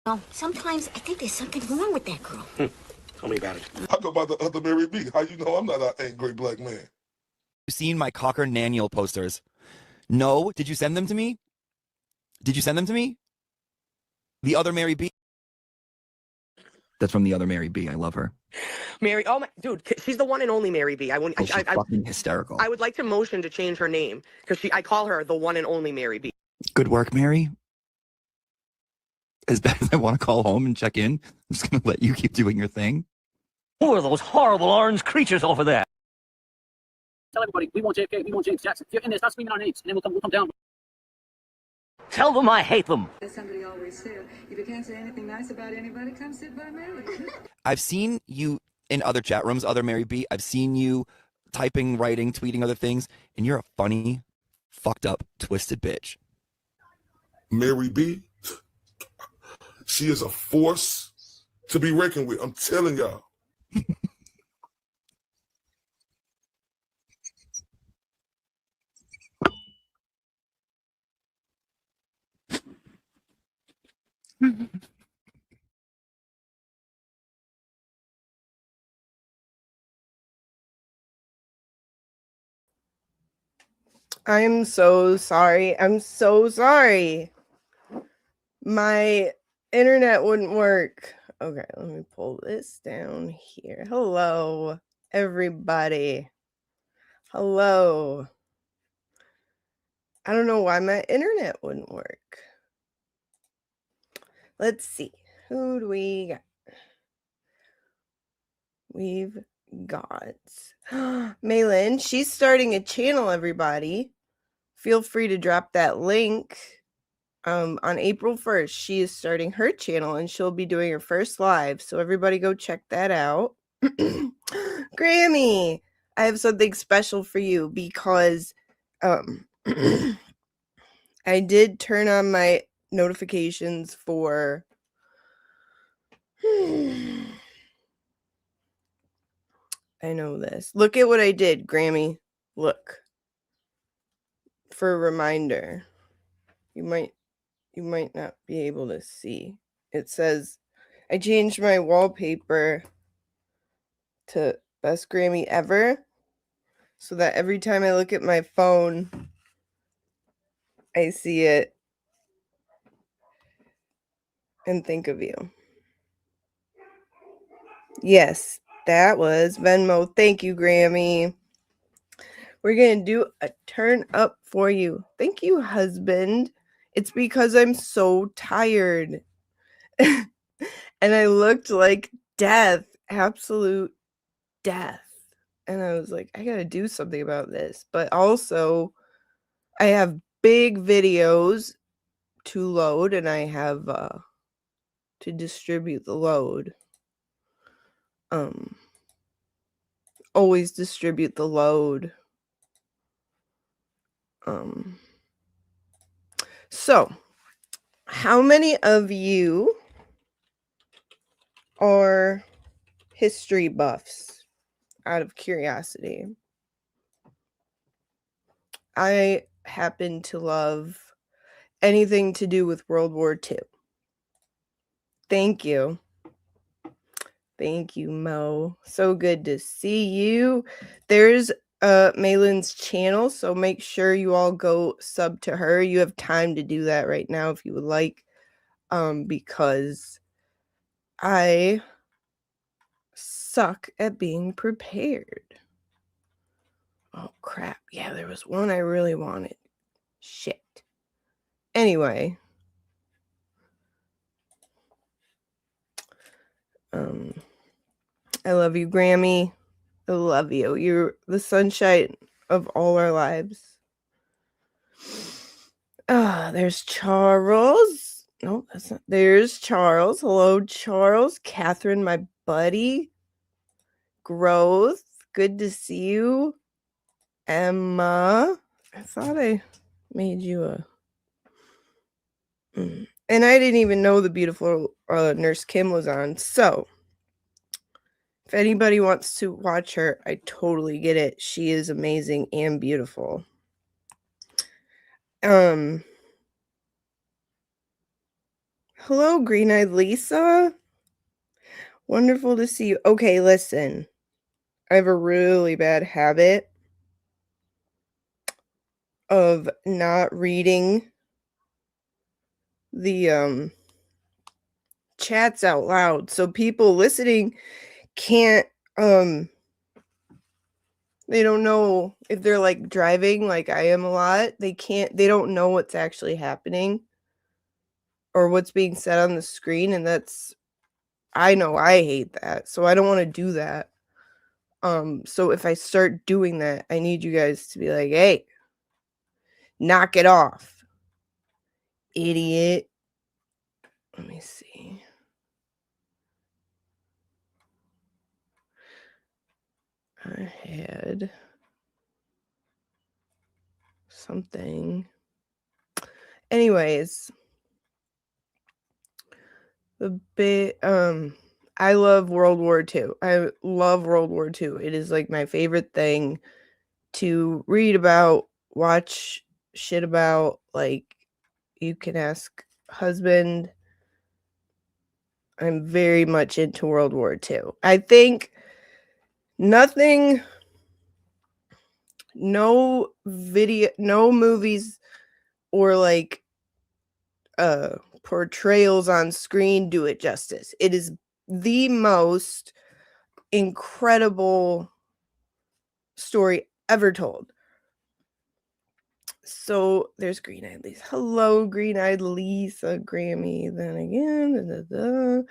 No, sometimes I think there's something wrong with that girl. Tell me about it. I go by the other Mary B. How you know I'm not an angry black man? You seen my Cocker Naniel posters? No? Did you send them to me? Did you send them to me? The other Mary B. That's from the other Mary B. I love her. Mary, oh my, dude, she's the one and only Mary B. She's fucking hysterical. I would like to motion to change her name because I call her the one and only Mary B. Good work, Mary. As bad as I want to call home and check in, I'm just going to let you keep doing your thing. Who are those horrible orange creatures over there? Tell everybody, we want JFK, we want James Jackson. If you're in there, start screaming our names, and then we'll come down. Tell them I hate them. As somebody always said, if you can't say anything nice about anybody, come sit by me. I've seen you in other chat rooms, other Mary B. I've seen you typing, writing, tweeting other things, and you're a funny, fucked up, twisted bitch. Mary B. She is a force to be reckoned with. I'm telling y'all. I'm so sorry. I'm so sorry. My internet wouldn't work. Okay, let me pull this down here. Hello, everybody. Hello. I don't know why my internet wouldn't work. Let's see. Who do we got? We've got Maylin. She's starting a channel, everybody. Feel free to drop that link. On April 1st, she is starting her channel and she'll be doing her first live. So everybody go check that out. Grammy, I have something special for you because I did turn on my notifications for I know this. Look at what I did, Grammy. Look. For a reminder. You might not be able to see. It says, I changed my wallpaper to best Grammy ever so that every time I look at my phone, I see it and think of you. Yes, that was Venmo. Thank you, Grammy. We're going to do a turn up for you. Thank you, husband. It's because I'm so tired. And I looked like death, absolute death. And I was like, I got to do something about this. But also, I have big videos to load and I have to distribute the load. Always distribute the load. So, how many of you are history buffs out of curiosity? I happen to love anything to do with World War II. Thank you. Thank you, Mo. So good to see you. There's Maylin's channel, so make sure you all go sub to her. You have time to do that right now if you would like, because I suck at being prepared. Oh, crap. Yeah, there was one I really wanted. Shit. Anyway. I love you, Grammy. I love you. You're the sunshine of all our lives. There's Charles. No, that's not. There's Charles. Hello, Charles. Catherine, my buddy. Growth. Good to see you. Emma. I thought I made you a... And I didn't even know the beautiful Nurse Kim was on. So, if anybody wants to watch her, I totally get it. She is amazing and beautiful. Hello, Green-Eyed Lisa. Wonderful to see you. Okay, listen. I have a really bad habit of not reading the chats out loud. So people listening can't they don't know if they're like driving like I am a lot. They don't know what's actually happening or what's being said on the screen, and I know I hate that. So I don't want to do that. So if I start doing that, I need you guys to be like, "Hey, knock it off, idiot." Let me see. I had something. Anyways, I love World War II. I love World War II. It is like my favorite thing to read about, watch shit about. Like, you can ask husband. I'm very much into World War II. I think nothing, no movies or like portrayals on screen do it justice. It is the most incredible story ever told. So there's Green-Eyed Lisa. Hello, Green-Eyed Lisa, Grammy. Then again,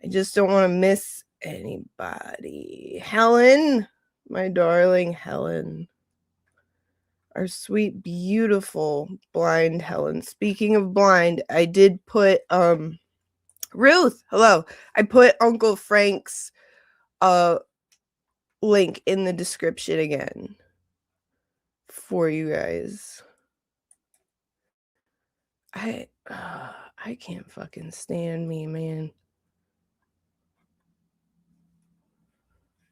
I just don't want to miss anybody. Helen, my darling Helen. Our sweet, beautiful blind Helen. Speaking of blind, I did put Ruth, hello. I put Uncle Frank's link in the description again for you guys. I can't fucking stand me, man.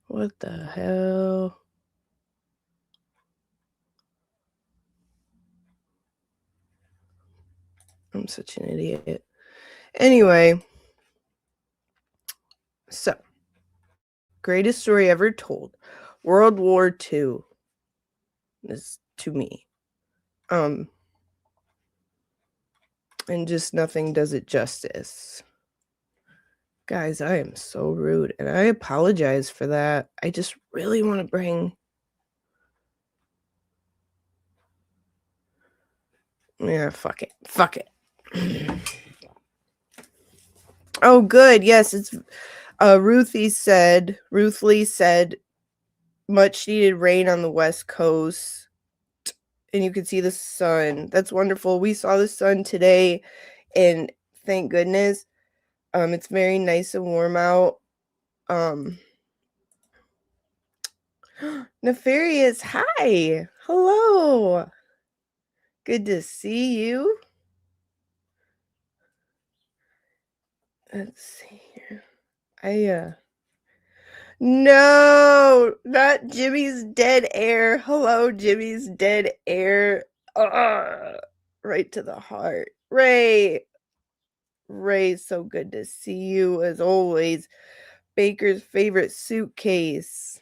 What the hell? I'm such an idiot. Anyway, so greatest story ever told. World War II is to me. And just nothing does it justice. Guys, I am so rude, and I apologize for that. I just really want to bring... Yeah, fuck it. Fuck it. Oh, good. Yes, it's Ruth Lee said, much needed rain on the West Coast, and you can see the sun. That's wonderful. We saw the sun today, and thank goodness. It's very nice and warm out. Nefarious, hi. Hello. Good to see you. Let's see here. No, not Jimmy's dead air. Hello, Jimmy's dead air. Right to the heart. Ray, so good to see you as always. Baker's favorite suitcase.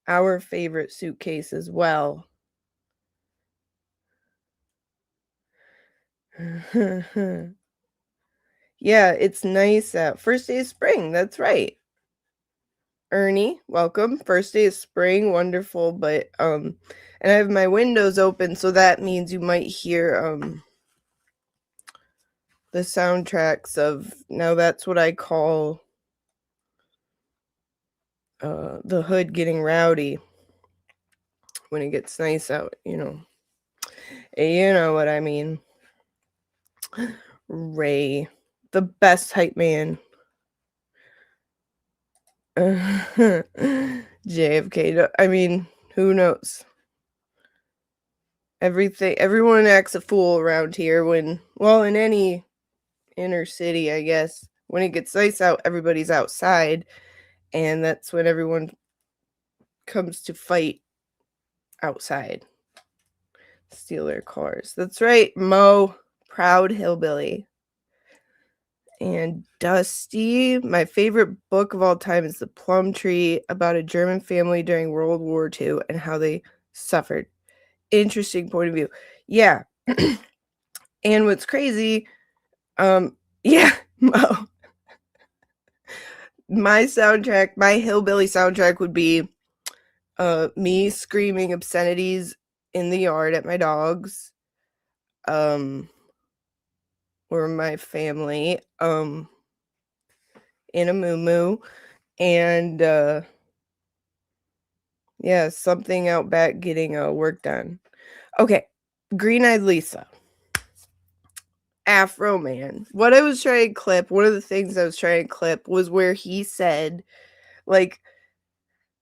Our favorite suitcase as well. Yeah, it's nice out. First day of spring, that's right. Ernie, welcome. First day of spring, wonderful. But and I have my windows open, so that means you might hear the soundtracks of, now that's what I call the hood getting rowdy when it gets nice out, you know. You know what I mean. Ray, the best hype man. JFK, I mean, who knows? Everyone acts a fool around here when, well, in any inner city, I guess. When it gets nice out, everybody's outside, and that's when everyone comes to fight outside. Steal their cars. That's right, Mo. proud hillbilly. And Dusty, my favorite book of all time is The Plum Tree, about a German family during World War II and how they suffered. Interesting point of view. Yeah. And what's crazy, yeah, Mo. My soundtrack, my hillbilly soundtrack would be me screaming obscenities in the yard at my dogs, or my family, in a moo-moo, and yeah, something out back getting work done. Okay, Green-Eyed Lisa. Afro Man. What I was trying to clip, one of the things I was trying to clip was where he said, like,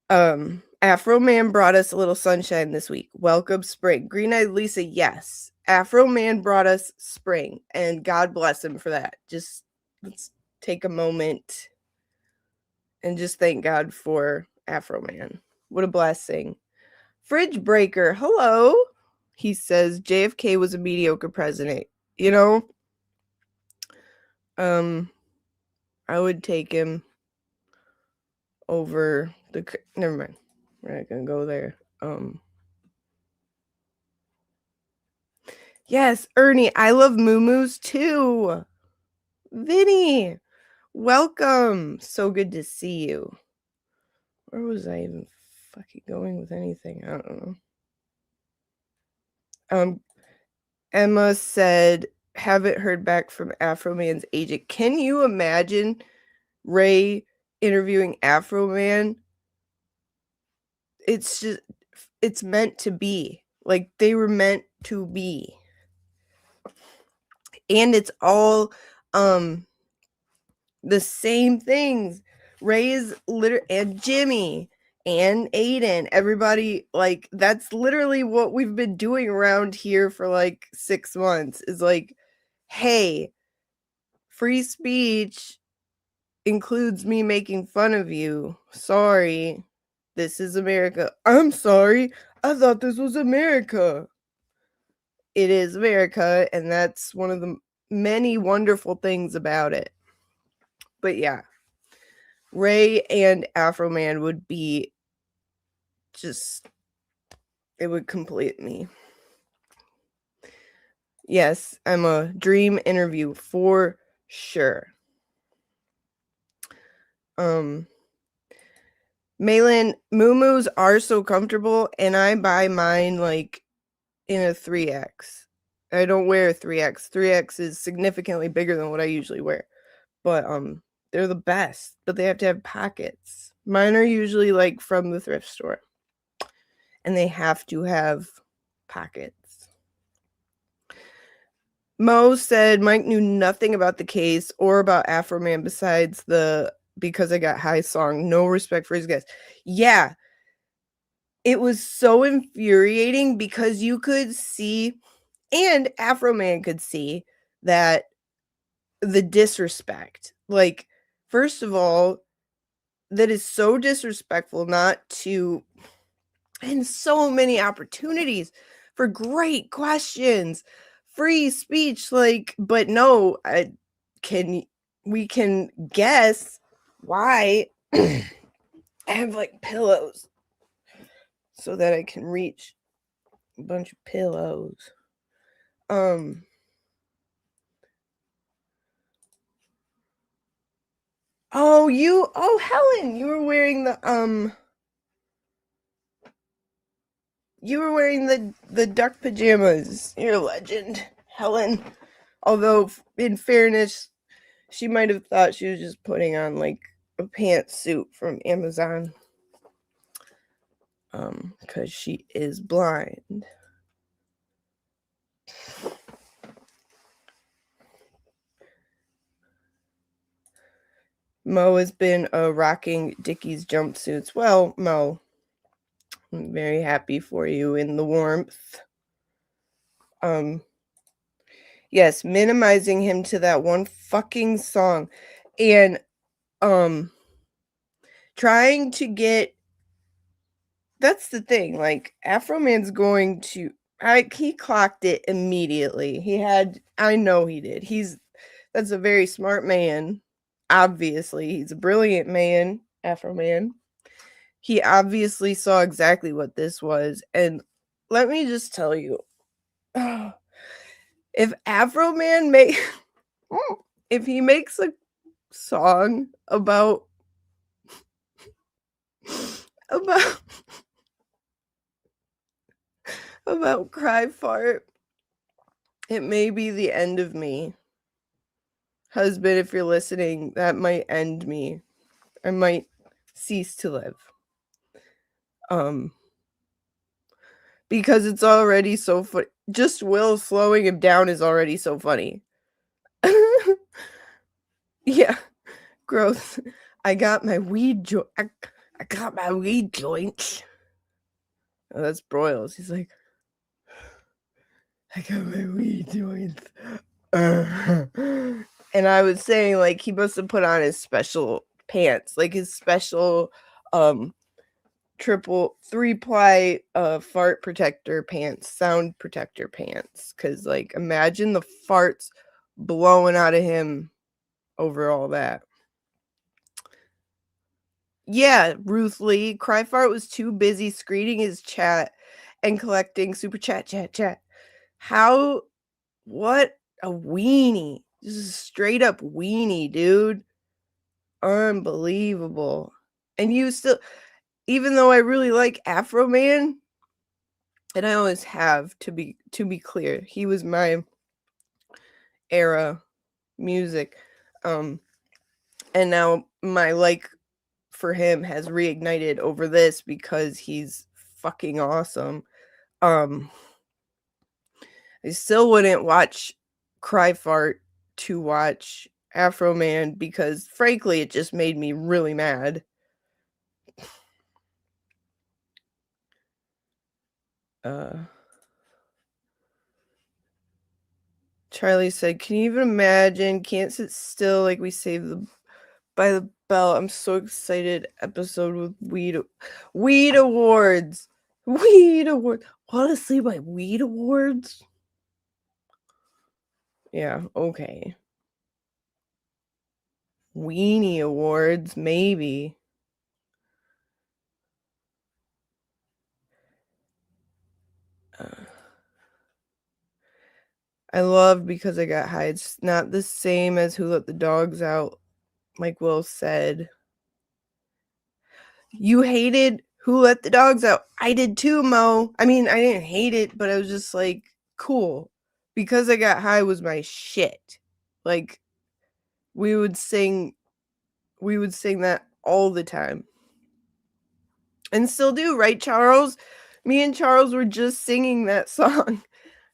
Afro Man brought us a little sunshine this week. Welcome spring. Green-Eyed Lisa, yes. Afro Man brought us spring, and God bless him for that. Just let's take a moment and just thank God for Afro Man. What a blessing. Fridge Breaker, hello. He says JFK was a mediocre president. You know, I would take him over the. Never mind. We're not gonna go there. Yes, Ernie. I love moo-moos too. Vinny, welcome. So good to see you. Where was I even fucking going with anything? I don't know. Emma said, haven't heard back from Afro Man's agent. Can you imagine Ray interviewing Afro Man? It's just, it's meant to be. Like, they were meant to be. And it's all the same things. Ray's and Jimmy and Aiden, everybody, like, that's literally what we've been doing around here for like 6 months, is like, hey, free speech includes me making fun of you. Sorry, this is America. I'm sorry, I thought this was America. It is America, and that's one of the many wonderful things about it. But yeah, Ray and Afro Man would be just, it would complete me. Yes, I'm a dream interview for sure. Malin, moo-moos are so comfortable, and I buy mine like in a 3X. I don't wear a 3X. 3X is significantly bigger than what I usually wear. But they're the best, but they have to have pockets. Mine are usually like from the thrift store. And they have to have pockets. Mo said Mike knew nothing about the case or about Afro Man besides the Because I Got High song. No respect for his guests. Yeah. It was so infuriating because you could see, and Afro Man could see, that the disrespect. Like, first of all, that is so disrespectful not to, and so many opportunities for great questions, free speech, like, but no, we can guess why. I have like pillows so that I can reach a bunch of pillows. Oh, Helen, you were wearing the duck pajamas. You're a legend, Helen. Although, in fairness, she might have thought she was just putting on like a pantsuit from Amazon. Because she is blind. Mo has been rocking Dickies jumpsuits. Well, Mo, I'm very happy for you in the warmth. Yes, minimizing him to that one fucking song. And trying to get, that's the thing, like, Afro Man's going to, He clocked it immediately. I know he did. That's a very smart man. Obviously, he's a brilliant man, Afro man. He obviously saw exactly what this was. And let me just tell you, if Afro man if he makes a song about about cry fart, it may be the end of me. Husband, if you're listening, that might end me. I might cease to live. Because it's already so funny. Just Will slowing him down is already so funny. Yeah. Gross. I got my weed I got my weed joints. Oh, that's Broyles. He's like, I got my weed joints. And I was saying, like, he must have put on his special pants, like his special triple 3-ply fart protector pants, sound protector pants, because like imagine the farts blowing out of him over all that. Yeah, Ruth Lee, Cryfart was too busy screening his chat and collecting super chat. What a weenie. This is a straight up weenie, dude. Unbelievable. And you still, even though I really like Afro Man, and I always have, to be clear, he was my era music. And now my like for him has reignited over this because he's fucking awesome. I still wouldn't watch Cry Fart to watch Afro Man because frankly it just made me really mad. Charlie said, can you even imagine? Can't sit still like we saved by the bell. I'm so excited. Episode with Weed Awards. Weed Awards. Honestly, by Weed Awards? Yeah, okay. Weenie Awards, maybe. I love Because I Got High. It's not the same as Who Let the Dogs Out, like Will said. You hated Who Let the Dogs Out. I did too, Mo. I mean, I didn't hate it, but I was just like, cool. Because I Got High was my shit. Like, we would sing that all the time. And still do, right, Charles? Me and Charles were just singing that song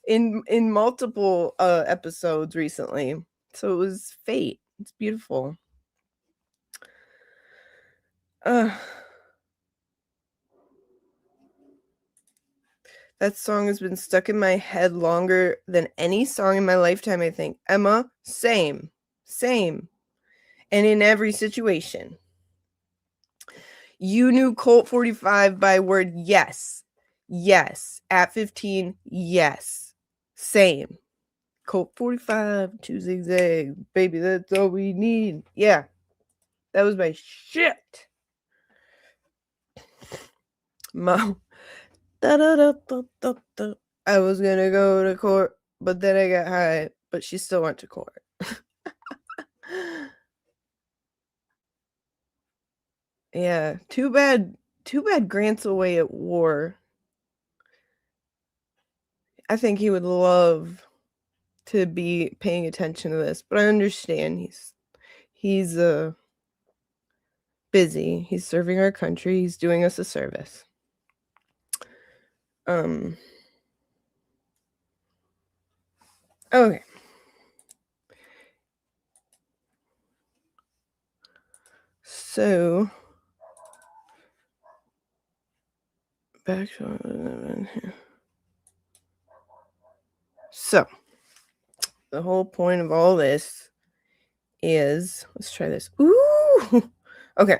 in multiple episodes recently. So it was fate. It's beautiful. That song has been stuck in my head longer than any song in my lifetime, I think. Emma, same. And in every situation. You knew Colt 45 by word yes. At 15, yes. Same. Colt 45, 2 zigzag. Baby, that's all we need. Yeah. That was my shit. Mo. I was gonna go to court, but then I got high, but she still went to court. Yeah, too bad Grant's away at war. I think he would love to be paying attention to this, but I understand he's busy. He's serving our country. He's doing us a service. Okay. So back to so the whole point of all this is, let's try this. Ooh. Okay.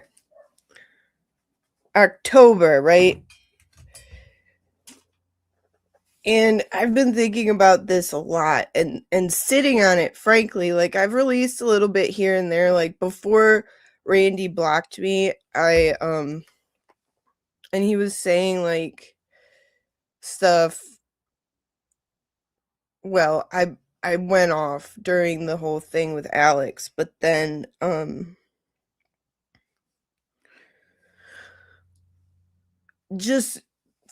October, right? And I've been thinking about this a lot and sitting on it, frankly. Like, I've released a little bit here and there. Like, before Randy blocked me, and he was saying, like, stuff. Well, I went off during the whole thing with Alex, but then just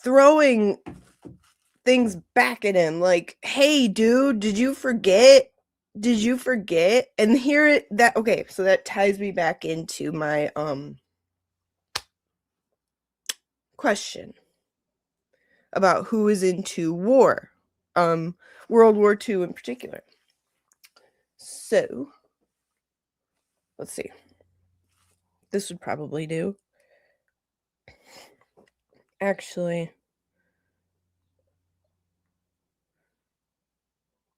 throwing things back at him, like, hey dude, did you forget? And okay, so that ties me back into my question about who is into war, World War II in particular. So let's see, this would probably do, actually.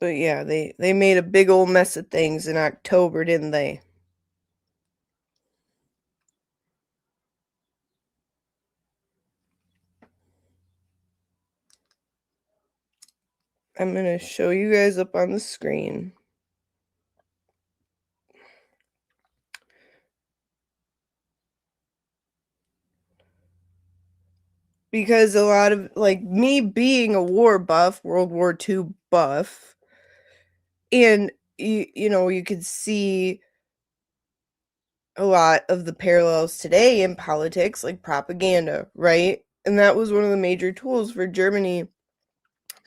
But yeah, they made a big old mess of things in October, didn't they? I'm going to show you guys up on the screen. Because a lot of, like, me being a war buff, World War II buff, and you know, you could see a lot of the parallels today in politics, like propaganda, right? And that was one of the major tools for Germany,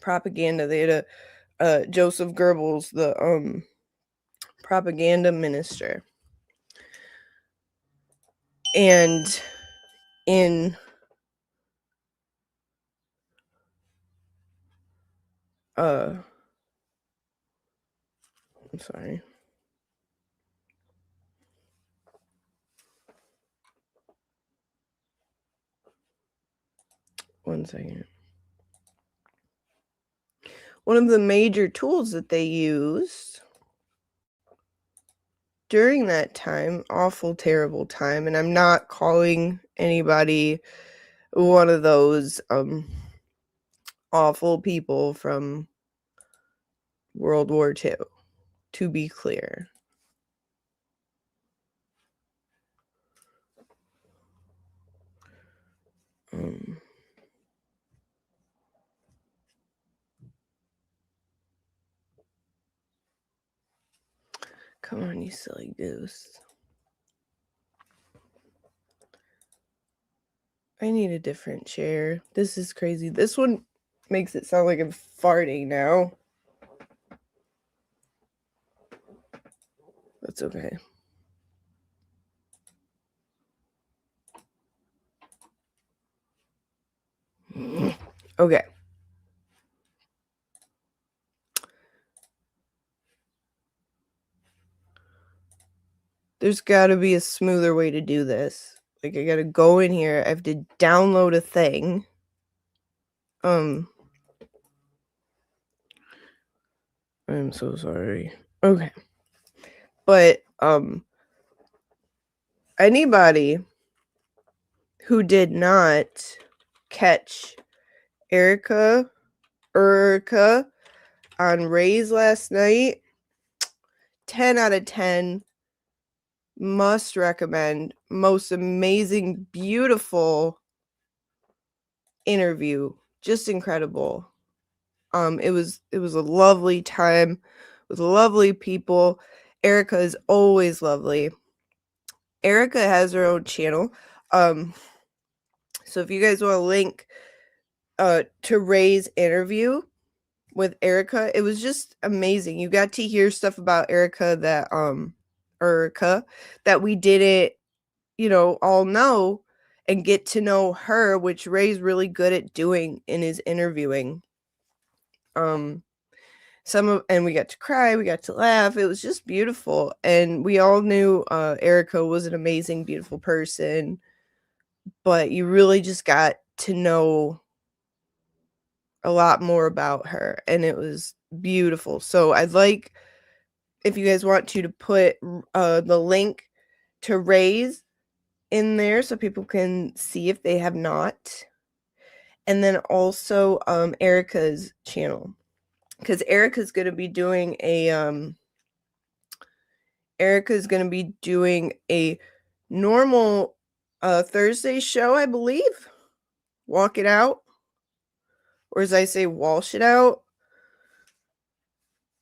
propaganda. They had a Joseph Goebbels, the propaganda minister. And in I'm sorry. One second. One of the major tools that they used during that time, awful, terrible time, and I'm not calling anybody one of those awful people from World War II, to be clear. Come on, you silly goose. I need a different chair. This is crazy. This one makes it sound like I'm farting now. That's okay. Okay. There's got to be a smoother way to do this. Like, I got to go in here. I have to download a thing. I'm so sorry. Okay. But anybody who did not catch Erica on Rays last night, 10 out of 10, must recommend. Most amazing, beautiful interview, just incredible. It was a lovely time with lovely people. Erica is always lovely. Erica has her own channel. So if you guys want to link to Ray's interview with Erica, it was just amazing. You got to hear stuff about Erica that we didn't, all know, and get to know her, which Ray's really good at doing in his interviewing. And we got to cry, we got to laugh. It was just beautiful. And we all knew Erica was an amazing, beautiful person, but you really just got to know a lot more about her, and it was beautiful. So I'd like, if you guys want to put the link to Ray's in there so people can see if they have not. and then also Erica's channel, because Erica's going to be doing a normal Thursday show, I believe. Walk it out, or as I say, walsh it out.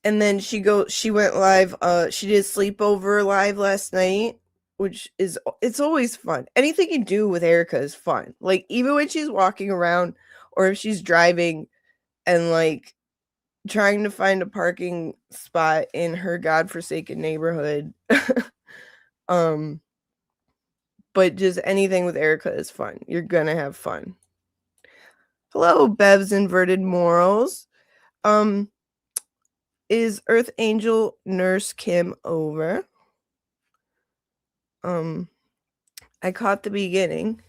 And then she went live. She did sleepover live last night, which it's always fun. Anything you do with Erica is fun. Like, even when she's walking around or if she's driving and like trying to find a parking spot in her godforsaken neighborhood. But just anything with Erica is fun. You're gonna have fun. Hello, Bev's Inverted Morals. Is Earth Angel Nurse Kim over? I caught the beginning.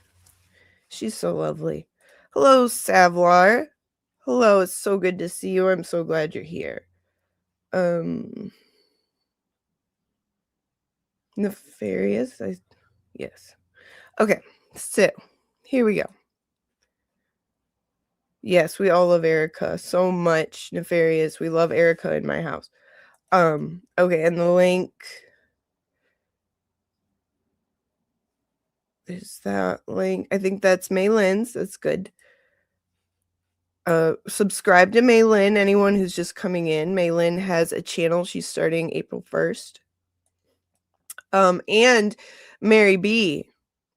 She's so lovely. Hello, Savlar. Hello, it's so good to see you. I'm so glad you're here. Nefarious? Yes. Okay, so here we go. Yes, we all love Erica so much. Nefarious. We love Erica in my house. Okay, and the link is that link. I think that's Maylynn's. That's good. Subscribe to Maylynn. Anyone who's just coming in, Maylynn has a channel. She's starting April 1st. And Mary B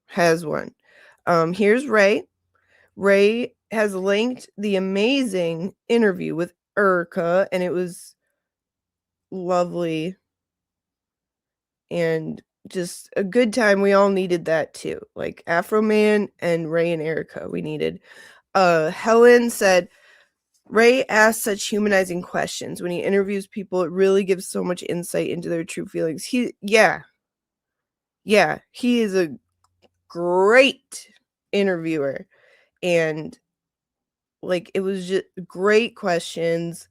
has one. Here's Ray. Ray has linked the amazing interview with Erica, and it was lovely and just a good time. We all needed that too. Like Afro Man and Ray and Erica, we needed. Helen said, Ray asks such humanizing questions. When he interviews people, it really gives so much insight into their true feelings. He is a great interviewer. And like, it was just great questions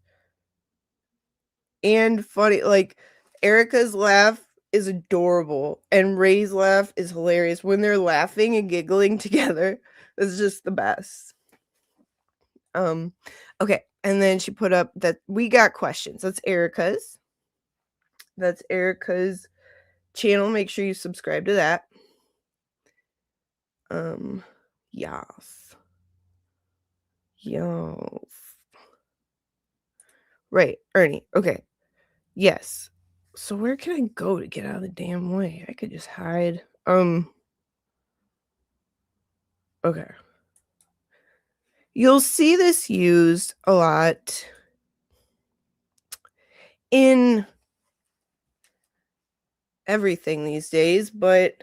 and funny. Like, Erica's laugh is adorable and Ray's laugh is hilarious. When they're laughing and giggling together, it's just the best. Okay, and then she put up that we got questions. That's Erica's channel. Make sure you subscribe to that. Yes. Right, Ernie. Okay. Yes. So where can I go to get out of the damn way? I could just hide. Okay. You'll see this used a lot in everything these days, but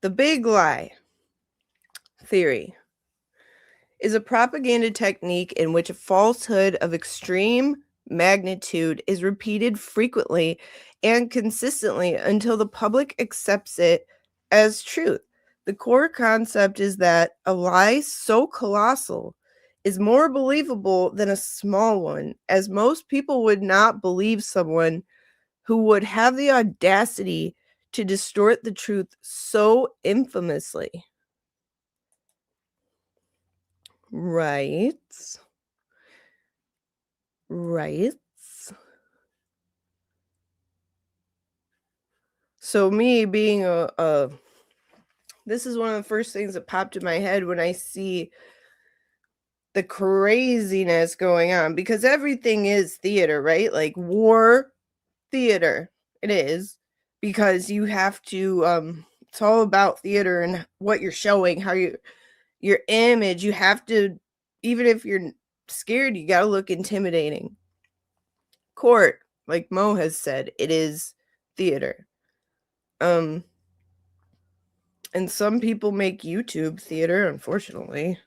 the big lie theory is a propaganda technique in which a falsehood of extreme magnitude is repeated frequently and consistently until the public accepts it as truth. The core concept is that a lie so colossal is more believable than a small one, as most people would not believe someone who would have the audacity to distort the truth so infamously. Right. So me being this is one of the first things that popped in my head when I see the craziness going on, because everything is theater, right? Like war theater. It is, because you have to it's all about theater and what you're showing, how your image, you have to, even if you're scared, you got to look intimidating. Court, like Mo has said, it is theater. And some people make YouTube theater, unfortunately.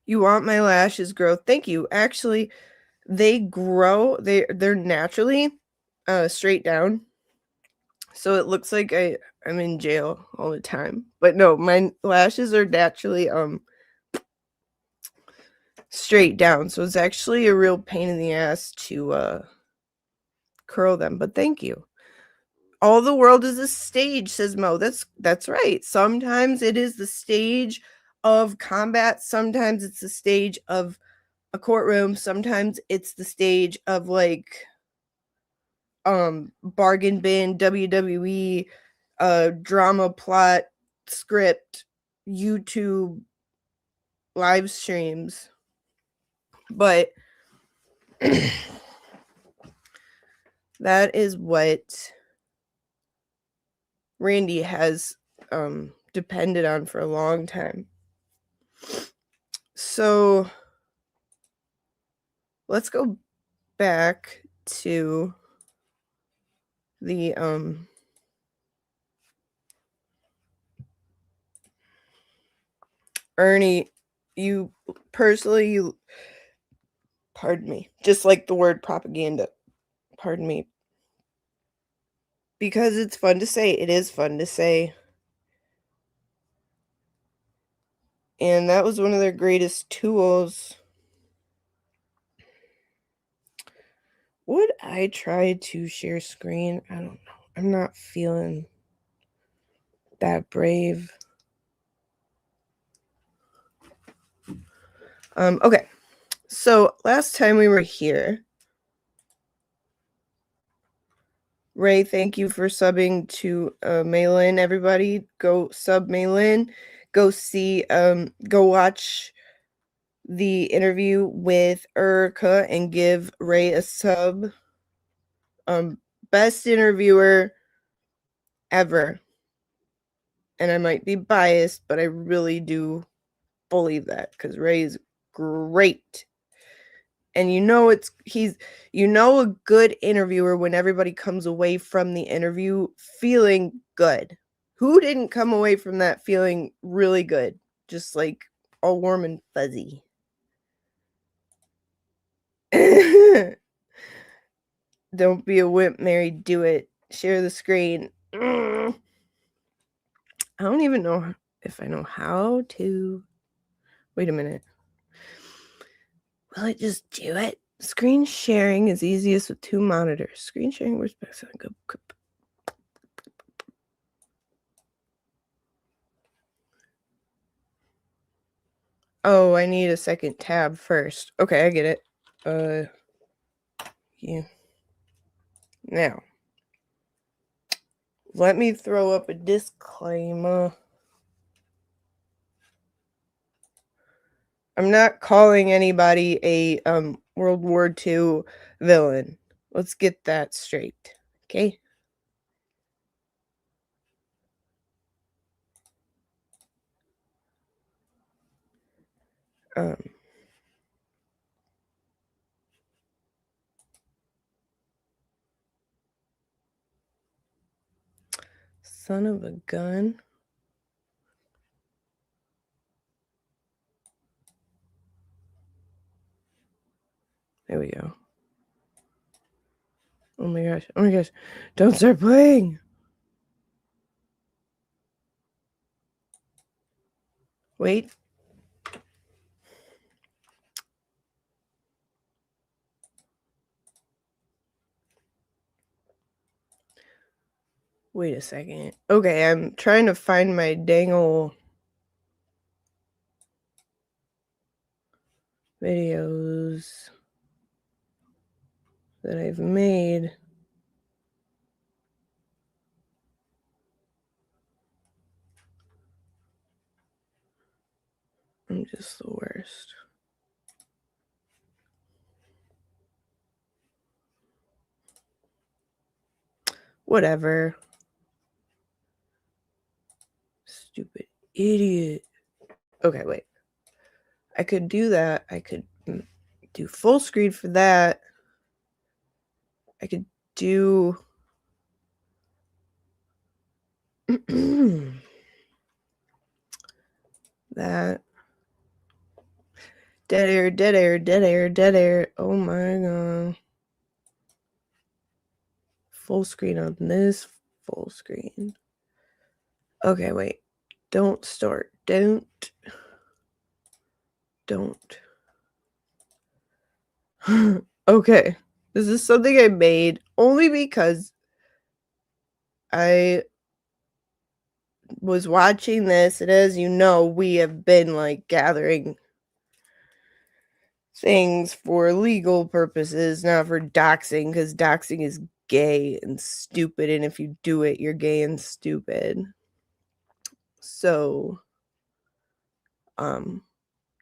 You want my lashes grow? Thank you. Actually, they grow. They're naturally straight down. So it looks like I'm in jail all the time. But no, my lashes are naturally straight down. So it's actually a real pain in the ass to curl them. But thank you. All the world is a stage, says Mo. That's right. Sometimes it is the stage of combat. Sometimes it's the stage of a courtroom. Sometimes it's the stage of like bargain bin, WWE, drama plot, script, YouTube live streams. But that is what Randy has depended on for a long time. So let's go back to the Ernie, you personally, pardon me, just like the word propaganda, pardon me, because it's fun to say. It is fun to say. And that was one of their greatest tools. Would I try to share screen? I don't know. I'm not feeling that brave. Okay. So last time we were here, Ray, thank you for subbing to Maylin. Everybody, go sub Maylin. Go see, go watch the interview with Erica and give Ray a sub. Best interviewer ever. And I might be biased, but I really do believe that because Ray is great. And you know a good interviewer when everybody comes away from the interview feeling good. Who didn't come away from that feeling really good? Just like all warm and fuzzy. Don't be a wimp, Mary. Do it. Share the screen. I don't even know if I know how to. Wait a minute. Will it just do it? Screen sharing is easiest with 2 monitors. Screen sharing works best on good. Oh, I need a second tab first. Okay, I get it. Yeah. Now, let me throw up a disclaimer. I'm not calling anybody a World War II villain. Let's get that straight. Okay? Son of a gun. There we go. Oh my gosh. Oh my gosh. Don't start playing. Wait. Wait a second. Okay, I'm trying to find my dang old videos that I've made. I'm just the worst. Whatever. Stupid idiot. Okay, wait. I could do that. I could do full screen for that. I could do that. Dead air, dead air, dead air, dead air. Oh my god. Full screen on this. Full screen. Okay, wait. Don't start. Don't. Okay. This is something I made only because I was watching this, and as you know, we have been like gathering things for legal purposes, not for doxing, because doxing is gay and stupid, and if you do it, you're gay and stupid. So,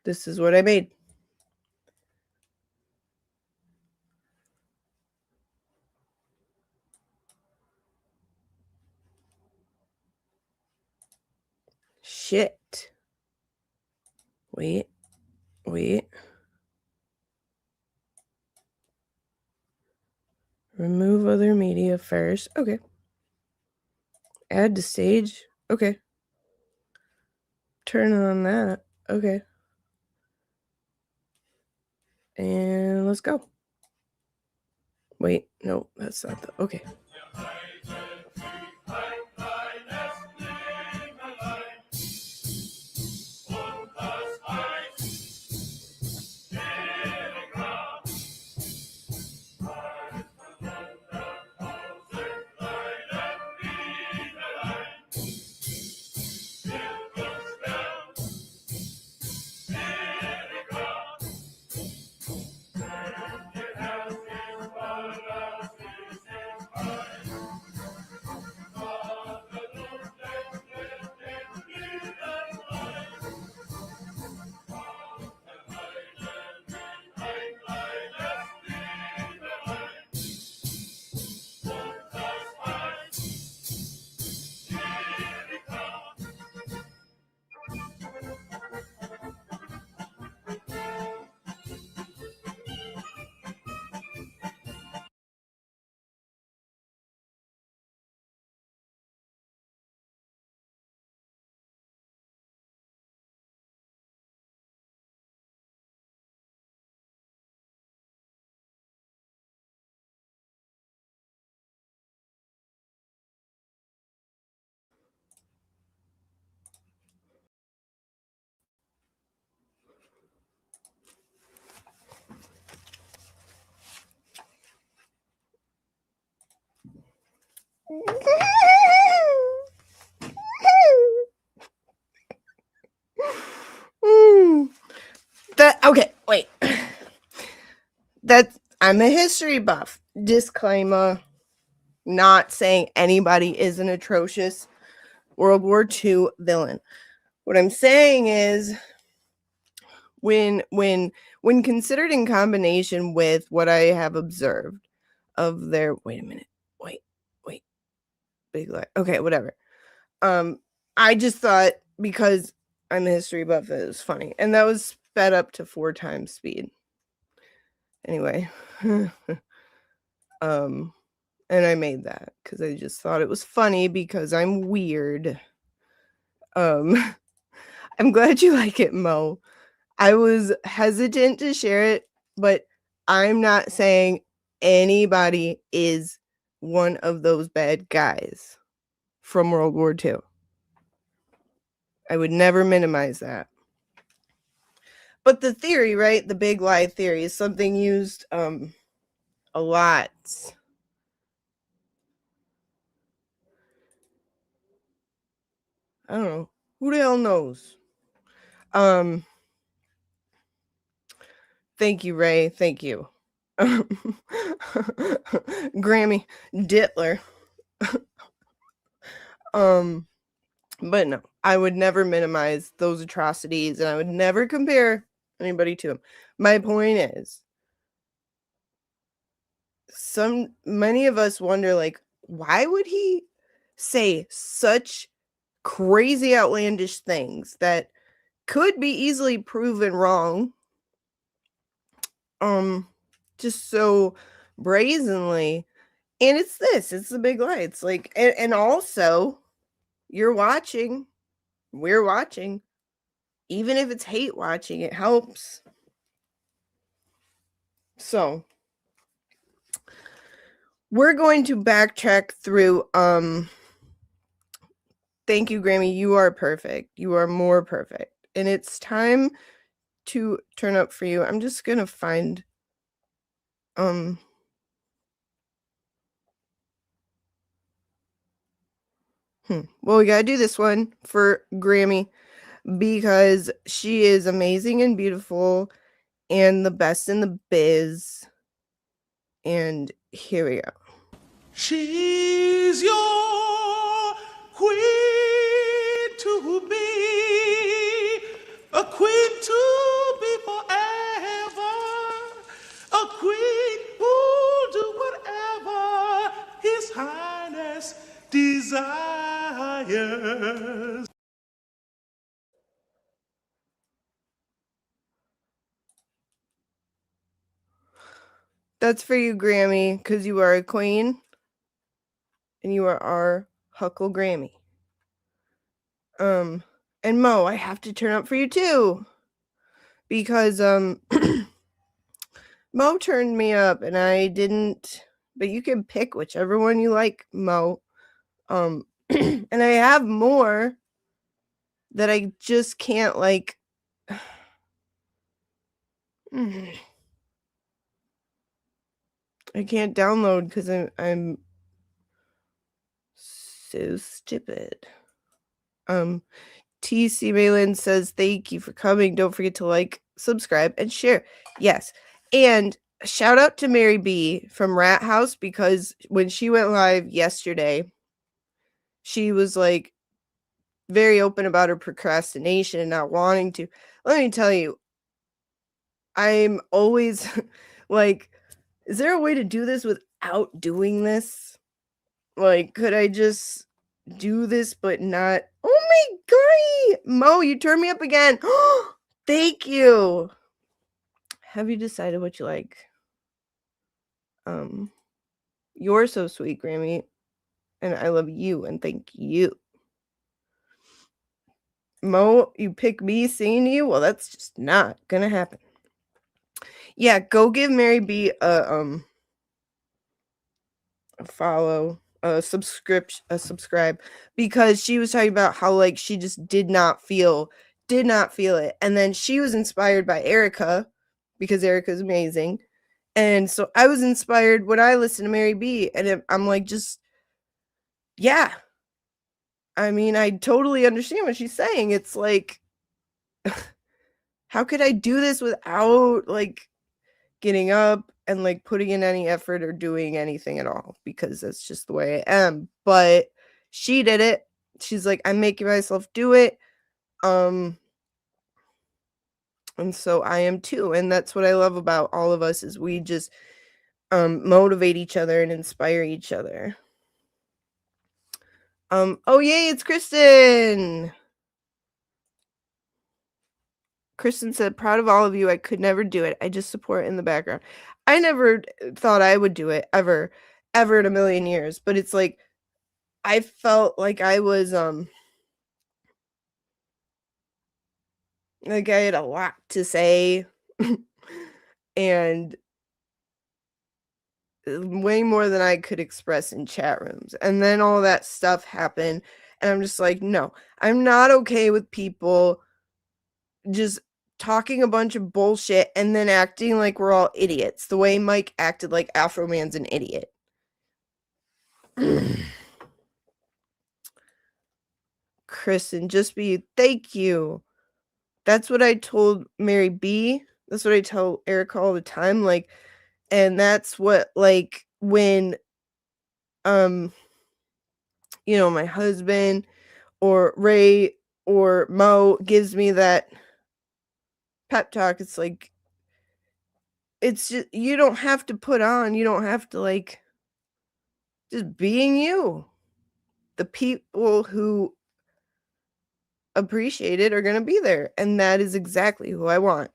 this is what I made. Shit. Wait. Remove other media first. Okay. Add to stage. Okay. Turn on that. Okay. And let's go. Wait, no, that's not the. Okay. Okay, wait. I'm a history buff. Disclaimer. Not saying anybody is an atrocious World War II villain. What I'm saying is when considered in combination with what I have observed of their wait a minute. Wait. Big lie. Okay, whatever. I just thought because I'm a history buff it was funny. And that was sped up to 4 times speed. Anyway. And I made that because I just thought it was funny because I'm weird. I'm glad you like it, Mo. I was hesitant to share it, but I'm not saying anybody is one of those bad guys from World War II. I would never minimize that. But the theory, right? The big lie theory is something used a lot. I don't know. Who the hell knows? Thank you, Ray. Thank you. Grammy Dittler. But no, I would never minimize those atrocities and I would never compare anybody to him. My point is, many of us wonder, like, why would he say such crazy outlandish things that could be easily proven wrong? Just so brazenly. And it's the big lie. It's like, and also we're watching, even if it's hate watching, it helps. So we're going to backtrack through, thank you, Grammy. You are perfect. You are more perfect. And it's time to turn up for you. I'm just going to find, Well, we gotta do this one for Grammy because she is amazing and beautiful and the best in the biz. And here we go. She's your queen to be, a queen to be forever, a queen who'll do whatever His Highness desires. That's for you, Grammy, because you are a queen and you are our Huckle Grammy. And Mo, I have to turn up for you too. Because Mo turned me up and I didn't, but you can pick whichever one you like, Mo. And I have more that I just can't like. I can't download because I'm so stupid. TC Malin says thank you for coming. Don't forget to like, subscribe, and share. Yes. And shout out to Mary B from Rat House because when she went live yesterday, she was like very open about her procrastination and not wanting to. Let me tell you, I'm always like, is there a way to do this without doing this? Like, could I just do this but not? Oh my god, Mo, you turned me up again. Thank you. Have you decided what you like? You're so sweet, Grammy, and I love you and thank you. Mo, you pick me seeing you? Well, that's just not gonna happen. Yeah, go give Mary B a follow, a subscribe, because she was talking about how like she just did not feel it, and then she was inspired by Erica because Erica's amazing, and so I was inspired when I listened to Mary B, and I'm like, just yeah. I mean, I totally understand what she's saying. It's like, how could I do this without like getting up and like putting in any effort or doing anything at all, because that's just the way I am. But she did it. She's like, I'm making myself do it. And so I am too. And that's what I love about all of us is we just motivate each other and inspire each other. Oh yay, it's Kristen. Kristen said, proud of all of you. I could never do it. I just support in the background. I never thought I would do it ever in a million years. But it's like, I felt like I was, like I had a lot to say and way more than I could express in chat rooms. And then all that stuff happened. And I'm just like, no, I'm not okay with people just talking a bunch of bullshit and then acting like we're all idiots. The way Mike acted like Afro Man's an idiot. Kristen, just be, thank you. That's what I told Mary B. That's what I tell Erica all the time. Like, and that's what, like, when, you know, my husband or Ray or Mo gives me that pep talk, it's like, it's just, you don't have to put on, you don't have to, like, just being you. The people who appreciate it are going to be there. And that is exactly who I want.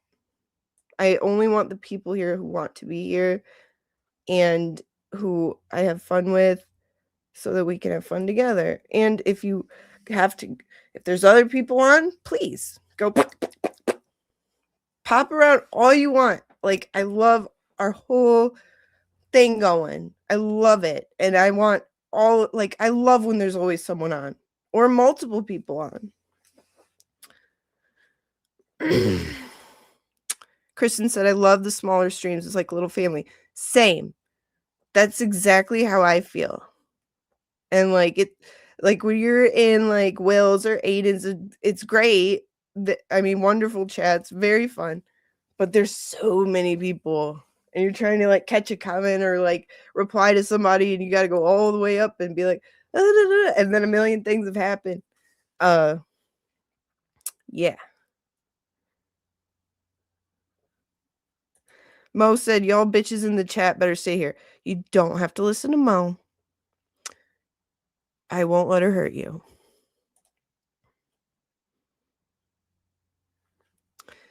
I only want the people here who want to be here and who I have fun with so that we can have fun together. And if you have to, if there's other people on, please go pop around all you want. Like, I love our whole thing going. I love it. And I want all, like, I love when there's always someone on or multiple people on. Kristen said, I love the smaller streams. It's like a little family. Same. That's exactly how I feel. And like it, Like when you're in like Will's or Aiden's, it's great. I mean, wonderful chats, very fun. But there's so many people, and you're trying to like catch a comment or like reply to somebody, and you got to go all the way up and be like, and then a million things have happened. Yeah. Mo said, y'all bitches in the chat better stay here. You don't have to listen to Mo. I won't let her hurt you.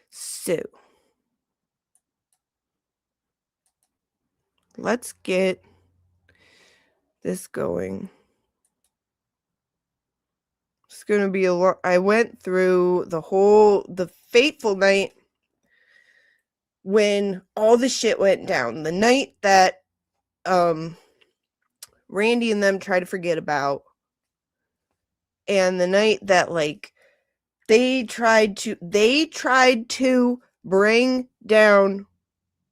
So, let's get this going. It's going to be a lot. I went through the fateful night when all the shit went down. The night that Randy and them tried to forget about. And the night that like they tried to bring down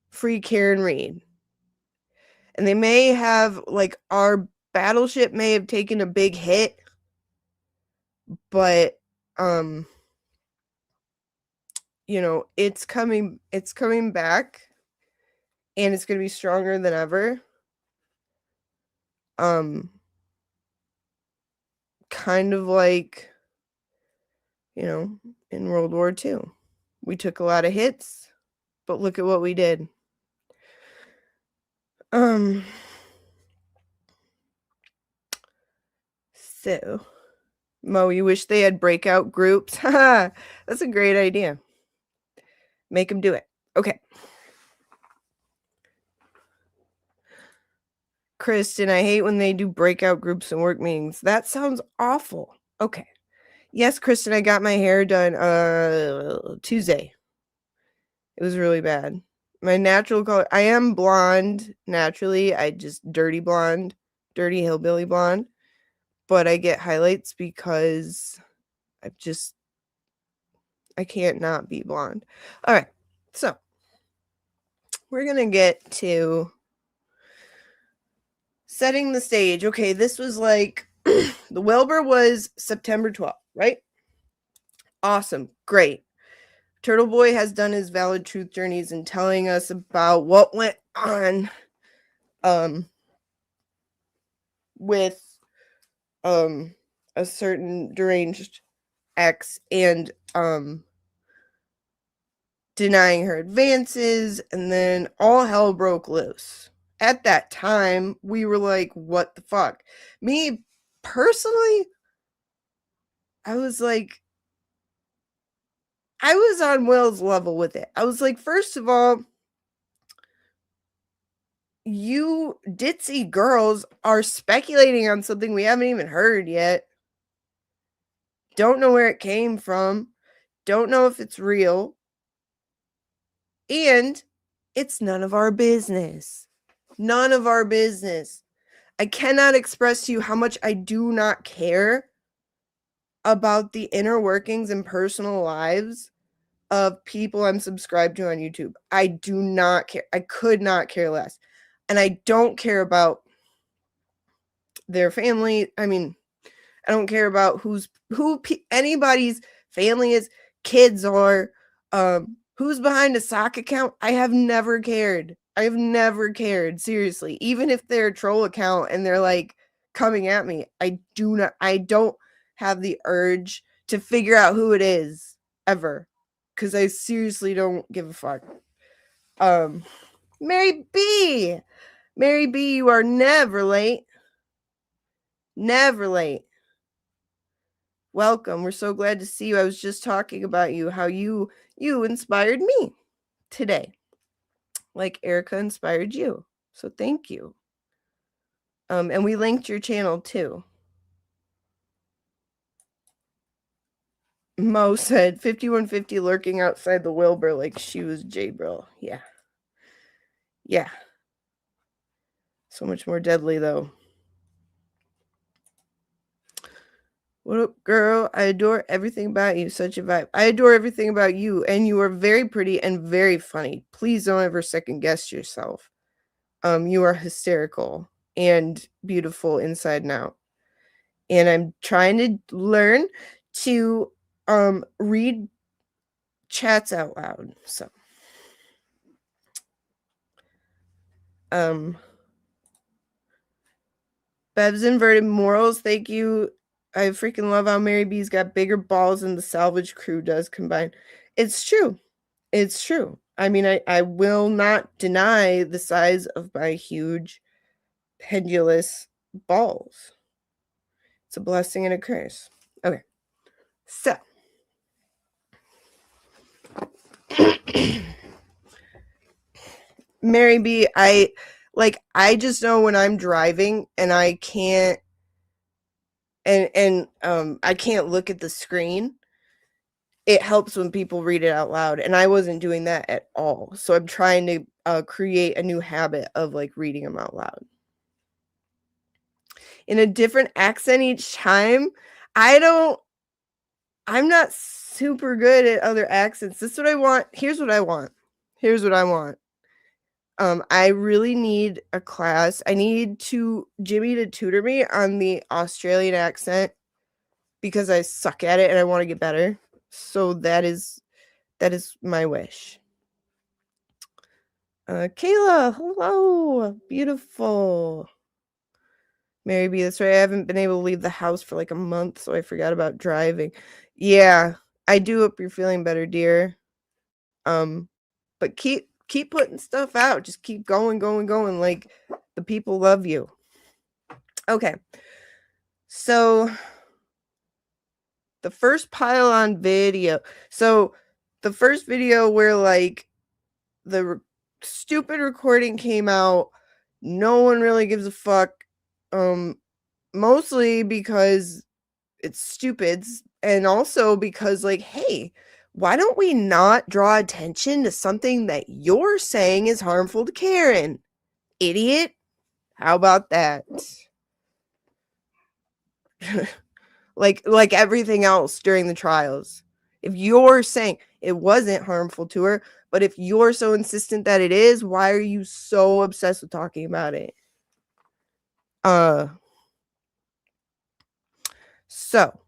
Free Karen Reed. And they may have like our battleship may have taken a big hit, but you know, it's coming back, and it's going to be stronger than ever. Kind of like, you know, in World War II. We took a lot of hits, but look at what we did. So, Mo, you wish they had breakout groups? Haha, that's a great idea. Make them do it. Okay. Kristen, I hate when they do breakout groups and work meetings. That sounds awful. Okay. Yes, Kristen, I got my hair done Tuesday. It was really bad. My natural color, I am blonde naturally. I just dirty hillbilly blonde. But I get highlights because I can't not be blonde. All right. So, we're going to get to setting the stage. Okay, this was like the Wilbur was September 12th, right? Awesome. Great. Turtle Boy has done his valid truth journeys and telling us about what went on with a certain deranged ex and denying her advances, and then all hell broke loose. At that time, we were like, what the fuck? Me personally, I was like, I was on Will's level with it. I was like, first of all, you ditzy girls are speculating on something we haven't even heard yet. Don't know where it came from. Don't know if it's real. And it's none of our business. None of our business. I cannot express to you how much I do not care about the inner workings and personal lives of people I'm subscribed to on YouTube. I do not care. I could not care less. And I don't care about their family. I mean, I don't care about who anybody's family is, kids are, who's behind a sock account. I have never cared. Seriously. Even if they're a troll account and they're like coming at me, I don't have the urge to figure out who it is ever. Because I seriously don't give a fuck. Mary B, you are never late. Never late. Welcome. We're so glad to see you. I was just talking about you, how you inspired me today. Like Erica inspired you. So thank you. And we linked your channel too. Mo said 5150 lurking outside the Wilbur like she was J-Bro. Yeah. Yeah. So much more deadly though. What up, girl? I adore everything about you. Such a vibe. I adore everything about you, and you are very pretty and very funny. Please don't ever second guess yourself. You are hysterical and beautiful inside and out. and I'm trying to learn to read chats out loud. So Bev's inverted morals, thank you. I freaking love how Mary B's got bigger balls than the salvage crew does combined. It's true. It's true. I mean, I will not deny the size of my huge pendulous balls. It's a blessing and a curse. Okay. So Mary B, I just know when I'm driving and I can't I can't look at the screen. It helps when people read it out loud, and I wasn't doing that at all. So I'm trying to create a new habit of like reading them out loud in a different accent each time. I'm not super good at other accents. This is what I want. Here's what I want. I really need a class. I need Jimmy to tutor me on the Australian accent because I suck at it and I want to get better. So that is my wish. Kayla, hello. Beautiful. Mary B, that's right. I haven't been able to leave the house for like a month, so I forgot about driving. Yeah, I do hope you're feeling better, dear. But keep putting stuff out. Just keep going. Like, the people love you. Okay. So the first pile-on video. So the first video where like the stupid recording came out, no one really gives a fuck. Mostly because it's stupid, and also because like, hey, why don't we not draw attention to something that you're saying is harmful to Karen? Idiot. How about that? like everything else during the trials. If you're saying it wasn't harmful to her, but if you're so insistent that it is, why are you so obsessed with talking about it? So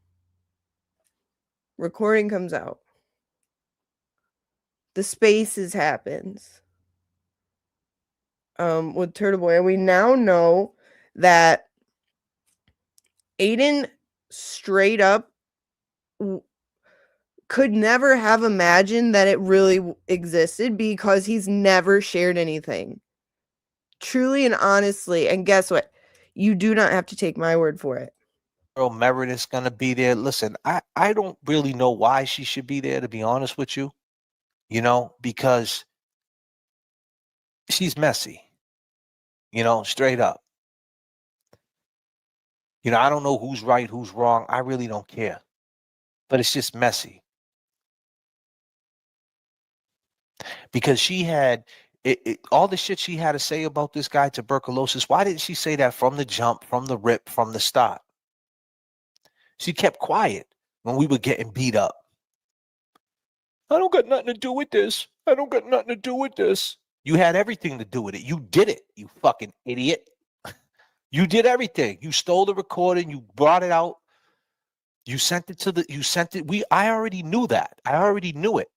recording comes out. The Spaces happens. With Turtle Boy, and we now know that Aiden straight up could never have imagined that it really existed because he's never shared anything. Truly and honestly, and guess what? You do not have to take my word for it. Girl Meredith's gonna be there. Listen, I don't really know why she should be there, to be honest with you. You know, because she's messy. You know, straight up. You know, I don't know who's right, who's wrong. I really don't care. But it's just messy. Because she had all the shit she had to say about this guy, tuberculosis. Why didn't she say that from the jump, from the rip, from the start? She kept quiet when we were getting beat up. I don't got nothing to do with this. I don't got nothing to do with this. You had everything to do with it. You did it, you fucking idiot. You did everything. You stole the recording. You brought it out. You sent it. I already knew that. I already knew it.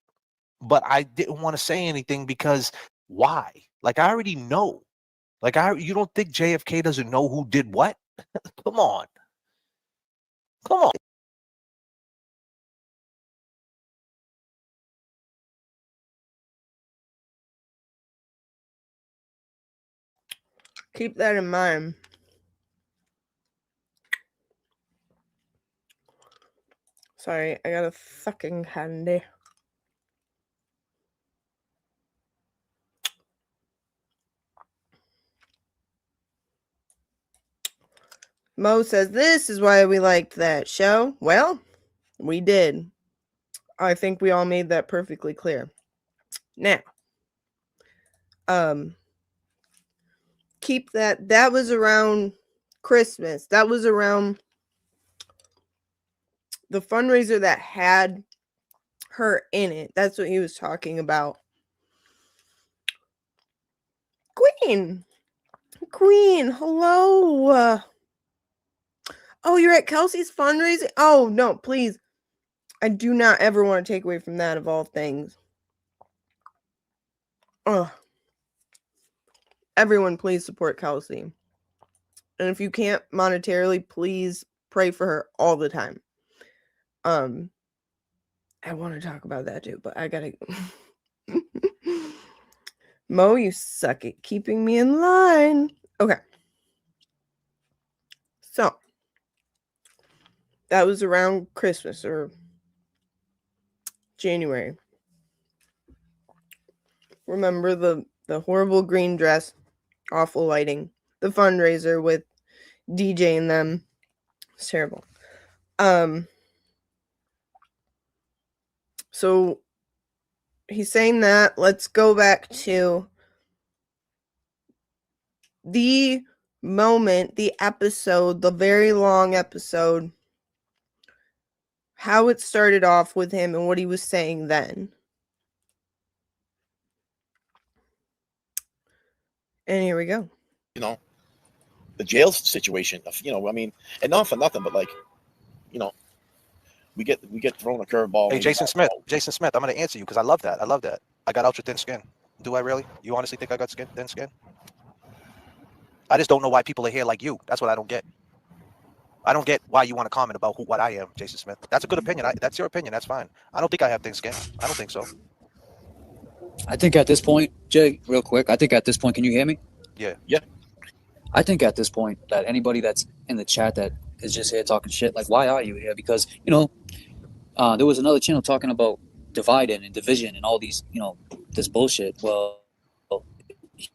But I didn't want to say anything because why? Like, I already know. Like, you don't think JFK doesn't know who did what? Come on. Come on. Keep that in mind. Sorry, I got a fucking candy. Mo says, this is why we liked that show. Well, we did. I think we all made that perfectly clear. Now, keep that was around Christmas. That was around the fundraiser that had her in it. That's what he was talking about. Queen, hello. Oh, you're at Kelsey's fundraising? Oh, no, please. I do not ever want to take away from that of all things. Ugh. Everyone, please support Kelsey. And if you can't monetarily, please pray for her all the time. I want to talk about that too, but I gotta. Mo, you suck at keeping me in line. Okay. So, that was around Christmas or January. Remember the horrible green dress, awful lighting, the fundraiser with DJ and them. It's terrible. So he's saying that. Let's go back to the moment, the episode, the very long episode, how it started off with him and what he was saying then. And here we go. You know, the jail situation, you know, I mean, and not for nothing, but like, you know, we get thrown a curveball. Hey, Jason Smith, I'm going to answer you because I love that. I got ultra thin skin. Do I really? You honestly think I got thin skin? I just don't know why people are here like you. That's what I don't get. I don't get why you want to comment about what I am, Jason Smith. That's a good opinion. That's your opinion. That's fine. I don't think I have thin skin. I don't think so. I think at this point, Jay, real quick, I think at this point, can you hear me? Yeah. I think at this point that anybody that's in the chat that is just here talking shit, like, why are you here? Because, you know, there was another channel talking about dividing and division and all these, you know, this bullshit. Well,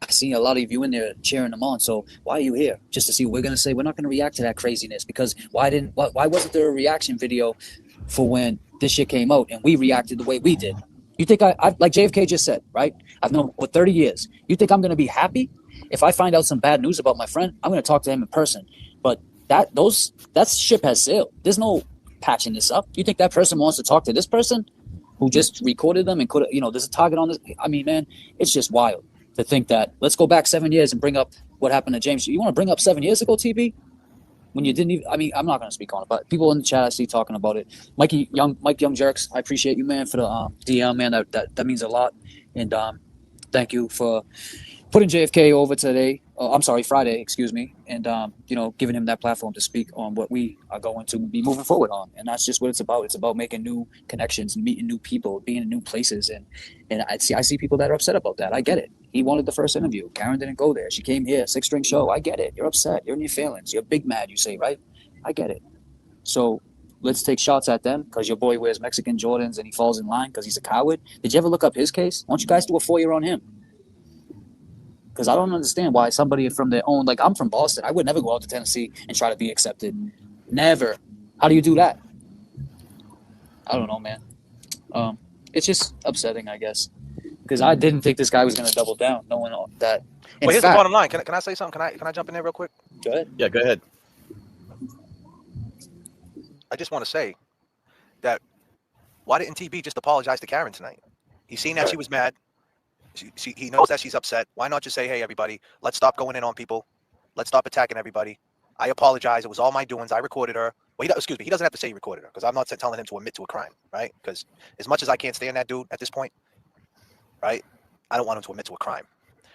I see a lot of you in there cheering them on. So why are you here? Just to see what we're going to say? We're not going to react to that craziness because why wasn't there a reaction video for when this shit came out and we reacted the way we did? You think I like JFK just said, right? I've known him for 30 years. You think I'm going to be happy if I find out some bad news about my friend? I'm going to talk to him in person. But that ship has sailed. There's no patching this up. You think that person wants to talk to this person who just recorded them and could, you know, there's a target on this? I mean, man, it's just wild to think that let's go back 7 years and bring up what happened to James. You want to bring up 7 years ago, TB? When you didn't even, I mean, I'm not going to speak on it, but people in the chat I see talking about it. Mike Young Jerks, I appreciate you, man, for the DM, man. That means a lot. And thank you for putting JFK over today. I'm sorry, Friday, excuse me. And, you know, giving him that platform to speak on what we are going to be moving forward on. And that's just what it's about. It's about making new connections and meeting new people, being in new places. And I see people that are upset about that. I get it. He wanted the first interview. Karen didn't go there. She came here, 6-string show. I get it. You're upset. You're in your feelings. You're big mad, you say, right? I get it. So let's take shots at them because your boy wears Mexican Jordans and he falls in line because he's a coward. Did you ever look up his case? Why don't you guys do a FOIA on him? Because I don't understand why somebody from their own, like I'm from Boston. I would never go out to Tennessee and try to be accepted. Never. How do you do that? I don't know, man. It's just upsetting, I guess. Because I didn't think this guy was going to double down, knowing all that. Well, here's the bottom line. Can I say something? Can I jump in there real quick? Go ahead. Yeah, go ahead. I just want to say that why didn't TB just apologize to Karen tonight? He's seen that she was mad. He knows that she's upset. Why not just say, hey, everybody, let's stop going in on people. Let's stop attacking everybody. I apologize. It was all my doings. I recorded her. Well, excuse me. He doesn't have to say he recorded her because I'm not telling him to admit to a crime, right? Because as much as I can't stand that dude at this point, right, I don't want him to admit to a crime.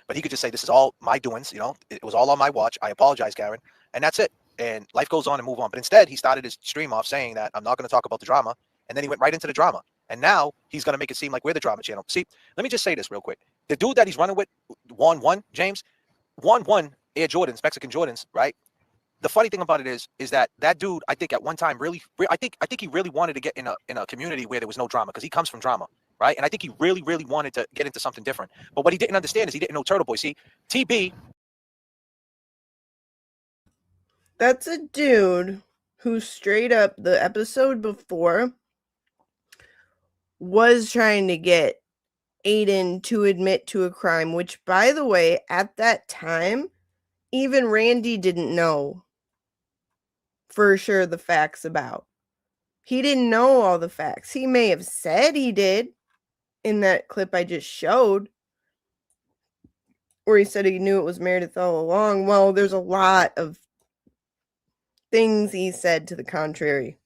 But he could just say, this is all my doings. You know, it was all on my watch. I apologize, Karen. And that's it. And life goes on and move on. But instead, he started his stream off saying that I'm not going to talk about the drama. And then he went right into the drama. And now he's going to make it seem like we're the drama channel. See, let me just say this real quick. The dude that he's running with, won, James, won Air Jordans, Mexican Jordans, right? The funny thing about it is that dude, I think at one time really, I think he really wanted to get in a community where there was no drama because he comes from drama, right? And I think he really, really wanted to get into something different. But what he didn't understand is he didn't know Turtle Boy. See, TB. That's a dude who straight up the episode before was trying to get Aiden to admit to a crime, which, by the way, at that time, even Randy didn't know for sure the facts about. He didn't know all the facts. He may have said he did in that clip I just showed, where he said he knew it was Meredith all along. Well, there's a lot of things he said to the contrary.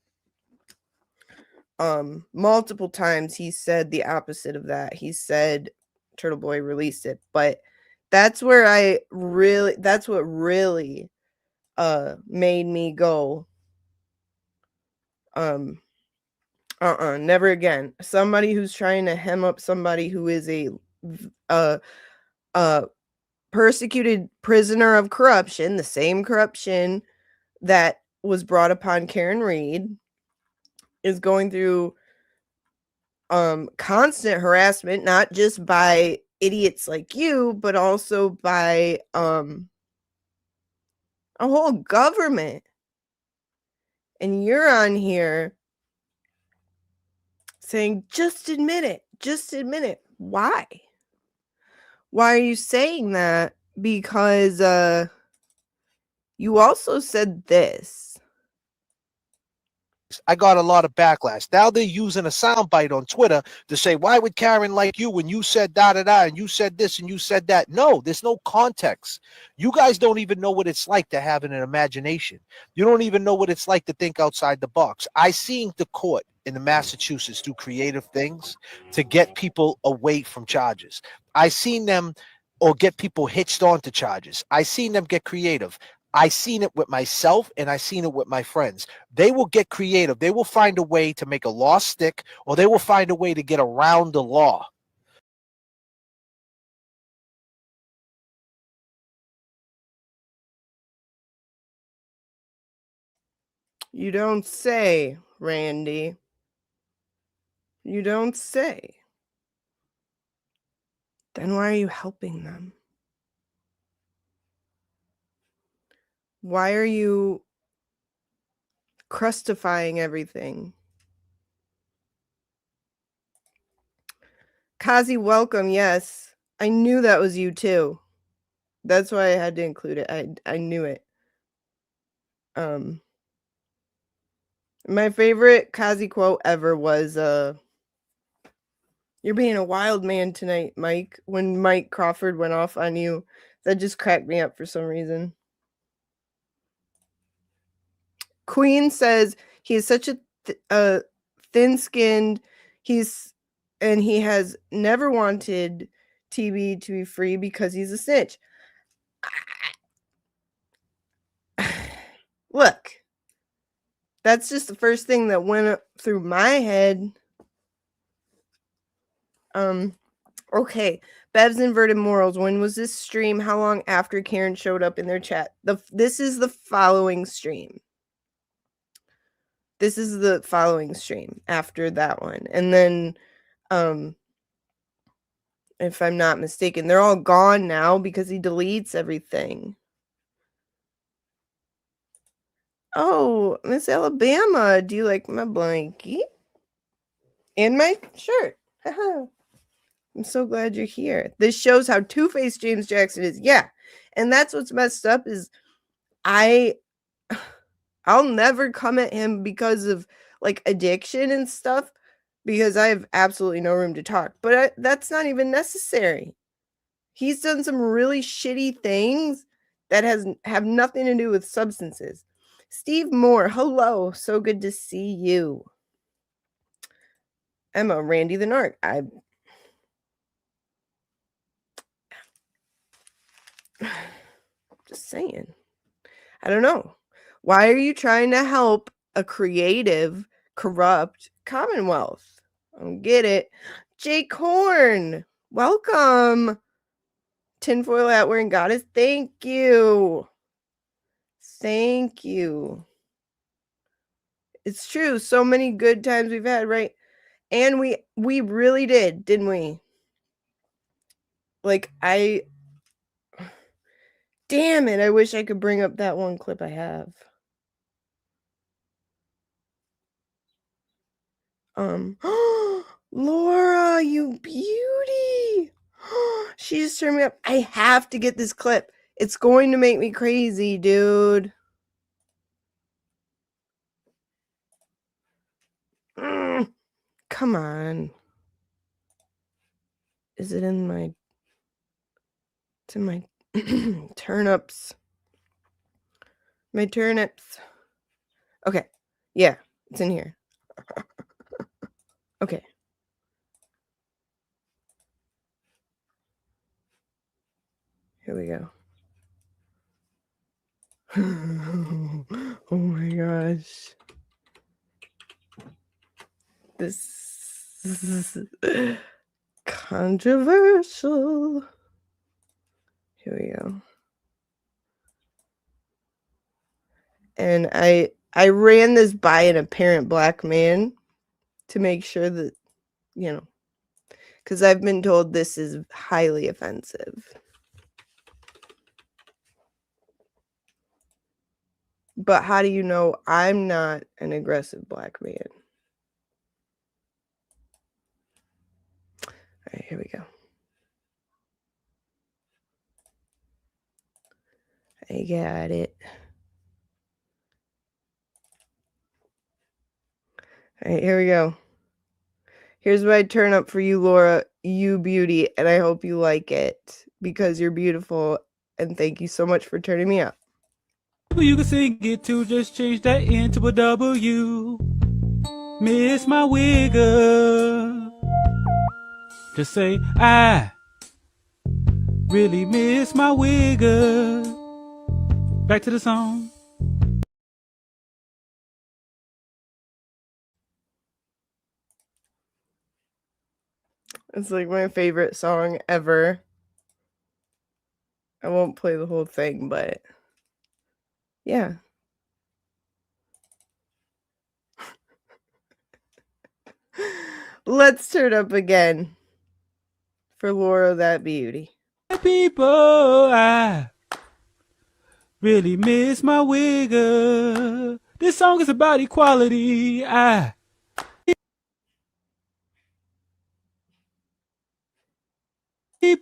Multiple times he said the opposite of that. He said Turtle Boy released it, but that's what really made me go never again. Somebody who's trying to hem up somebody who is a persecuted prisoner of corruption, the same corruption that was brought upon Karen Reed, is going through constant harassment, not just by idiots like you, but also by a whole government. And you're on here saying, just admit it. Just admit it. Why? Why are you saying that? Because you also said this. I got a lot of backlash. Now they're using a soundbite on Twitter to say, why would Karen like you when you said da-da-da and you said this and you said that? No, there's no context. You guys don't even know what it's like to have an imagination. You don't even know what it's like to think outside the box. I seen the court in the Massachusetts do creative things to get people away from charges. I seen them or get people hitched onto charges. I seen them get creative. I seen it with myself and I seen it with my friends. They will get creative. They will find a way to make a law stick, or they will find a way to get around the law. You don't say, Randy. You don't say. Then why are you helping them? Why are you crustifying everything? Kazi, welcome. Yes, I knew that was you too. That's why I had to include it. I knew it. My favorite Kazi quote ever was "You're being a wild man tonight, Mike." When Mike Crawford went off on you, that just cracked me up for some reason. Queen says he is such a thin-skinned. He has never wanted TB to be free because he's a snitch. Look, that's just the first thing that went through my head. Okay. Bev's Inverted Morals. When was this stream? How long after Karen showed up in their chat? This is the following stream. This is the following stream after that one. And then, if I'm not mistaken, they're all gone now because he deletes everything. Oh, Miss Alabama, do you like my blankie? And my shirt. I'm so glad you're here. This shows how two-faced James Jackson is. Yeah. And that's what's messed up is I'll never come at him because of like addiction and stuff, because I have absolutely no room to talk. But that's not even necessary. He's done some really shitty things that have nothing to do with substances. Steve Moore, hello. So good to see you. Emma, Randy the Narc. Just saying. I don't know. Why are you trying to help a creative, corrupt Commonwealth? I don't get it. Jake Horn, welcome. Tinfoil hat wearing goddess. Thank you. Thank you. It's true. So many good times we've had, right? And we really did, didn't we? Like, damn it, I wish I could bring up that one clip I have. Laura, you beauty. She just turned me up. I have to get this clip. It's going to make me crazy, dude. Come on. Is it in my... It's in my turnips. My turnips. Okay. Yeah, it's in here. Okay. Here we go. Oh my gosh. This is controversial. Here we go. And I ran this by an apparent black man to make sure that, you know, because I've been told this is highly offensive. But how do you know I'm not an aggressive black man? All right, here we go. I got it. All right, here we go. Here's what I turn up for you, Laura, you beauty, and I hope you like it because you're beautiful, and thank you so much for turning me up. You can sing it too, just change that into a W. Miss my wigger. Just say, I really miss my wigger. Back to the song. It's like my favorite song ever. I won't play the whole thing, but yeah. Let's turn up again for Laura that beauty. People, I really miss my wigger. This song is about equality.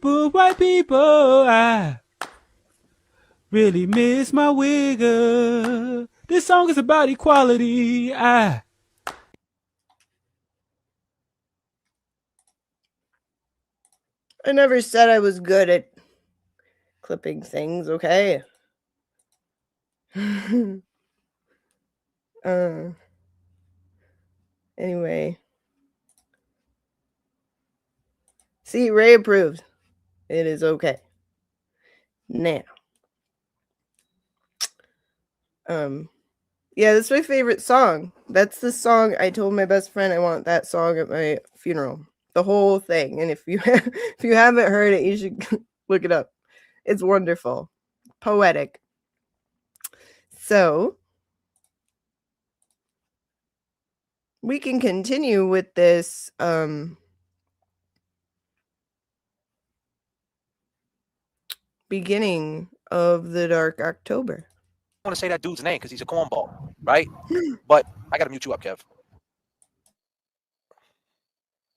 White people, I really miss my wigger. This song is about equality. I never said I was good at clipping things, okay? Anyway. See, Ray approved. It is okay. Now. Yeah, that's my favorite song. That's the song I told my best friend I want that song at my funeral. The whole thing. And if you if you haven't heard it, you should look it up. It's wonderful. Poetic. So we can continue with this beginning of the Dark October. I want to say that dude's name because he's a cornball, right? But I got to mute you up, Kev.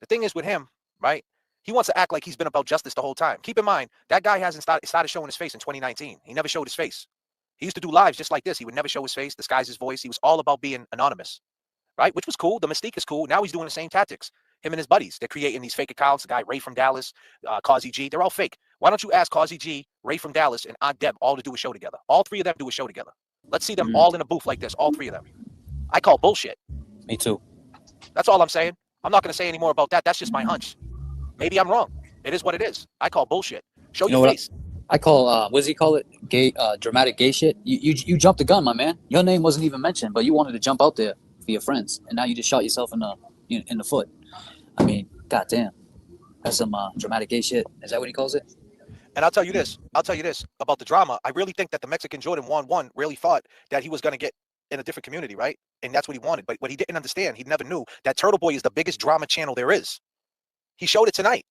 The thing is with him, right? He wants to act like he's been about justice the whole time. Keep in mind, that guy hasn't started showing his face in 2019. He never showed his face. He used to do lives just like this. He would never show his face, disguise his voice. He was all about being anonymous, right? Which was cool. The mystique is cool. Now he's doing the same tactics. Him and his buddies, they're creating these fake accounts. The guy Ray from Dallas, Causey G, they're all fake. Why don't you ask Causey G, Ray from Dallas, and Aunt Deb all to do a show together? All three of them do a show together. Let's see them all in a booth like this, all three of them. I call bullshit. Me too. That's all I'm saying. I'm not going to say any more about that. That's just my hunch. Maybe I'm wrong. It is what it is. I call bullshit. Show your face. I call, what does he call it? Gay, dramatic gay shit. You jumped the gun, my man. Your name wasn't even mentioned, but you wanted to jump out there for your friends, and now you just shot yourself in the foot. I mean, goddamn. That's some dramatic gay shit. Is that what he calls it? And I'll tell you this about the drama. I really think that the Mexican Jordan 1-1 really thought that he was going to get in a different community, right? And that's what he wanted. But what he didn't understand, he never knew that Turtle Boy is the biggest drama channel there is. He showed it tonight.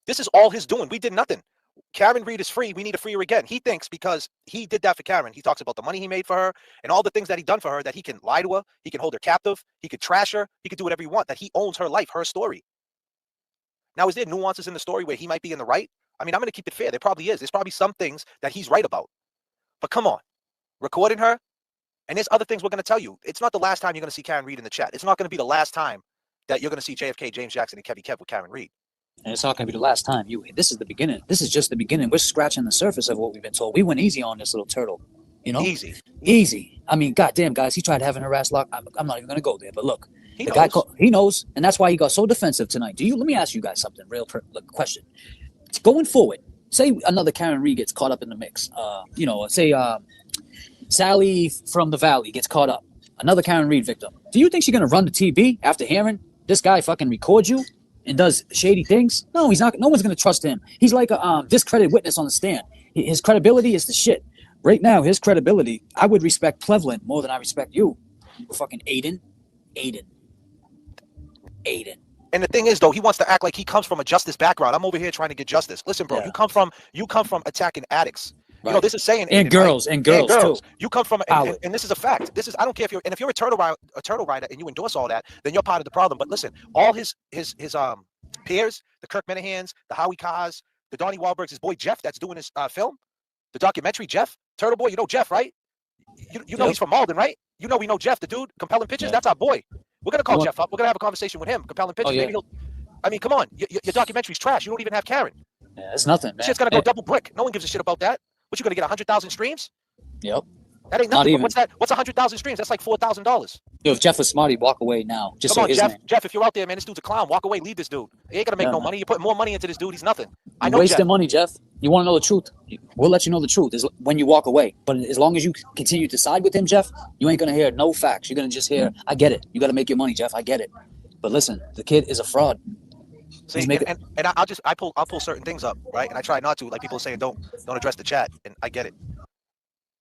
This is all his doing. We did nothing. Karen Reed is free. We need to free her again. He thinks because he did that for Karen, he talks about the money he made for her and all the things that he done for her, that he can lie to her, he can hold her captive, he could trash her, he could do whatever he wants, that he owns her life, her story. Now, is there nuances in the story where he might be in the right? I mean, I'm going to keep it fair. There probably is. There's probably some things that he's right about. But come on, recording her, and there's other things we're going to tell you. It's not the last time you're going to see Karen Reed in the chat. It's not going to be the last time that you're going to see JFK, James Jackson, and Kev with Karen Reed. And it's not going to be the last time. This is the beginning. This is just the beginning. We're scratching the surface of what we've been told. We went easy on this little turtle, you know? Easy. Easy. I mean, goddamn, guys, he tried having her ass locked. I'm not even gonna go there. But look, He the knows. guy, he knows, and that's why he got so defensive tonight. Let me ask you guys something, question. Going forward, say another Karen Reed gets caught up in the mix. Say Sally from the Valley gets caught up. Another Karen Reed victim. Do you think she's gonna run the TV after hearing this guy fucking record you and does shady things? No, he's not. No one's gonna trust him. He's like a discredited witness on the stand. His credibility is the shit. Right now, his credibility, I would respect Cleveland more than I respect you. Fucking Aiden. And the thing is, though, he wants to act like he comes from a justice background. I'm over here trying to get justice. Listen, bro, you come from attacking addicts. Right. You know, this is saying and Aiden, girls, right? and girls too. You come from, and this is a fact. This is, I don't care if you're a turtle rider and you endorse all that, then you're part of the problem. But listen, all his peers, the Kirk Minihans, the Howie Kaz, the Donnie Wahlbergs, his boy Jeff that's doing his film, the documentary Jeff, Turtle Boy. You know Jeff, right? You know he's from Malden, right? You know we know Jeff, the dude, Compelling Pictures. That's our boy. We're gonna call Jeff up. We're gonna have a conversation with him. Compelling Pictures. Maybe he'll. I mean, come on. Your documentary's trash. You don't even have Karen. Yeah, it's nothing, man. Shit's gonna go double brick. No one gives a shit about that. What, you gonna get 100,000 streams? Yep. That ain't nothing. What's that? What's 100,000 streams? That's like $4,000. If Jeff was smart, he'd walk away now. Just Come so on, Jeff. Jeff, if you're out there, man, this dude's a clown. Walk away. Leave this dude. He ain't gonna make no money. You put more money into this dude. He's nothing. I know. Wasting money, Jeff. You want to know the truth? We'll let you know the truth is when you walk away. But as long as you continue to side with him, Jeff, you ain't gonna hear no facts. You're gonna just hear, "I get it. You got to make your money, Jeff. I get it." But listen, the kid is a fraud. See, and I'll pull certain things up, right? And I try not to. Like people are saying, don't address the chat, and I get it.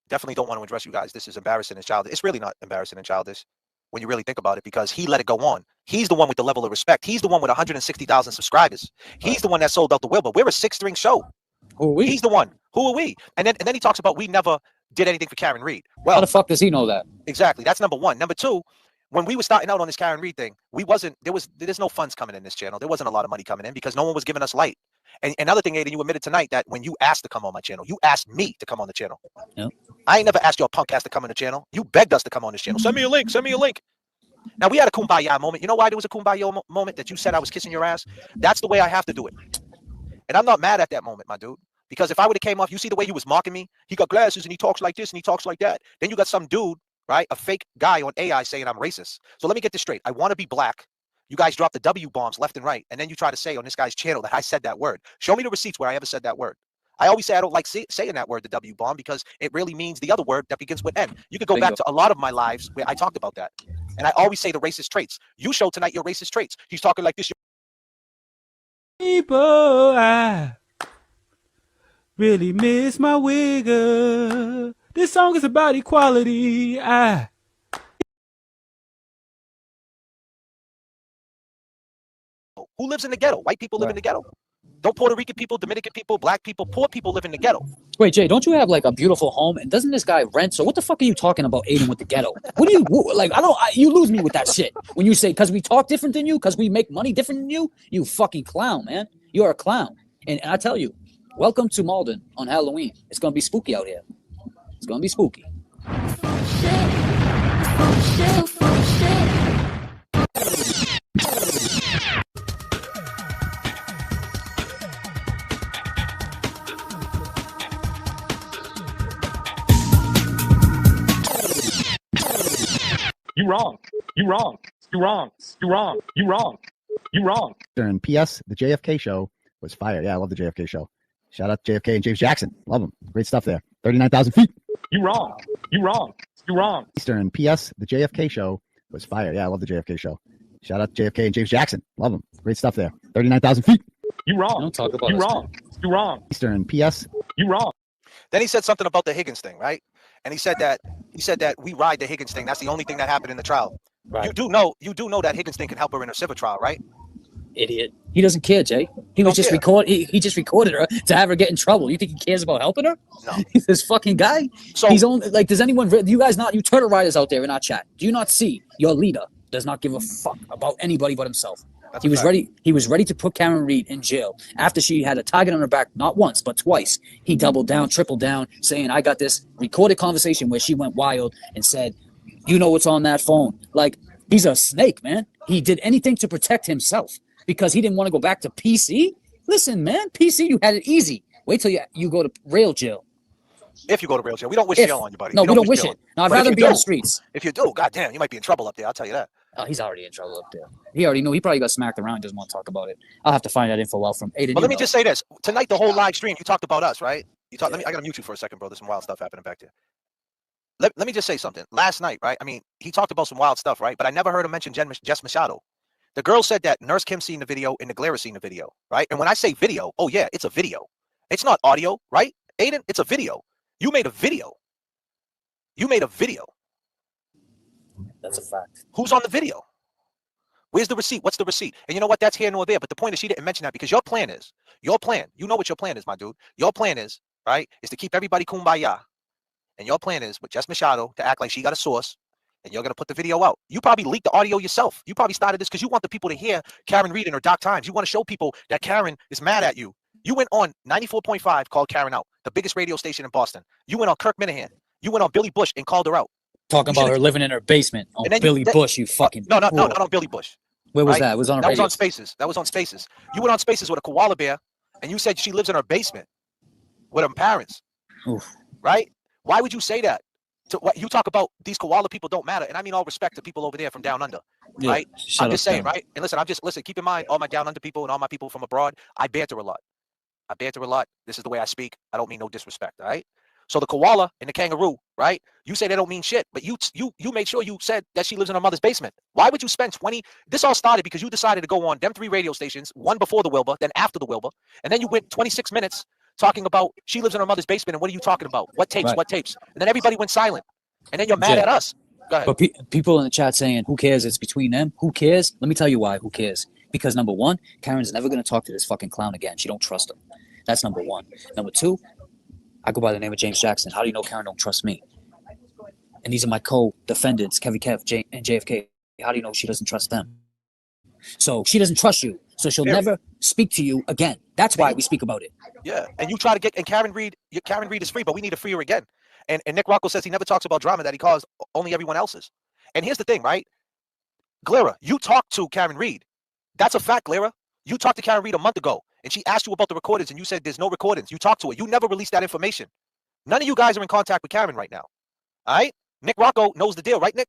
Definitely don't want to address you guys. This is embarrassing and childish. It's really not embarrassing and childish when you really think about it, because he let it go on. He's the one with the level of respect. He's the one with 160,000 subscribers. He's the one that sold out the will. But we're a 6-string show. Who are we? He's the one. Who are we? And then he talks about we never did anything for Karen Reed. Well, how the fuck does he know that? Exactly. That's number one. Number two, when we were starting out on this Karen Reed thing, there's no funds coming in this channel. There wasn't a lot of money coming in because no one was giving us light. And another thing, Aiden, you admitted tonight that when you asked to come on my channel, you asked me to come on the channel. Yep. I ain't never asked your punk ass to come on the channel. You begged us to come on this channel. Send me a link. Send me a link. Now, we had a kumbaya moment. You know why there was a kumbaya moment? That you said I was kissing your ass? That's the way I have to do it. And I'm not mad at that moment, my dude. Because if I would have came off, you see the way he was mocking me? He got glasses and he talks like this and he talks like that. Then you got some dude, right? A fake guy on AI saying I'm racist. So let me get this straight. I want to be black. You guys drop the W bombs left and right. And then you try to say on this guy's channel that I said that word. Show me the receipts where I ever said that word. I always say I don't like saying that word, the W bomb, because it really means the other word that begins with N. You could go back to a lot of my lives where I talked about that. And I always say the racist traits. You show tonight your racist traits. He's talking like this. People, I really miss my wigger. This song is about equality. Who lives in the ghetto? White people live in the ghetto. Don't Puerto Rican people, Dominican people, black people, poor people live in the ghetto. Wait, Jay, don't you have like a beautiful home? And doesn't this guy rent? So what the fuck are you talking about, Aiden, with the ghetto? What do you like? You lose me with that shit when you say because we talk different than you, because we make money different than you. You fucking clown, man. You're a clown. And I tell you, welcome to Malden on Halloween. It's gonna be spooky out here. It's gonna be spooky. You wrong. You wrong. You wrong. You wrong. You wrong. You wrong. And P.S. The JFK show was fire. Yeah, I love the JFK show. Shout out to JFK and James Jackson. Love them. Great stuff there. 39,000 feet. You wrong. You wrong. You wrong. Eastern. P.S. The JFK show was fire. Yeah, I love the JFK show. Shout out to JFK and James Jackson. Love them. Great stuff there. 39,000 feet. You wrong. Don't talk about you wrong. You wrong. Eastern. P.S. You wrong. Then he said something about the Higgins thing, right? And he said that we ride the Higgins thing. That's the only thing that happened in the trial. Right. You do know that Higgins thing can help her in her civil trial, right? Idiot. He doesn't care, Jay. He was just he just recorded her to have her get in trouble. You think he cares about helping her? No. He's this fucking guy. So he's only like, does anyone? You guys not? You turtle riders out there in our chat. Do you not see your leader does not give a fuck about anybody but himself? He was ready. He was ready to put Karen Reed in jail after she had a target on her back, not once but twice. He doubled down, tripled down, saying, "I got this." Recorded conversation where she went wild and said, "You know what's on that phone?" Like he's a snake, man. He did anything to protect himself because he didn't want to go back to PC. Listen, man, PC, you had it easy. Wait till you go to rail jail. If you go to real jail, we don't wish If- jail on you, buddy. No, we don't wish it. No, I'd But if rather you be on do- the streets. If you do, goddamn, you might be in trouble up there. I'll tell you that. Oh, he's already in trouble up there. He already knew. He probably got smacked around. Doesn't want to talk about it. I'll have to find that info out from Aiden. But let me just say this: tonight, the whole live stream, you talked about us, right? You talked. I gotta mute you for a second, bro. There's some wild stuff happening back there. Let me just say something. Last night, right? I mean, he talked about some wild stuff, right? But I never heard him mention Jess Machado. The girl said that Nurse Kim seen the video and the Glera seen the video, right? And when I say video, oh yeah, it's a video. It's not audio, right? Aiden, it's a video. You made a video. You made a video. That's a fact. Who's on the video? Where's the receipt? What's the receipt? And you know what? That's here nor there. But the point is, she didn't mention that because your plan, you know what your plan is, my dude. Your plan is, right, is to keep everybody kumbaya. And your plan is with Jess Machado to act like she got a source and you're going to put the video out. You probably leaked the audio yourself. You probably started this because you want the people to hear Karen Reed in her dark times. You want to show people that Karen is mad at you. You went on 94.5, called Karen out, the biggest radio station in Boston. You went on Kirk Minahan. You went on Billy Bush and called her out. Talking about her living in her basement on Billy Bush, you fucking No, not on Billy Bush. Where was that? It was on a That radio. was on Spaces. That was on Spaces. You went on Spaces with a koala bear, and you said she lives in her basement with her parents. Oof. Right? Why would you say that? To what you talk about, these koala people don't matter, and I mean all respect to people over there from down under. Yeah, right? shut I'm just up, saying, Karen. right? And listen, keep in mind all my down under people and all my people from abroad, I banter a lot. This is the way I speak. I don't mean no disrespect, all right? So the koala and the kangaroo, right? You say they don't mean shit, but you made sure you said that she lives in her mother's basement. Why would you spend 20? This all started because you decided to go on them 3 radio stations, one before the Wilbur, then after the Wilbur, and then you went 26 minutes talking about she lives in her mother's basement, and what are you talking about? What tapes? Right. What tapes? And then everybody went silent, and then you're mad at us. Go ahead. But people in the chat saying, who cares? It's between them. Who cares? Let me tell you why. Who cares? Because number one, Karen's never going to talk to this fucking clown again. She don't trust him. That's number one. Number two, I go by the name of James Jackson. How do you know Karen don't trust me? And these are my co-defendants, Kevy Kev, and JFK. How do you know she doesn't trust them? So she doesn't trust you. So she'll never speak to you again. That's why we speak about it. Yeah, and you try to get, and Karen Reed is free, but we need to free her again. And Nick Rocco says he never talks about drama that he caused only everyone else's. And here's the thing, right? Glera, you talked to Karen Reed. That's a fact, Glera. You talked to Karen Reed a month ago, and she asked you about the recordings, and you said there's no recordings. You talked to her. You never released that information. None of you guys are in contact with Karen right now. All right? Nick Rocco knows the deal, right, Nick?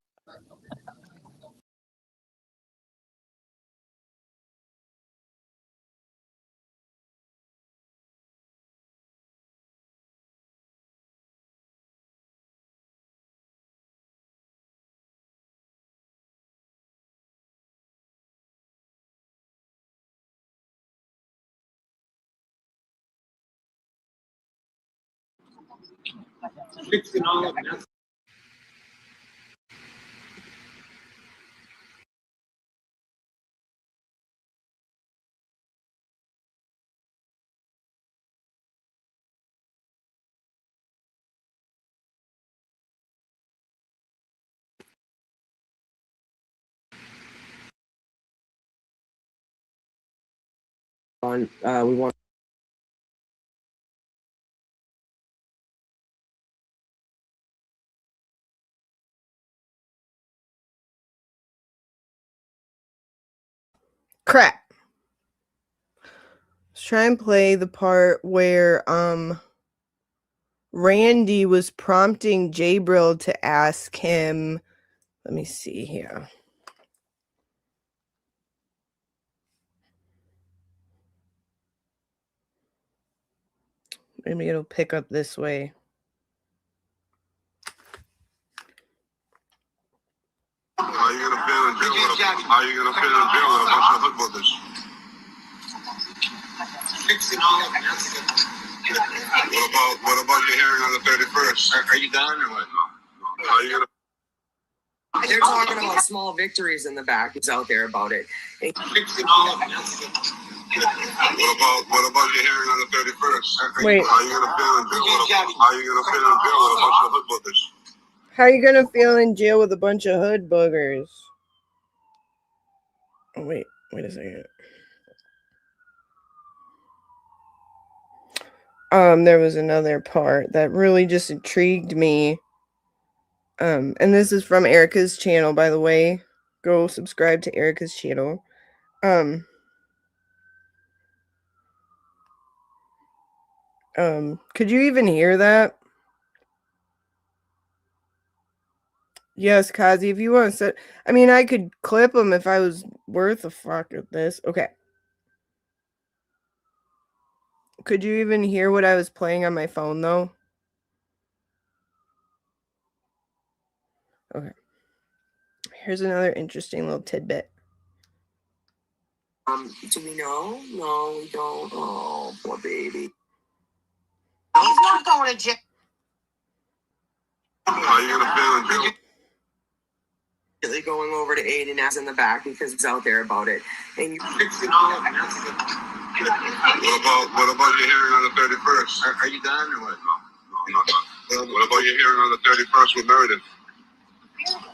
We want. Crap. Let's try and play the part where Randy was prompting Jabril to ask him. Let me see here. Maybe it'll pick up this way. How you gonna feel in jail with a bunch of hood boogers? What about your hearing on the 31st? Are you done or what? How you gonna? They're talking about small victories in the back. It's out there about it. What about your hearing on the 31st? Wait. How you gonna feel in jail with a bunch of hood boogers? How are you gonna feel in jail with a bunch of hood boogers? Oh, wait a second. There was another part that really just intrigued me. And this is from Erica's channel, by the way. Go subscribe to Erica's channel. Could you even hear that? Yes, Kazi, if you want to set, I mean, I could clip them if I was worth a fuck at this. Okay. Could you even hear what I was playing on my phone, though? Okay. Here's another interesting little tidbit. Do we know? No, we don't. Oh, poor baby. He's not going to jail. How you gonna feel in jail? Really going over to Aiden as in the back because he's out there about it. And you What about your hearing on the 31st? Are you done or what? No. What about your hearing on the 31st with Meredith?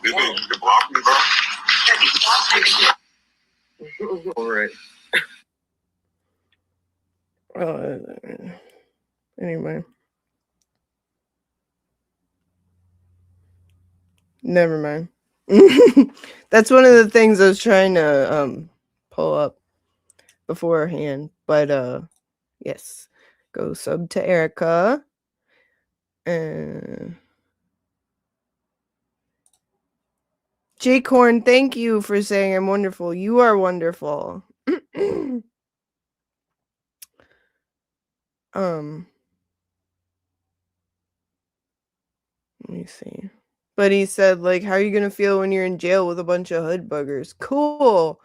You think you can block me, bro? over it. Anyway. Never mind. That's one of the things I was trying to pull up beforehand. But yes. Go sub to Erica. Jake Horn, thank you for saying I'm wonderful. You are wonderful. Let me see. But he said, like, how are you gonna feel when you're in jail with a bunch of hood buggers? Cool.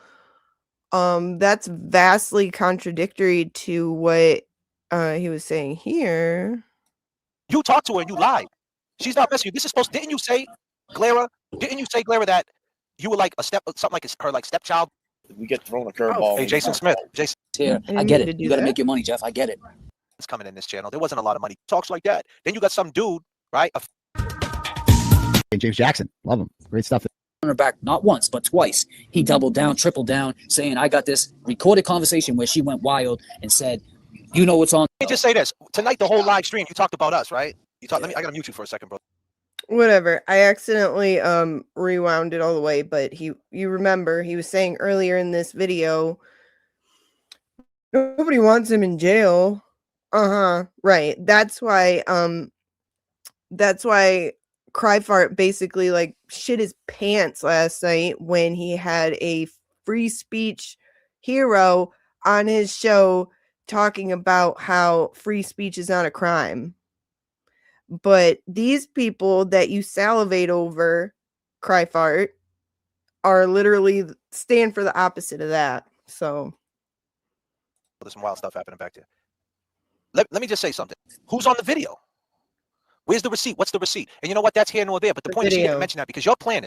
That's vastly contradictory to what he was saying here. You talked to her and you lied. She's not messing you. This is supposed. Didn't you say, Glara? Didn't you say, Glara, that you were like a something like her like stepchild? We get thrown a curveball. Hey, Jason Smith. Jason. Here, I get it. You got to make your money, Jeff. I get it. It's coming in this channel. There wasn't a lot of money. Talks like that. Then you got some dude, right? James Jackson, love him. Great stuff. On her back, not once, but twice. He doubled down, tripled down, saying, I got this recorded conversation where she went wild and said, you know what's on. Let me just say this. Tonight, the whole live stream, you talked about us, right? You talked. I got to mute you for a second, bro. Whatever. I accidentally rewound it all the way, but you remember he was saying earlier in this video, nobody wants him in jail. Right. That's why Cryfart basically like shit his pants last night when he had a free speech hero on his show talking about how free speech is not a crime. But these people that you salivate over, Cryfart, are literally stand for the opposite of that. So There's some wild stuff happening back there. Let me just say something. Who's on the video? Where's the receipt? What's the receipt? And you know what? That's here nor there. But the point is, she didn't mention that because your plan,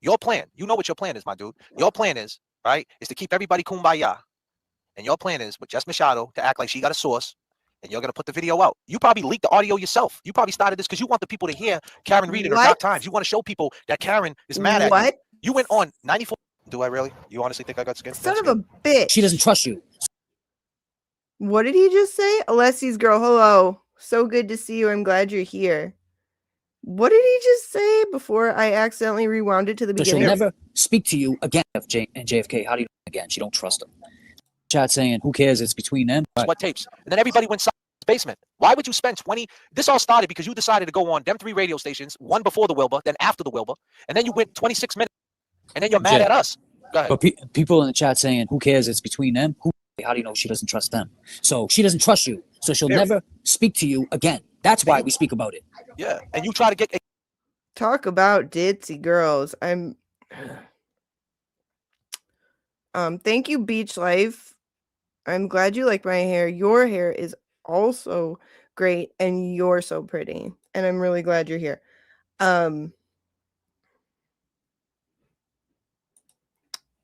you know what your plan is, my dude. Your plan is, right, is to keep everybody kumbaya. And your plan is with Jess Machado to act like she got a source and you're going to put the video out. You probably leaked the audio yourself. You probably started this because you want the people to hear Karen Reed in her dark times. You want to show people that Karen is mad at you. You went on 94. Do I really? You honestly think I got skin? Son of a bitch. She doesn't trust you. What did he just say? Alessi's girl, hello. So good to see you. I'm glad you're here. What did he just say before I accidentally rewound it to the So beginning? she'll never speak to you again, FJ and JFK. How do you know again? She don't trust him. Chat saying, who cares? It's between them. What tapes? And then everybody went inside his basement. Why would you spend 20? This all started because you decided to go on them 3 radio stations, one before the Wilbur, then after the Wilbur, and then you went 26 minutes, and then you're mad at us. Go ahead. But people in the chat saying, who cares? It's between them. How do you know she doesn't trust them? So she doesn't trust you. So she'll never speak to you again. That's why we speak about it. Yeah, and you try to get. Talk about ditzy girls. Thank you, Beach Life. I'm glad you like my hair. Your hair is also great, and you're so pretty. And I'm really glad you're here.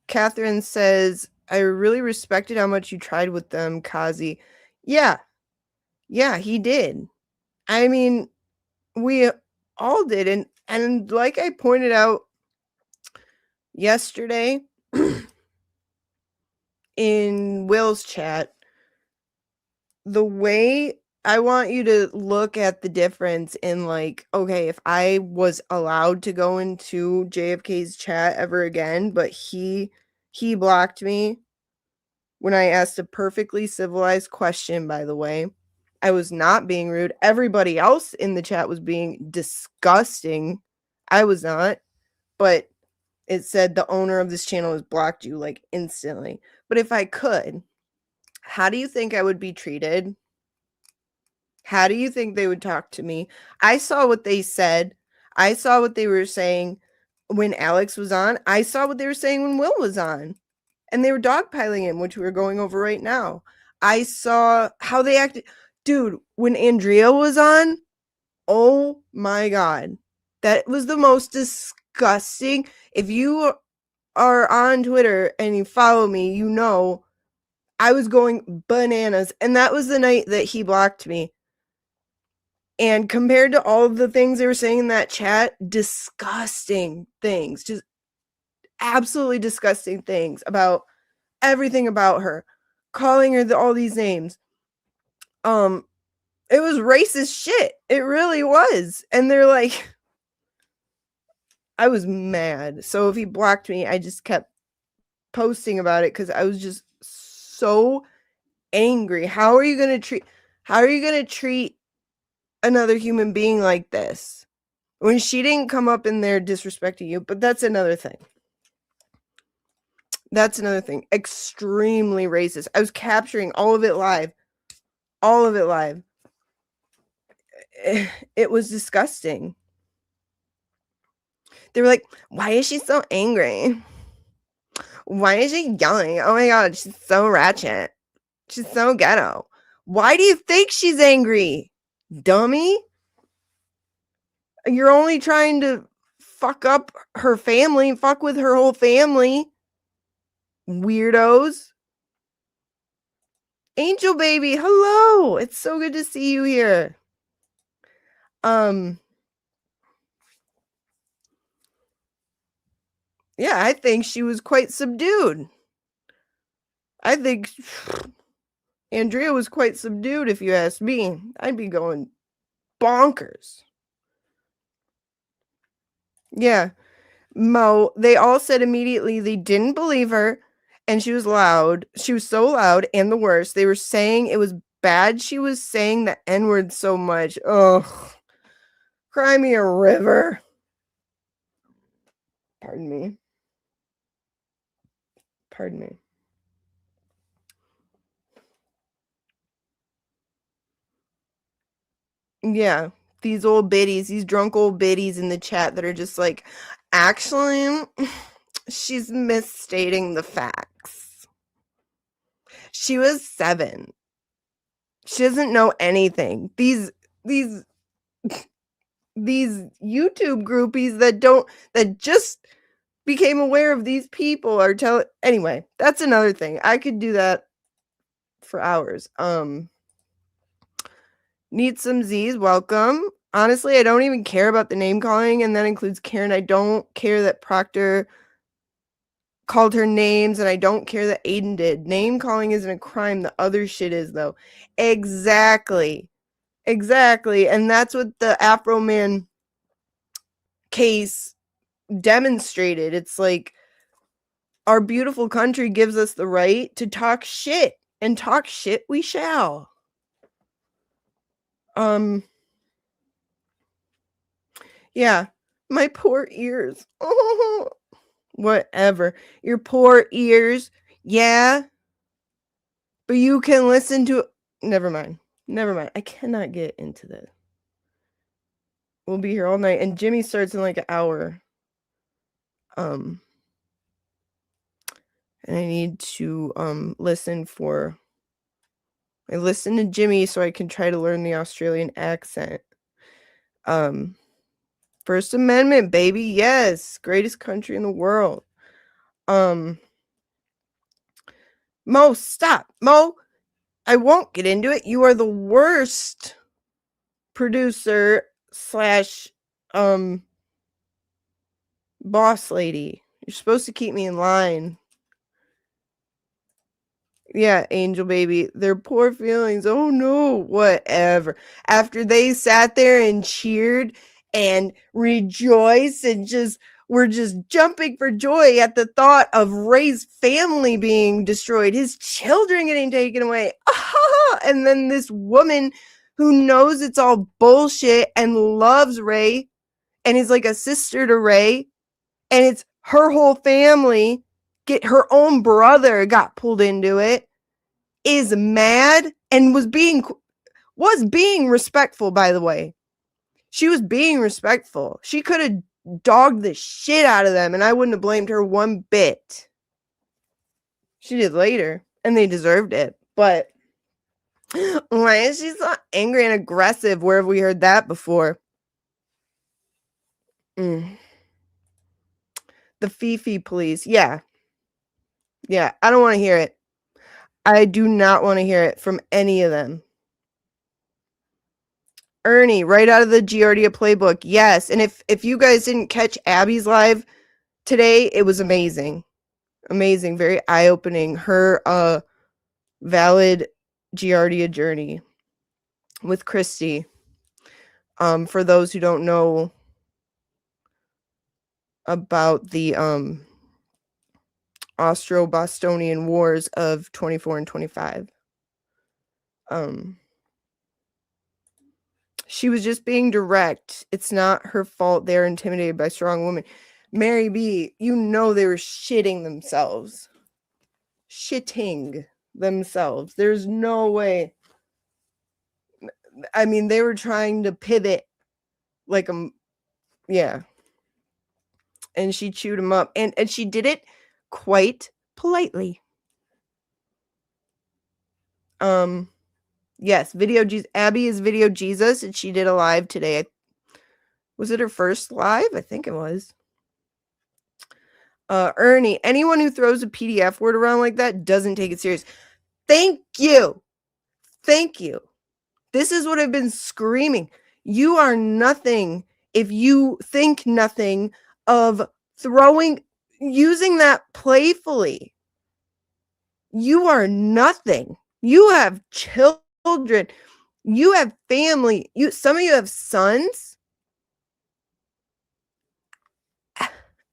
Catherine says, I really respected how much you tried with them, Kazi. Yeah, he did. I mean, we all did. And like I pointed out yesterday in Will's chat, the way I want you to look at the difference in like, okay, if I was allowed to go into JFK's chat ever again, but he blocked me when I asked a perfectly civilized question, by the way. I was not being rude. Everybody else in the chat was being disgusting. I was not. but it said the owner of this channel has blocked you like instantly. But if I could, how do you think I would be treated? How do you think they would talk to me? I saw what they said. I saw what they were saying when Alex was on. I saw what they were saying when Will was on. And they were dogpiling him, which we're going over right now. I saw how they acted. Dude, when Andrea was on, oh my God. That was the most disgusting. If you are on Twitter and you follow me, you know I was going bananas. And that was the night that he blocked me. And compared to all of the things they were saying in that chat, disgusting things. Just absolutely disgusting things about everything about her. Calling her all these names. It was racist shit. It really was. And they're like, I was mad. So if he blocked me, I just kept posting about it because I was just so angry. How are you gonna treat another human being like this? When she didn't come up in there disrespecting you, but that's another thing. That's another thing. Extremely racist. I was capturing all of it live. All of it live. It was disgusting. They were like, why is she so angry? Why is she yelling? Oh my God, she's so ratchet. She's so ghetto. Why do you think she's angry? Dummy? You're only trying to fuck up her family, fuck with her whole family. Weirdos. Angel baby, hello. It's so good to see you here. Yeah, I think she was quite subdued. I think Andrea was quite subdued, if you ask me. I'd be going bonkers. Yeah. Mo, they all said immediately they didn't believe her, and she was loud. She was so loud, and the worst. They were saying it was bad she was saying the N-word so much. Ugh. Cry me a river. Pardon me. Pardon me. Yeah, these old biddies, these drunk old biddies in the chat that are just like, actually, she's misstating the facts. She was 7. She doesn't know anything. These YouTube groupies that just became aware of these people are anyway, that's another thing. I could do that for hours. Need some Z's, welcome. Honestly, I don't even care about the name calling, and that includes Karen. I don't care that Proctor called her names, and I don't care that Aiden did. Name calling isn't a crime. The other shit is, though. Exactly. And that's what the Afro Man case demonstrated. It's like our beautiful country gives us the right to talk shit, and talk shit we shall. Yeah, my poor ears. Oh, whatever. Your poor ears. Yeah. But you can listen to. Never mind. I cannot get into this. We'll be here all night. And Jimmy starts in like an hour. And I need to listen for. I listen to Jimmy so I can try to learn the Australian accent. First Amendment, baby. Yes. Greatest country in the world. Mo, stop. Mo, I won't get into it. You are the worst producer / boss lady. You're supposed to keep me in line. Yeah, Angel baby. Their poor feelings. Oh no, whatever. After they sat there and cheered and rejoiced and were just jumping for joy at the thought of Ray's family being destroyed, his children getting taken away. And then this woman who knows it's all bullshit and loves Ray and is like a sister to Ray and it's her whole family, get her own brother got pulled into it, is mad and was being respectful, by the way. She was being respectful. She could have dogged the shit out of them, and I wouldn't have blamed her one bit. She did later, and they deserved it. But why is she so angry and aggressive? Where have we heard that before? The Fifi police. Yeah. Yeah, I don't want to hear it. I do not want to hear it from any of them. Ernie, right out of the Giardia playbook. Yes, and if you guys didn't catch Abby's live today, it was amazing. Amazing, very eye-opening. Her valid Giardia journey with Christy. For those who don't know about the Austro-Bostonian Wars of 24 and 25. She was just being direct. It's not her fault they're intimidated by strong women. Mary B, you know they were shitting themselves. Shitting themselves. There's no way. I mean, they were trying to pivot like yeah. And she chewed him up. And she did it quite politely. Yes, Video Jesus. Abby is Video Jesus, and she did a live today. Was it her first live? I think it was. Ernie, anyone who throws a PDF word around like that doesn't take it serious. Thank you. Thank you. This is what I've been screaming. You are nothing if you think nothing of using that playfully. You are nothing. You have children. You have family. Some of you have sons.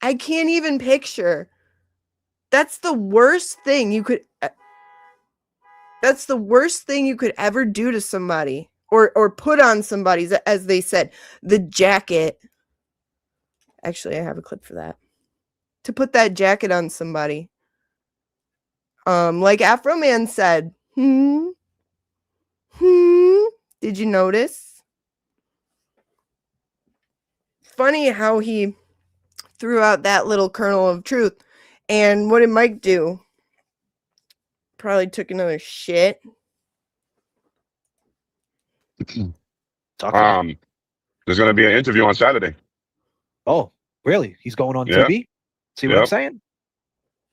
I can't even picture. That's the worst thing you could. That's the worst thing you could ever do to somebody, or put on somebody's, as they said, the jacket. Actually, I have a clip for that. To put that jacket on somebody. Like Afro Man said. Did you notice? Funny how he threw out that little kernel of truth. And what did Mike do? Probably took another shit. There's going to be an interview on Saturday. Oh, really? He's going on Yeah. TV? See what I'm saying?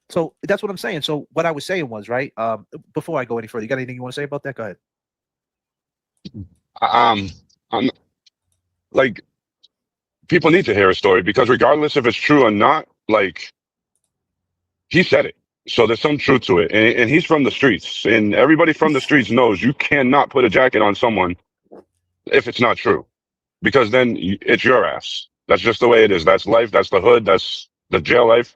So that's what I'm saying. So what I was saying was, right, before I go any further, you got anything you want to say about that? Go ahead. I'm like, people need to hear a story, because regardless if it's true or not, like, he said it. So there's some truth to it. And he's from the streets, and everybody from the streets knows you cannot put a jacket on someone if it's not true, because then it's your ass. That's just the way it is. That's life. That's the hood. That's the jail life.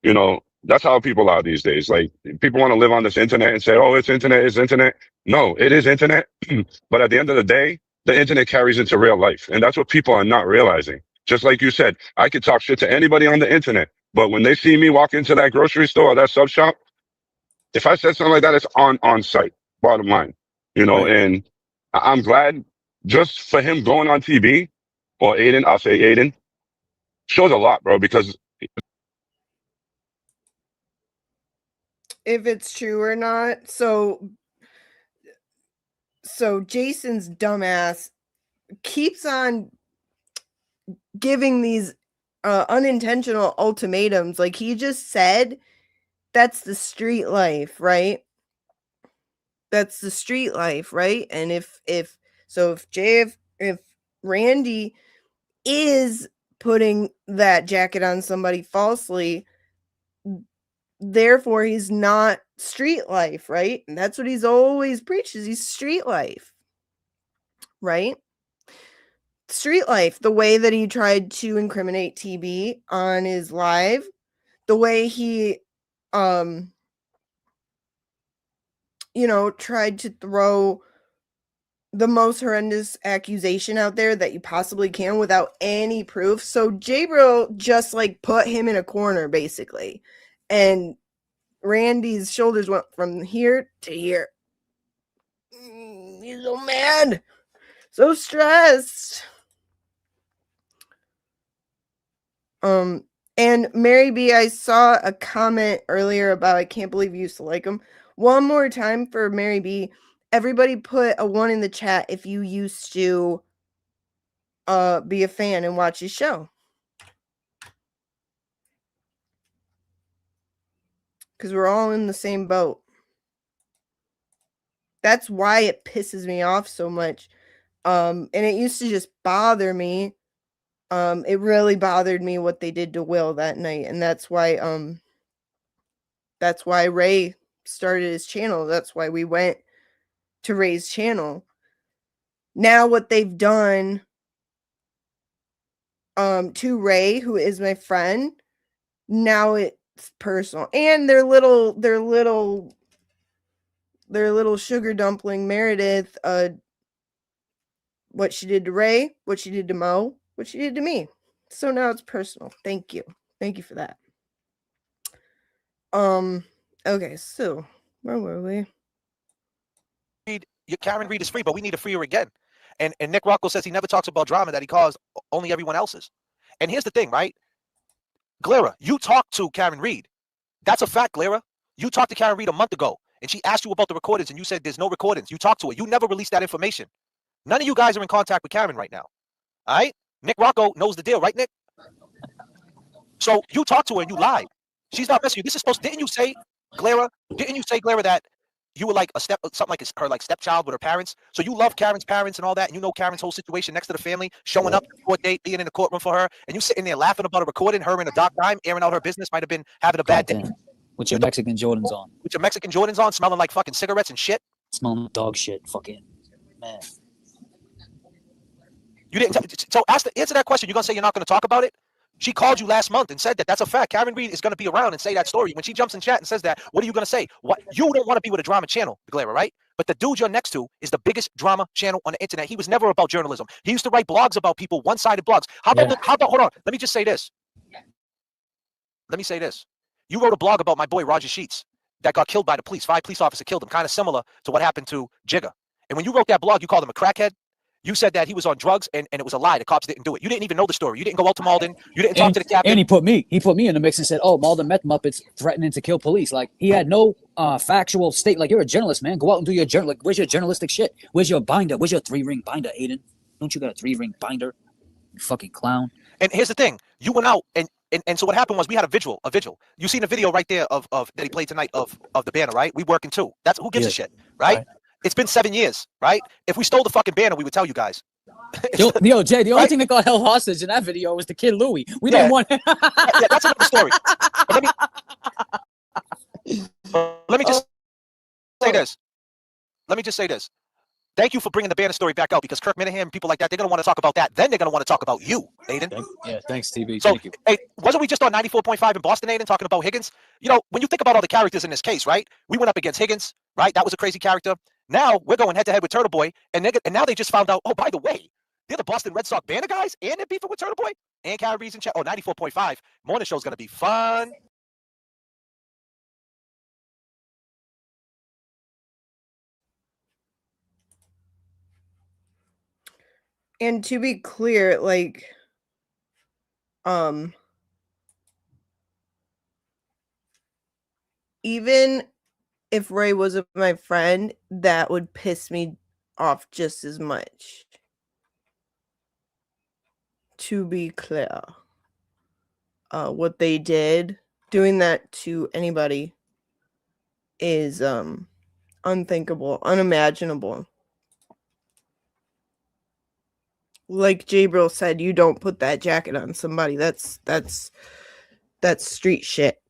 You know, that's how people are these days. Like, people want to live on this internet and say, oh, it's internet. No, it is internet. But at the end of the day, the internet carries into real life. And that's what people are not realizing. Just like you said, I could talk shit to anybody on the internet, but when they see me walk into that grocery store or that sub shop, if I said something like that, it's on site, bottom line, you know. Right. And I'm glad just for him going on TV, or Aiden, I'll say Aiden, shows a lot, bro, because if it's true or not. So Jason's dumbass keeps on giving these unintentional ultimatums. Like he just said, that's the street life, right? That's the street life, right? And if Randy is putting that jacket on somebody falsely, therefore he's not street life, right? And that's what he's always preaches. He's street life, right? Street life. The way that he tried to incriminate TB on his live, the way he tried to throw the most horrendous accusation out there that you possibly can without any proof. So J-Bro just like put him in a corner basically. And Randy's shoulders went from here to here. He's so mad. So stressed. And Mary B, I saw a comment earlier about I can't believe you used to like him. One more time for Mary B. Everybody put a 1 in the chat if you used to be a fan and watch his show. Because we're all in the same boat. That's why it pisses me off so much. And it used to just bother me. It really bothered me what they did to Will that night. And that's why Ray started his channel. That's why we went to Ray's channel. Now what they've done to Ray, who is my friend, now it's personal. And their little sugar dumpling Meredith, what she did to Ray, what she did to Mo, what she did to me. So now it's personal. Thank you. Thank you for that. Okay, so where were we? Karen Reed is free, but we need to free her again. And Nick Rocco says he never talks about drama that he caused, only everyone else's. And here's the thing, right? Glera, you talked to Karen Reed. That's a fact, Glera. You talked to Karen Reed a month ago, and she asked you about the recordings, and you said there's no recordings. You talked to her. You never released that information. None of you guys are in contact with Karen right now. All right? Nick Rocco knows the deal, right, Nick? So you talked to her and you lied. She's not messing you. This is supposed. Didn't you say, Glera, that you were like something like her like stepchild with her parents? So you love Karen's parents and all that, and you know Karen's whole situation next to the family, showing up to the court date, being in the courtroom for her, and you sitting there laughing about a recording, her in a dark time, airing out her business, might have been having a bad day. With your Mexican Jordans on. With your Mexican Jordans on, smelling like fucking cigarettes and shit. Smelling dog shit, fucking man. You didn't. So answer that question. You're gonna say you're not gonna talk about it? She called you last month and said that. That's a fact. Karen Reed is going to be around and say that story. When she jumps in chat and says that, what are you going to say? What, you don't want to be with a drama channel, Glera, right? But the dude you're next to is the biggest drama channel on the internet. He was never about journalism. He used to write blogs about people, one-sided blogs. How about, hold on. Let me just say this. You wrote a blog about my boy, Roger Sheets, that got killed by the police. 5 police officers killed him, kind of similar to what happened to Jigga. And when you wrote that blog, you called him a crackhead. You said that he was on drugs and it was a lie. The cops didn't do it. You didn't even know the story. You didn't go out to Malden. You didn't talk to the captain. And he put me in the mix and said, "Oh, Malden met Muppets threatening to kill police." Like he had no factual state. Like you're a journalist, man. Go out and do your journal. Like where's your journalistic shit? Where's your binder? Where's your 3-ring binder, Aiden? Don't you got a 3-ring binder? You fucking clown. And here's the thing. You went out and so what happened was we had a vigil. You seen the video right there of that he played tonight of the banner, right? We working too. That's who gives a shit, right? It's been 7 years, right? If we stole the fucking banner, we would tell you guys. Yo, Jay, the only thing that got held hostage in that video was the kid Louis. We didn't want. Yeah, that's another story. Let me just say this. Thank you for bringing the banner story back out because Kirk Minahan, people like that, they're gonna want to talk about that. Then they're gonna want to talk about you, Aiden. Yeah, thanks, TV. So, Thank you. Hey, wasn't we just on 94.5 in Boston, Aiden, talking about Higgins? You know, when you think about all the characters in this case, right? We went up against Higgins, right? That was a crazy character. Now we're going head to head with Turtle Boy, and now they just found out. Oh, by the way, they're the Boston Red Sox banner guys, and they're beefing with Turtle Boy and Karen Reed's in chat. Oh, 94.5 morning show's gonna be fun. And to be clear, like, even if Ray wasn't my friend, that would piss me off just as much. To be clear, what they did, doing that to anybody is unthinkable, unimaginable. Like Jabril said, you don't put that jacket on somebody. That's street shit.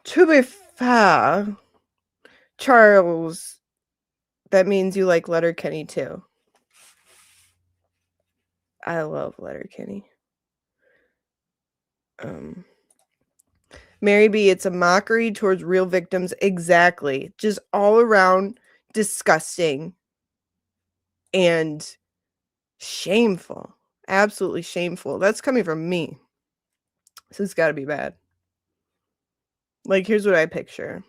To be fair, Charles, that means you like Letterkenny too. I love Letterkenny. Mary B, it's a mockery towards real victims. Exactly. Just all around disgusting and shameful. Absolutely shameful. That's coming from me. So it's got to be bad. Like, here's what I picture.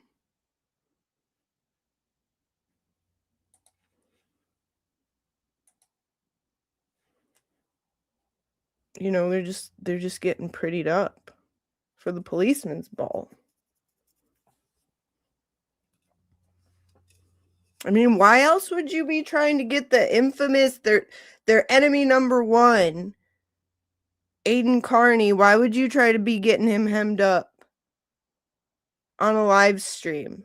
You know, they're just getting prettied up for the policeman's ball. I mean, why else would you be trying to get the infamous their enemy number one, Aiden Carney? Why would you try to be getting him hemmed up on a live stream?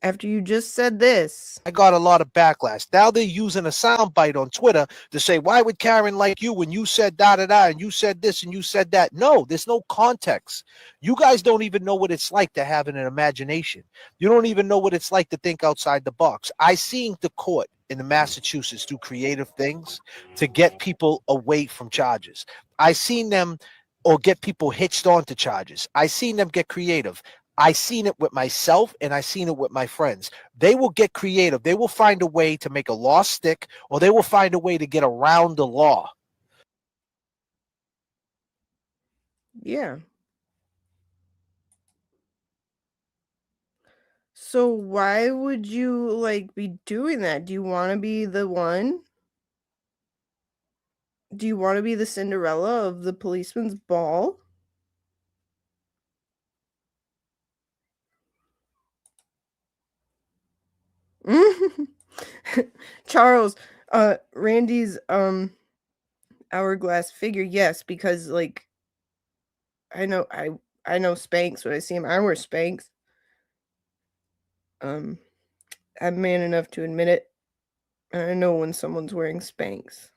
After you just said this. I got a lot of backlash. Now they're using a soundbite on Twitter to say, why would Karen like you when you said da-da-da and you said this and you said that? No, there's no context. You guys don't even know what it's like to have an imagination. You don't even know what it's like to think outside the box. I seen the court in the Massachusetts do creative things to get people away from charges. I seen them or get people hitched onto charges. I seen them get creative. I seen it with myself and I seen it with my friends. They will get creative. They will find a way to make a law stick, or they will find a way to get around the law. Yeah. So why would you like be doing that? Do you want to be the one? Do you want to be the Cinderella of the policeman's ball? Charles, Randy's hourglass figure, yes, because like I know Spanx when I see him. I wear Spanx. I'm man enough to admit it. And I know when someone's wearing Spanx.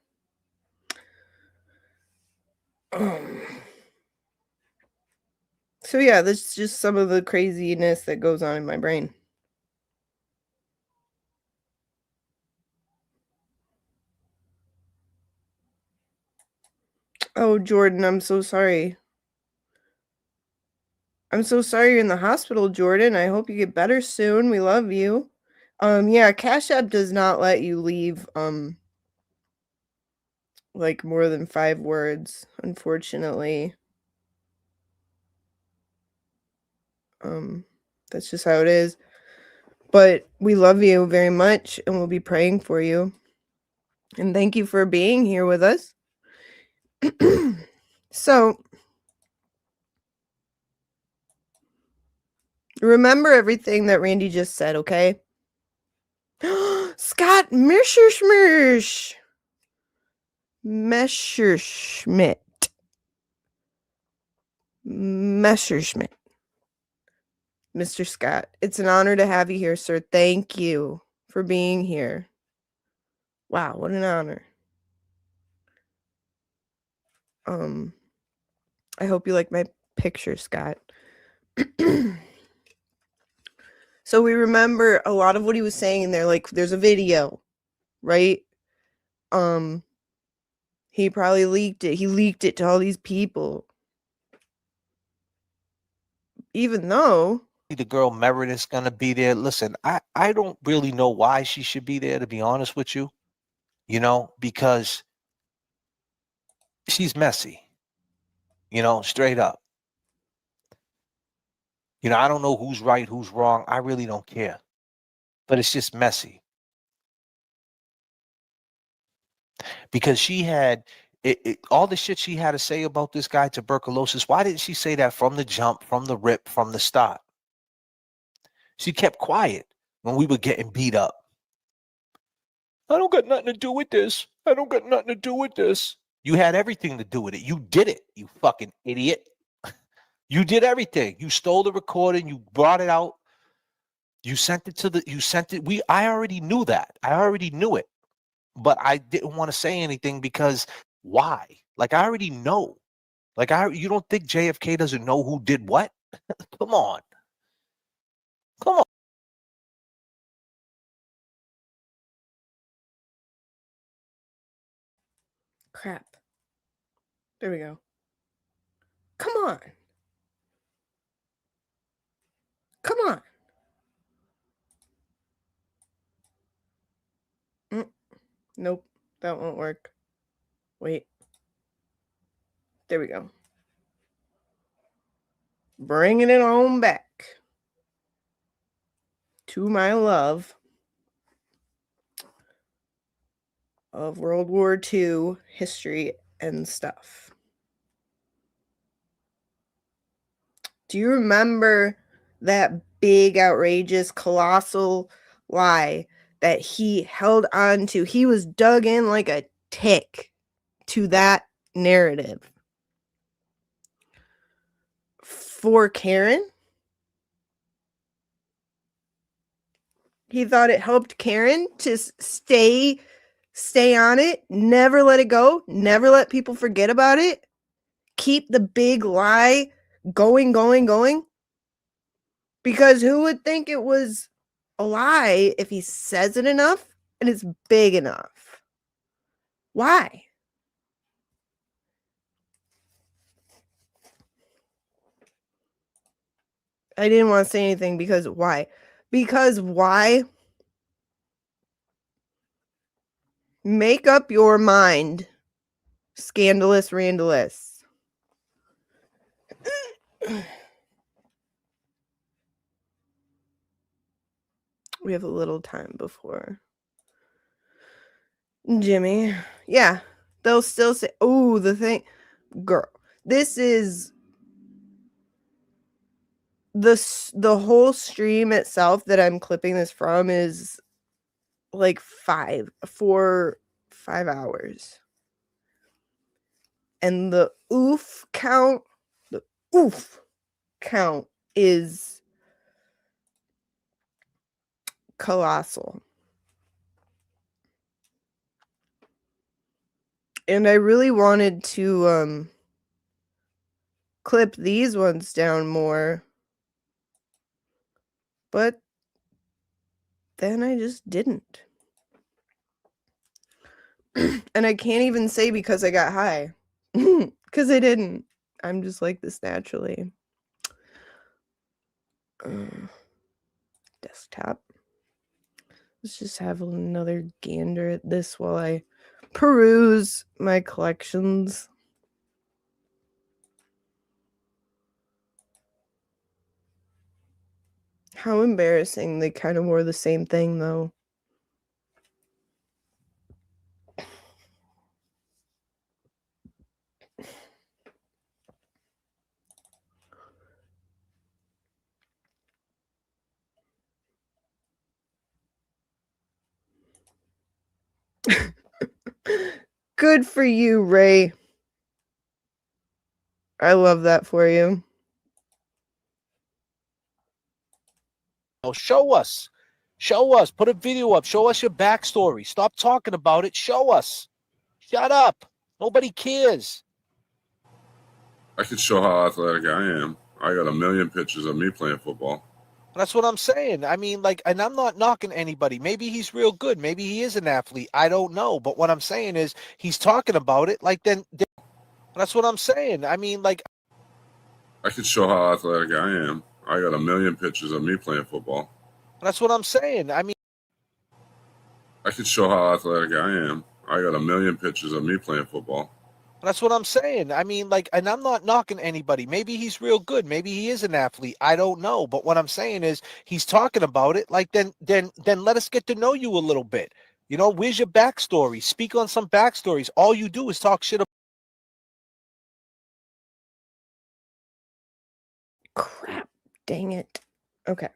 So yeah, that's just some of the craziness that goes on in my brain. Oh, Jordan, I'm so sorry. I'm so sorry you're in the hospital, Jordan. I hope you get better soon. We love you. Yeah, Cash App does not let you leave like more than 5 words, unfortunately. That's just how it is. But we love you very much and we'll be praying for you. And thank you for being here with us. So, remember everything that Randy just said, okay? Scott Messerschmitt. Mr. Scott, it's an honor to have you here, sir. Thank you for being here. Wow, what an honor. I hope you like my picture, Scott. So we remember a lot of what he was saying in there. Like, there's a video, right? He probably leaked it. He leaked it to all these people. Even though The girl Meredith's gonna be there. Listen, I don't really know why she should be there, to be honest with you. You know, because she's messy. You know, straight up. You know, I don't know who's right, who's wrong. I really don't care. But it's just messy. Because she had all the shit she had to say about this guy, tuberculosis. Why didn't she say that from the jump, from the rip, from the start? She kept quiet when we were getting beat up. I don't got nothing to do with this. I don't got nothing to do with this. You had everything to do with it. You did it, you fucking idiot. You did everything. You stole the recording. You brought it out. You sent it to the, I already knew that. I already knew it. But I didn't want to say anything because why? Like, I already know. Like, you don't think JFK doesn't know who did what? Come on. Come on. Crap. There we go. Come on. Come on. Nope. That won't work. Wait. There we go. Bringing it on back to my love of World War II history and stuff. Do you remember that big, outrageous, colossal lie that he held on to? He was dug in like a tick to that narrative. For Karen? He thought it helped Karen to stay on it, never let it go, never let people forget about it, keep the big lie going. Because who would think it was a lie if he says it enough and it's big enough? Why? I didn't want to say anything because why? Because why? Make up your mind, scandalous randalous. We have a little time before Jimmy. Yeah, they'll still say, oh, the thing. Girl, this is the whole stream itself that I'm clipping this from is like 5 hours. And the oof count is colossal. And I really wanted to clip these ones down more. But then I just didn't. And I can't even say because I got high. Because I didn't. I'm just like this naturally. Desktop. Let's just have another gander at this while I peruse my collections. How embarrassing. They kind of wore the same thing, though. Good for you, Ray. I love that for you. Oh, show us. Put a video up. Show us your backstory. Stop talking about it. Show us. Shut up. Nobody cares. I could show how athletic I am. I got a million pictures of me playing football. That's what I'm saying. I mean, like, and I'm not knocking anybody. Maybe he's real good. Maybe he is an athlete. I don't know. But what I'm saying is he's talking about it. Like, then that's what I'm saying. I mean, like, I could show how athletic I am. I got a million pictures of me playing football. That's what I'm saying. I mean, I could show how athletic I am. I got a million pictures of me playing football. that's what I'm saying. I mean, like, and I'm not knocking anybody. Maybe he's real good. Maybe he is an athlete. I don't know. But what I'm saying is he's talking about it. Like, then let us get to know you a little bit. You know, where's your backstory? Speak on some backstories. All you do is talk shit about. Crap. Dang it. Okay.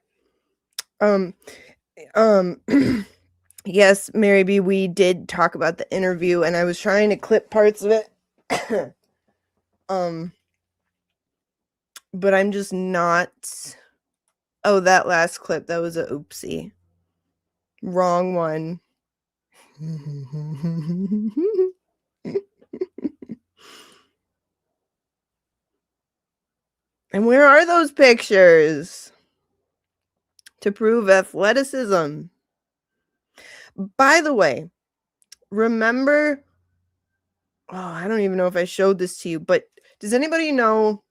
Yes, Mary B, we did talk about the interview and I was trying to clip parts of it. But I'm just not. Oh, that last clip, that was a oopsie. Wrong one. And where are those pictures to prove athleticism? By the way, remember I don't even know if I showed this to you, but does anybody know,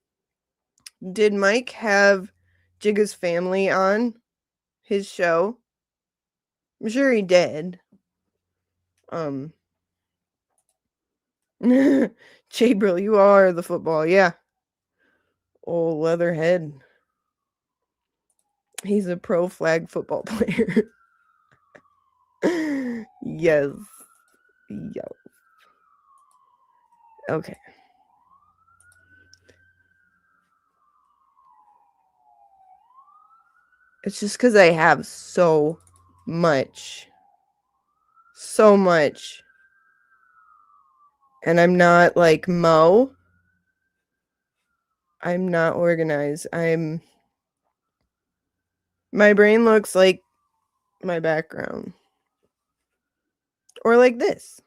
did Mike have Jigga's family on his show? I'm sure he did. Jabril, you are the football, yeah. Old Leatherhead. He's a pro flag football player. Yes. Yes. Okay. It's just because I have so much. So much. And I'm not like Mo. I'm not organized. My brain looks like my background. Or like this.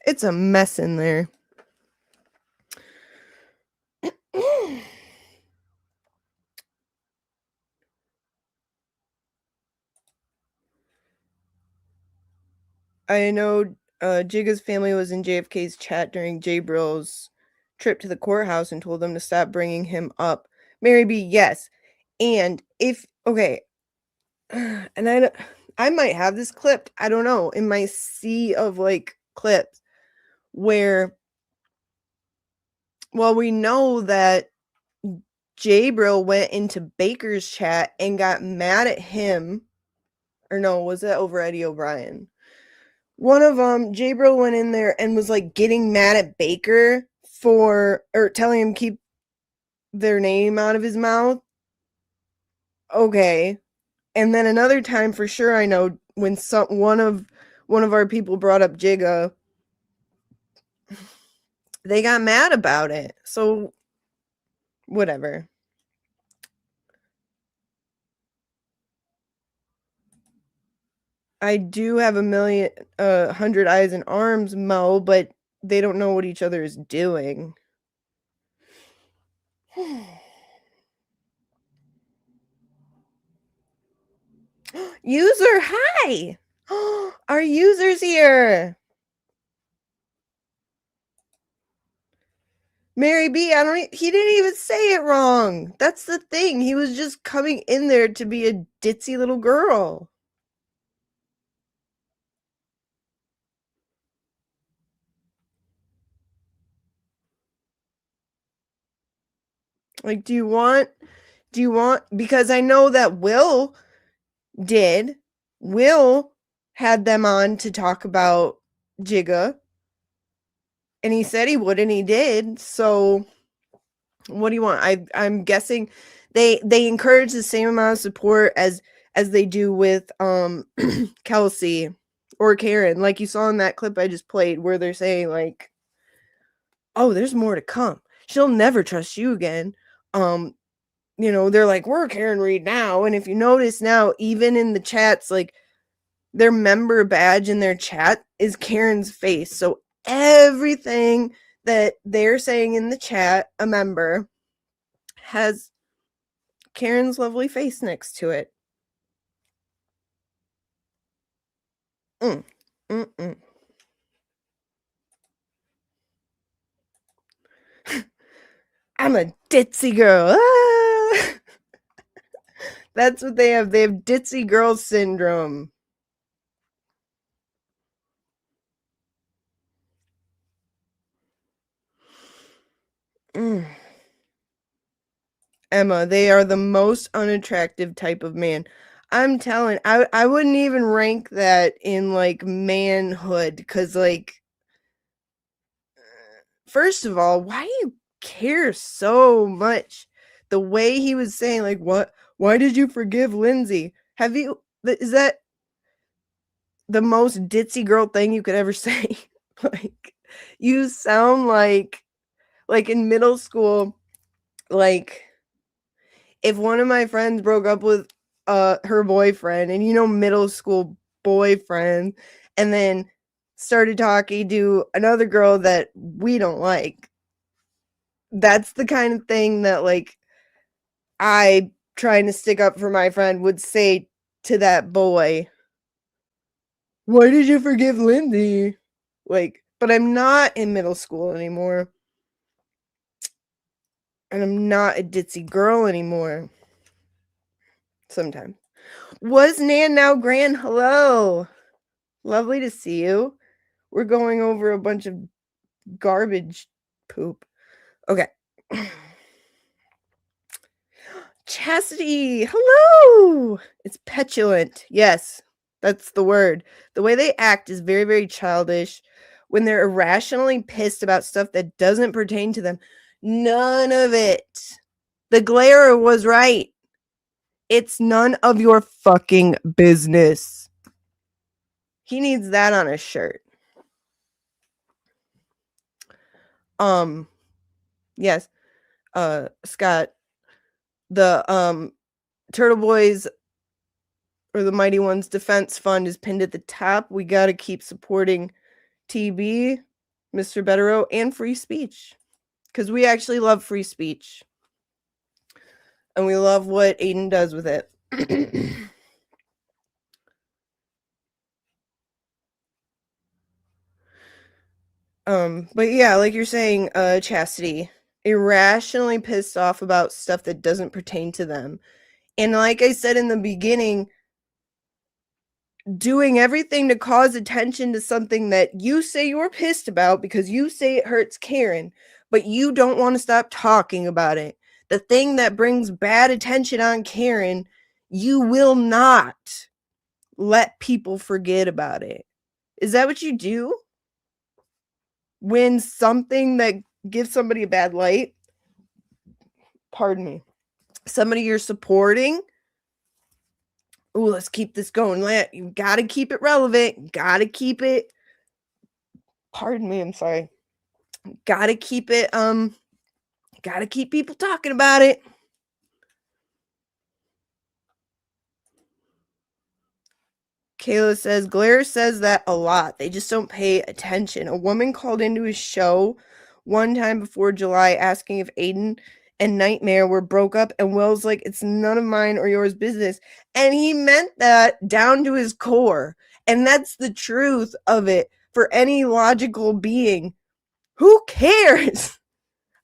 It's a mess in there. I know Jigga's family was in JFK's chat during Jabril's trip to the courthouse and told them to stop bringing him up. Mary B, yes. And if, okay, and I might have this clipped, I don't know, in my sea of like clips where, well, we know that Jabril went into Baker's chat and got mad at him. Or no, was that over Eddie O'Brien? One of them, Jabril went in there and was like getting mad at Baker or telling him keep their name out of his mouth. Okay. And then another time for sure, I know when one of our people brought up Jigga, they got mad about it. So whatever. I do have 100 eyes and arms, Mo, but they don't know what each other is doing. User, hi! Our user's here. Mary B, he didn't even say it wrong. That's the thing. He was just coming in there to be a ditzy little girl. Like, do you want, because I know that Will had them on to talk about Jigga, and he said he would, and he did. So what do you want? I'm guessing they encourage the same amount of support as they do with Kelsey or Karen, like you saw in that clip I just played, where they're saying like, oh, there's more to come. She'll never trust you again. They're like, we're Karen Reed now. And if you notice now, even in the chats, like their member badge in their chat is Karen's face. So everything that they're saying in the chat, a member, has Karen's lovely face next to it. I'm a ditzy girl. Ah! That's what they have. They have ditzy girl syndrome. Emma, they are the most unattractive type of man. I'm telling, I wouldn't even rank that in like manhood, because like, first of all, why do you care so much? The way he was saying, like, why did you forgive Lindsay? Is that the most ditzy girl thing you could ever say? Like, you sound like in middle school, like if one of my friends broke up with her boyfriend, and middle school boyfriend, and then started talking to another girl that we don't like. That's the kind of thing that like I, trying to stick up for my friend, would say to that boy. Why did you forgive Lindsay? Like, but I'm not in middle school anymore. And I'm not a ditzy girl anymore. Sometimes. Was Nan now Gran? Hello. Lovely to see you. We're going over a bunch of garbage poop. Okay. Chastity. Hello. It's petulant. Yes, that's the word. The way they act is very, very childish. When they're irrationally pissed about stuff that doesn't pertain to them. None of it. The glare was right. It's none of your fucking business. He needs that on his shirt. Yes. Scott, the Turtle Boys or the Mighty Ones Defense Fund is pinned at the top. We got to keep supporting TB, Mr. Betterow, and free speech. Because we actually love free speech. And we love what Aiden does with it. But yeah, like you're saying, Chastity, irrationally pissed off about stuff that doesn't pertain to them. And like I said in the beginning, doing everything to cause attention to something that you say you're pissed about because you say it hurts Karen, but you don't want to stop talking about it. The thing that brings bad attention on Karen, you will not let people forget about it. Is that what you do? When something that gives somebody a bad light, pardon me, somebody you're supporting, ooh, let's keep this going. You gotta keep it relevant. Gotta keep it. Pardon me, I'm sorry. Gotta keep it. Gotta keep people talking about it. Kayla says, Glare says that a lot. They just don't pay attention. A woman called into his show one time before July asking if Aiden and Nightmare were broke up, and Will's like, it's none of mine or yours business. And he meant that down to his core. And that's the truth of it for any logical being. Who cares?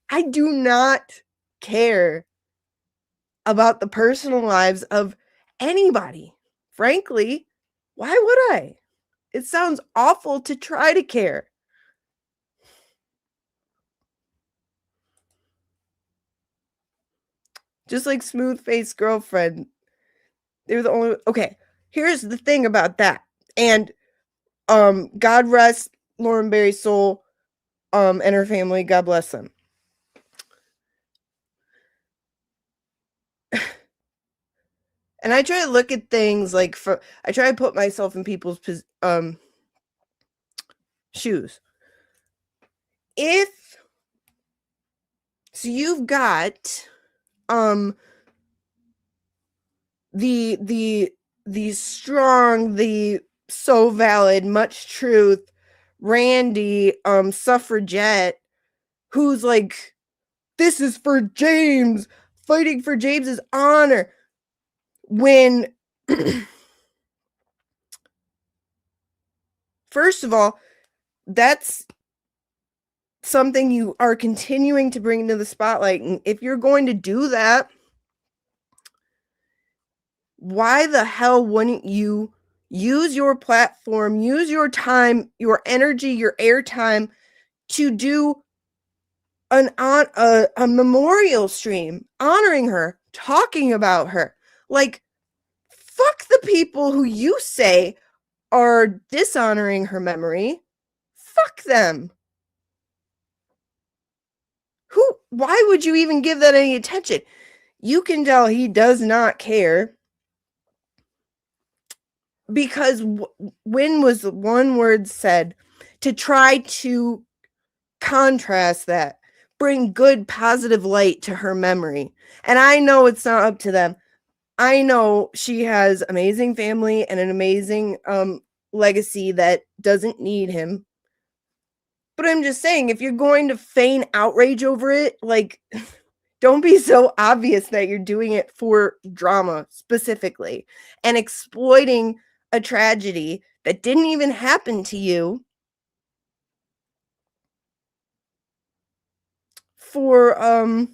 I do not care about the personal lives of anybody. Frankly, why would I? It sounds awful to try to care. Just like Smooth Face Girlfriend. They're the only. Okay, here's the thing about that. And God rest Lauren Berry's soul and her family. God bless them. And I try to look at things like I try to put myself in people's shoes. So you've got the strong, the so valid, much truth, Randy, suffragette, who's like, this is for James, fighting for James's honor. When, first of all, that's something you are continuing to bring into the spotlight. And if you're going to do that, why the hell wouldn't you use your platform, use your time, your energy, your airtime to do a memorial stream honoring her, talking about her? Like, fuck the people who you say are dishonoring her memory. Fuck them. Why would you even give that any attention? You can tell he does not care. Because when was one word said to try to contrast that, bring good, positive light to her memory? And I know it's not up to them. I know she has amazing family and an amazing legacy that doesn't need him. But I'm just saying, if you're going to feign outrage over it, like, don't be so obvious that you're doing it for drama specifically and exploiting a tragedy that didn't even happen to you for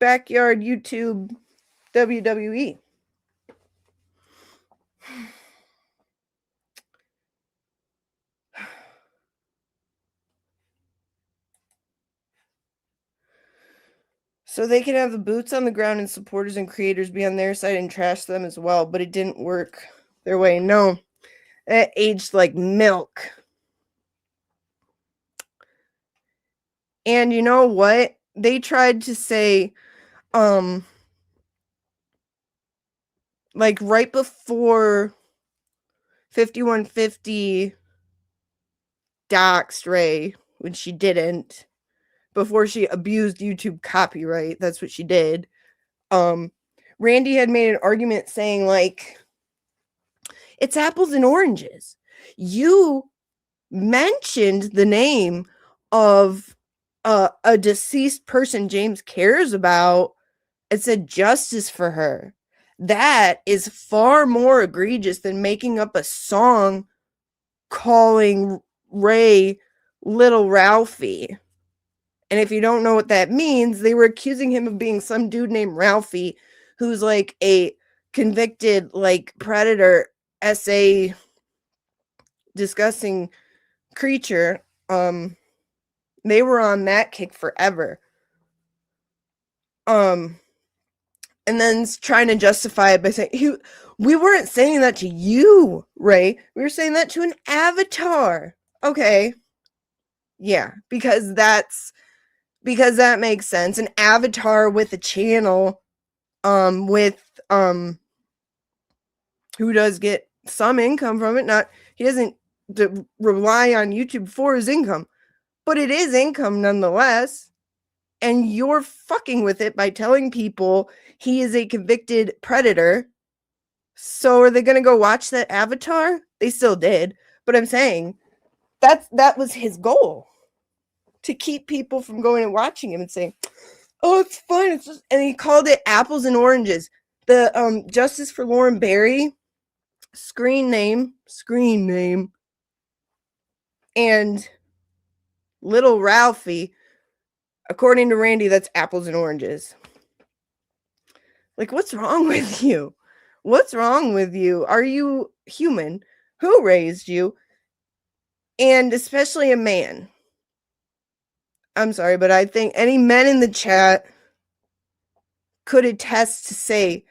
backyard YouTube WWE. So they can have the boots on the ground and supporters and creators be on their side and trash them as well, but it didn't work their way. No, it aged like milk. And you know what? They tried to say, like right before 5150 doxed Ray, when she didn't, before she abused YouTube copyright, that's what she did. Randy had made an argument saying, like, it's apples and oranges. You mentioned the name of a deceased person James cares about. It said justice for her. That is far more egregious than making up a song calling Ray Little Ralphie. And if you don't know what that means, they were accusing him of being some dude named Ralphie, who's like a convicted, like, predator, SA disgusting creature. They were on that kick forever. And then trying to justify it by saying, we weren't saying that to you, Ray. We were saying that to an avatar. Okay. Yeah, because that makes sense. An avatar with a channel, who does get some income from it. He doesn't rely on YouTube for his income, but it is income nonetheless. And you're fucking with it by telling people he is a convicted predator. So are they going to go watch that avatar? They still did. But I'm saying that was his goal, to keep people from going and watching him and saying, oh, it's fine. It's just, and he called it apples and oranges. The Justice for Lauren Berry screen name, and Little Ralphie, according to Randy, that's apples and oranges. Like, what's wrong with you? What's wrong with you? Are you human? Who raised you? And especially a man. I'm sorry, but I think any men in the chat could attest to say,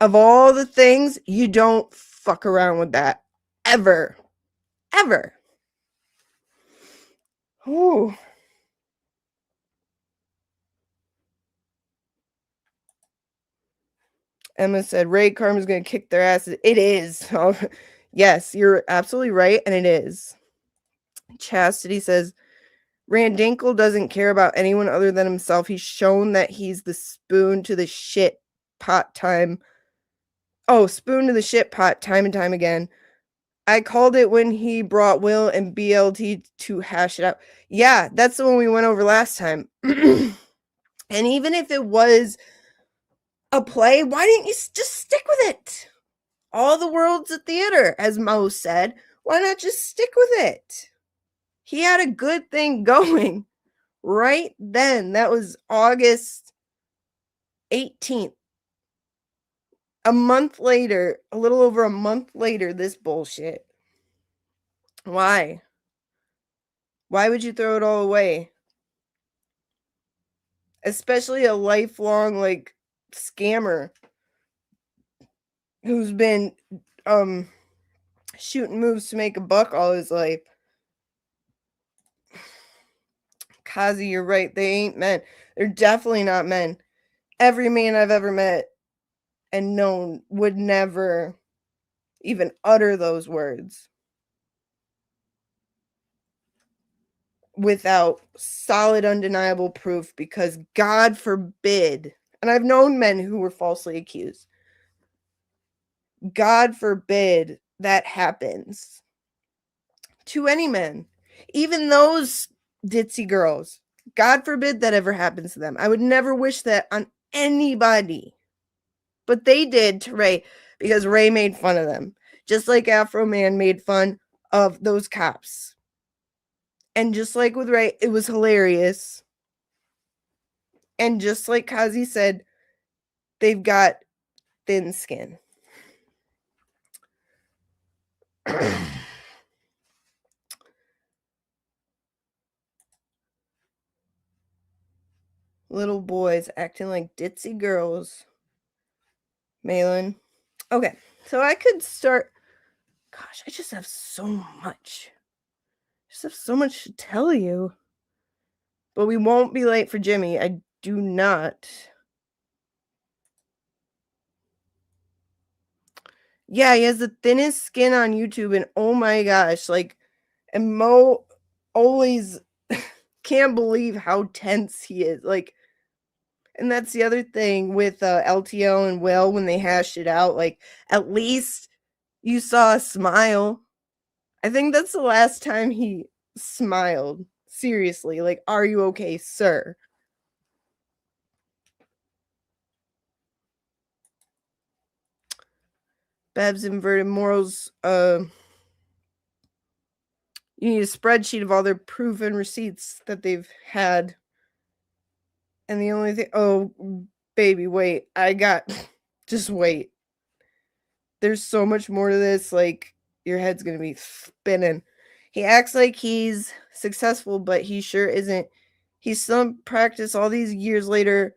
of all the things, you don't fuck around with that. Ever. Ever. Ooh. Emma said, Ray Karma's going to kick their asses. It is. Yes, you're absolutely right, and it is. Chastity says, Randinkle doesn't care about anyone other than himself. He's shown that he's the spoon to the shit pot time. Oh, spoon to the shit pot time and time again. I called it when he brought Will and BLT to hash it out. Yeah, that's the one we went over last time. And even if it was a play, why didn't you just stick with it? All the world's a theater, as Mo said. Why not just stick with it? He had a good thing going right then. That was August 18th. A month later, a little over a month later, this bullshit. Why? Why would you throw it all away? Especially a lifelong, like, scammer who's been shooting moves to make a buck all his life. Kazi, you're right. They ain't men. They're definitely not men. Every man I've ever met and known would never even utter those words without solid, undeniable proof, because God forbid, and I've known men who were falsely accused, God forbid that happens to any men, even those ditzy girls. God forbid that ever happens to them. I would never wish that on anybody. But they did to Ray, because Ray made fun of them. Just like Afro Man made fun of those cops. And just like with Ray, it was hilarious. And just like Kazi said, they've got thin skin. Little boys acting like ditzy girls. Malin. Okay, so I could start. Gosh, I just have so much. I just have so much to tell you. But we won't be late for Jimmy. I do not. Yeah, he has the thinnest skin on YouTube, and oh my gosh, like, and Mo always can't believe how tense he is. Like, and that's the other thing with LTL and Will when they hashed it out. Like, at least you saw a smile. I think that's the last time he smiled. Seriously, like, are you okay, sir? Bab's inverted morals. You need a spreadsheet of all their proof and receipts that they've had. And the only thing, oh, baby, wait, just wait. There's so much more to this, like, your head's gonna be spinning. He acts like he's successful, but he sure isn't. He's still in practice all these years later.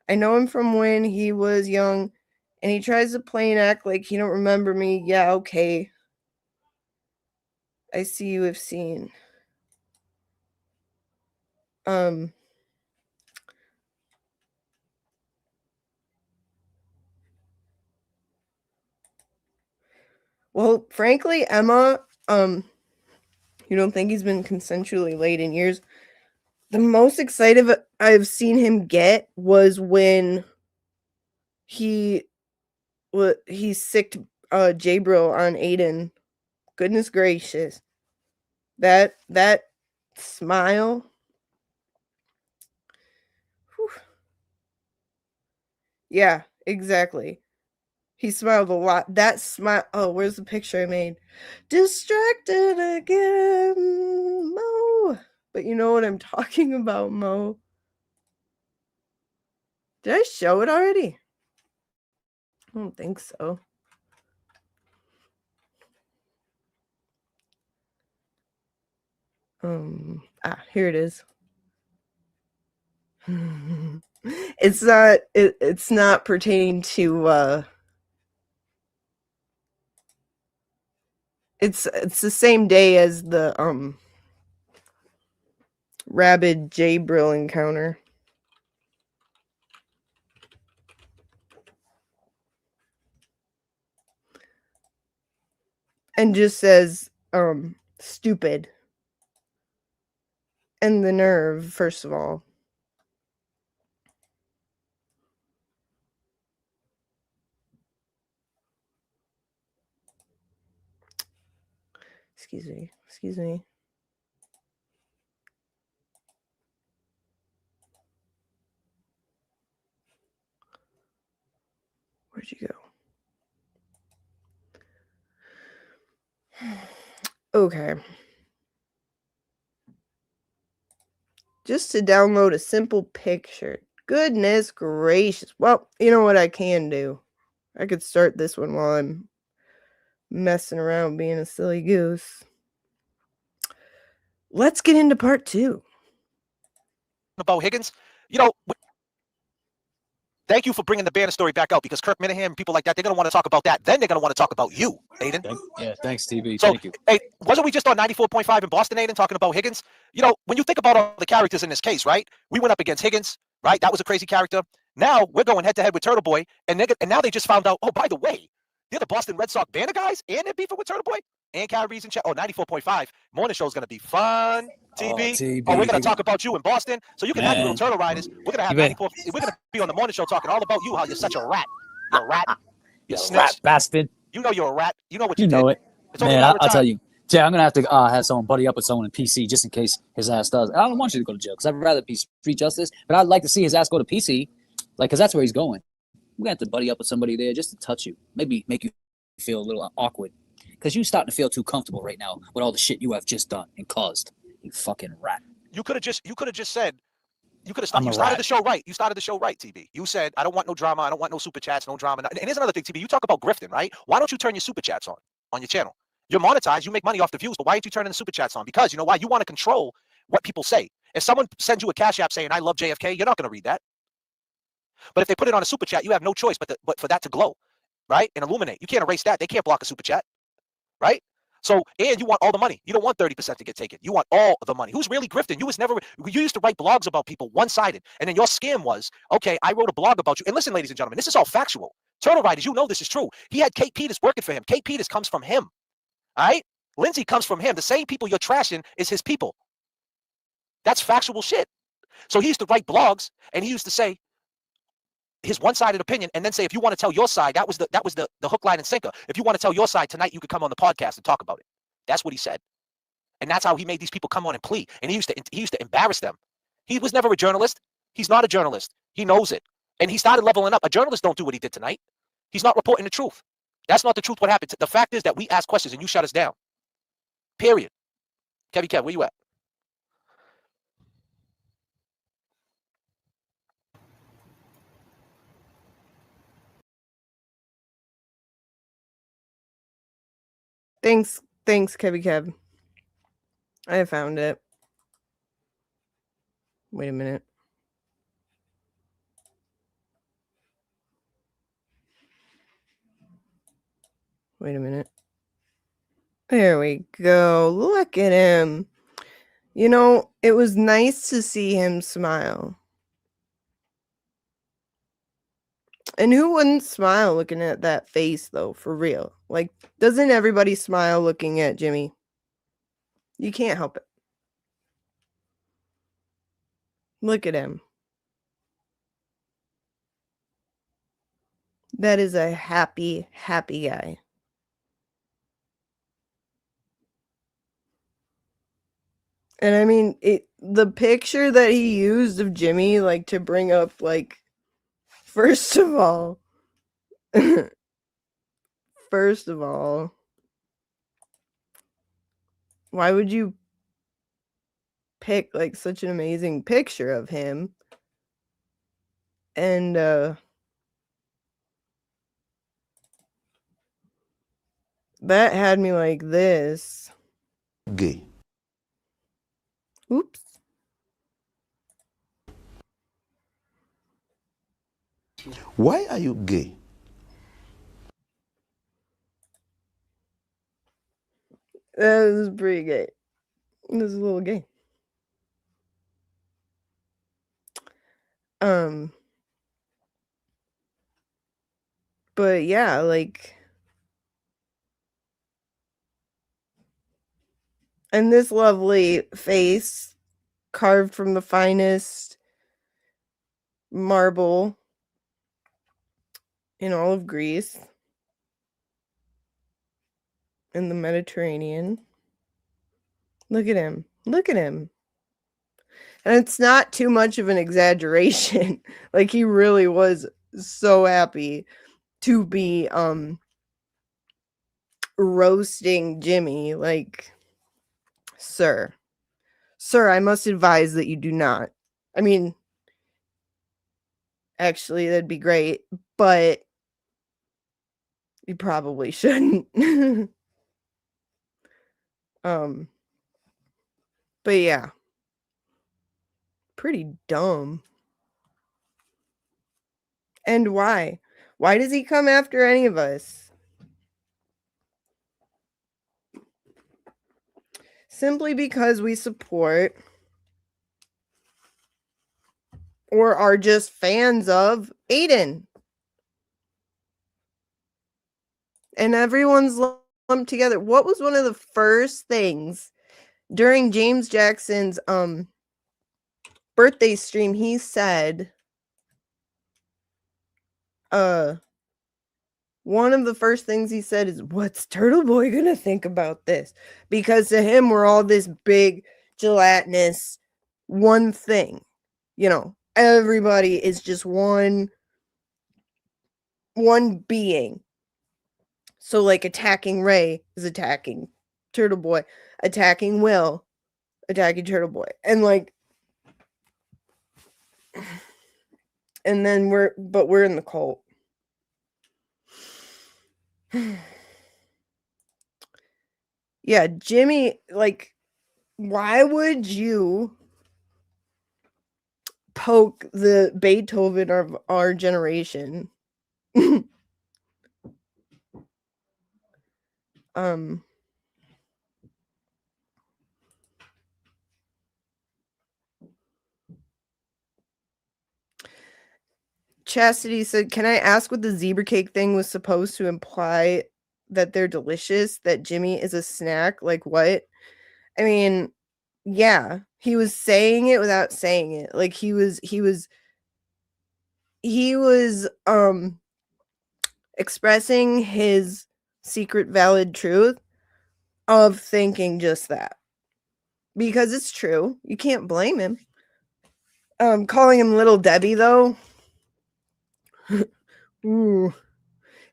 I know him from when he was young, and he tries to play and act like he don't remember me. Yeah, okay. I see you have seen. Well, frankly, Emma, you don't think he's been consensually laid in years? The most excited I've seen him get was when he sicked Jabril on Aiden. Goodness gracious. That smile. Whew. Yeah, exactly. He smiled a lot. That smile. Oh, where's the picture I made? Distracted again, Mo. But you know what I'm talking about, Mo. Did I show it already? I don't think so. Here it is. It's not pertaining to it's the same day as the rabid Jabril encounter. And just says stupid. And the nerve, first of all. Excuse me. Where'd you go? Okay. Just to download a simple picture. Goodness gracious. Well, you know what I can do? I could start this one while I'm messing around being a silly goose. Let's get into part 2. About Higgins, thank you for bringing the Banner story back out, because Kirk Minahan and people like that, they're going to want to talk about that. Then they're going to want to talk about you, Aiden. Yeah, thanks, TV. So, Thank you. hey, wasn't we just on 94.5 in Boston, Aiden, talking about Higgins? When you think about all the characters in this case, right? We went up against Higgins, right? That was a crazy character. Now we're going head-to-head with Turtle Boy, and now they just found out, oh, by the way, they're the Boston Red Sox Banner guys, and they're beefing with Turtle Boy, and Caribbean's in chat. Oh, 94.5. Morning show is going to be fun, TB. Oh, we're going to talk about you in Boston, so you can have your little Turtle Riders. We're going to have 94. We're going to be on the morning show talking all about you, how you're such a rat. You're a rat. You're a rat bastard. You know you're a rat. You know what you know did. it. Man, I'll tell you. Jay, I'm going to have to have someone buddy up with someone in PC just in case his ass does. I don't want you to go to jail because I'd rather be street justice, but I'd like to see his ass go to PC, because that's where he's going. We're going to have to buddy up with somebody there just to touch you. Maybe make you feel a little awkward because you're starting to feel too comfortable right now with all the shit you have just done and caused. You fucking rat. You could have just said, You could have started. You started the show right. You started the show right, TB. You said, I don't want no drama. I don't want no super chats, no drama. And here's another thing, TB. You talk about grifting, right? Why don't you turn your super chats on your channel? You're monetized. You make money off the views, but why aren't you turning the super chats on? Because you know why? You want to control what people say. If someone sends you a Cash App saying, I love JFK, you're not going to read that. But if they put it on a super chat, you have no choice but for that to glow, right? And illuminate. You can't erase that. They can't block a super chat, right? So, and you want all the money. You don't want 30% to get taken. You want all the money. Who's really grifting? You used to write blogs about people one-sided. And then your scam was, okay, I wrote a blog about you. And listen, ladies and gentlemen, this is all factual. Turtle Riders, you know this is true. He had Kate Peters working for him. Kate Peters comes from him, all right? Lindsay comes from him. The same people you're trashing is his people. That's factual shit. So he used to write blogs, and he used to say his one-sided opinion, and then say, if you want to tell your side, that was the hook, line, and sinker. If you want to tell your side tonight, you could come on the podcast and talk about it. That's what he said. And that's how he made these people come on and plea. And he used to embarrass them. He was never a journalist. He's not a journalist. He knows it. And he started leveling up. A journalist don't do what he did tonight. He's not reporting the truth. That's not the truth what happened. The fact is that we ask questions and you shut us down. Period. Kev, where you at? Thanks, Kev. I found it. Wait a minute. There we go. Look at him. You know, it was nice to see him smile. And who wouldn't smile looking at that face, though, for real? Like, doesn't everybody smile looking at Jimmy? You can't help it. Look at him. That is a happy, happy guy. And I mean, the picture that he used of Jimmy, like, to bring up, like, first of all, why would you pick, like, such an amazing picture of him? And, that had me like this. Gay. Oops. Why are you gay? That was pretty gay. It was a little gay. But yeah, like, and this lovely face carved from the finest marble in all of Greece, in the Mediterranean. Look at him. And it's not too much of an exaggeration. Like, he really was so happy to be roasting Jimmy. Like, sir, I must advise that you do not. I mean, actually, that'd be great, but you probably shouldn't. But yeah, pretty dumb. And why? Why does he come after any of us? Simply because we support or are just fans of Aiden. And everyone's lumped together. What was one of the first things during James Jackson's birthday stream? He said, one of the first things he said is, what's Turtle Boy gonna think about this? Because to him, we're all this big, gelatinous, one thing. You know, everybody is just one being. So, like, attacking Ray is attacking Turtle Boy. Attacking Will, attacking Turtle Boy. And, like, And then we're in the cult. Yeah, Jimmy, like, why would you poke the Beethoven of our generation? Chastity said, "Can I ask what the zebra cake thing was supposed to imply? That they're delicious? That Jimmy is a snack? Like what?" I mean, yeah, he was saying it without saying it. Like he was expressing his secret valid truth of thinking just that. Because it's true. You can't blame him. Calling him Little Debbie though. Ooh.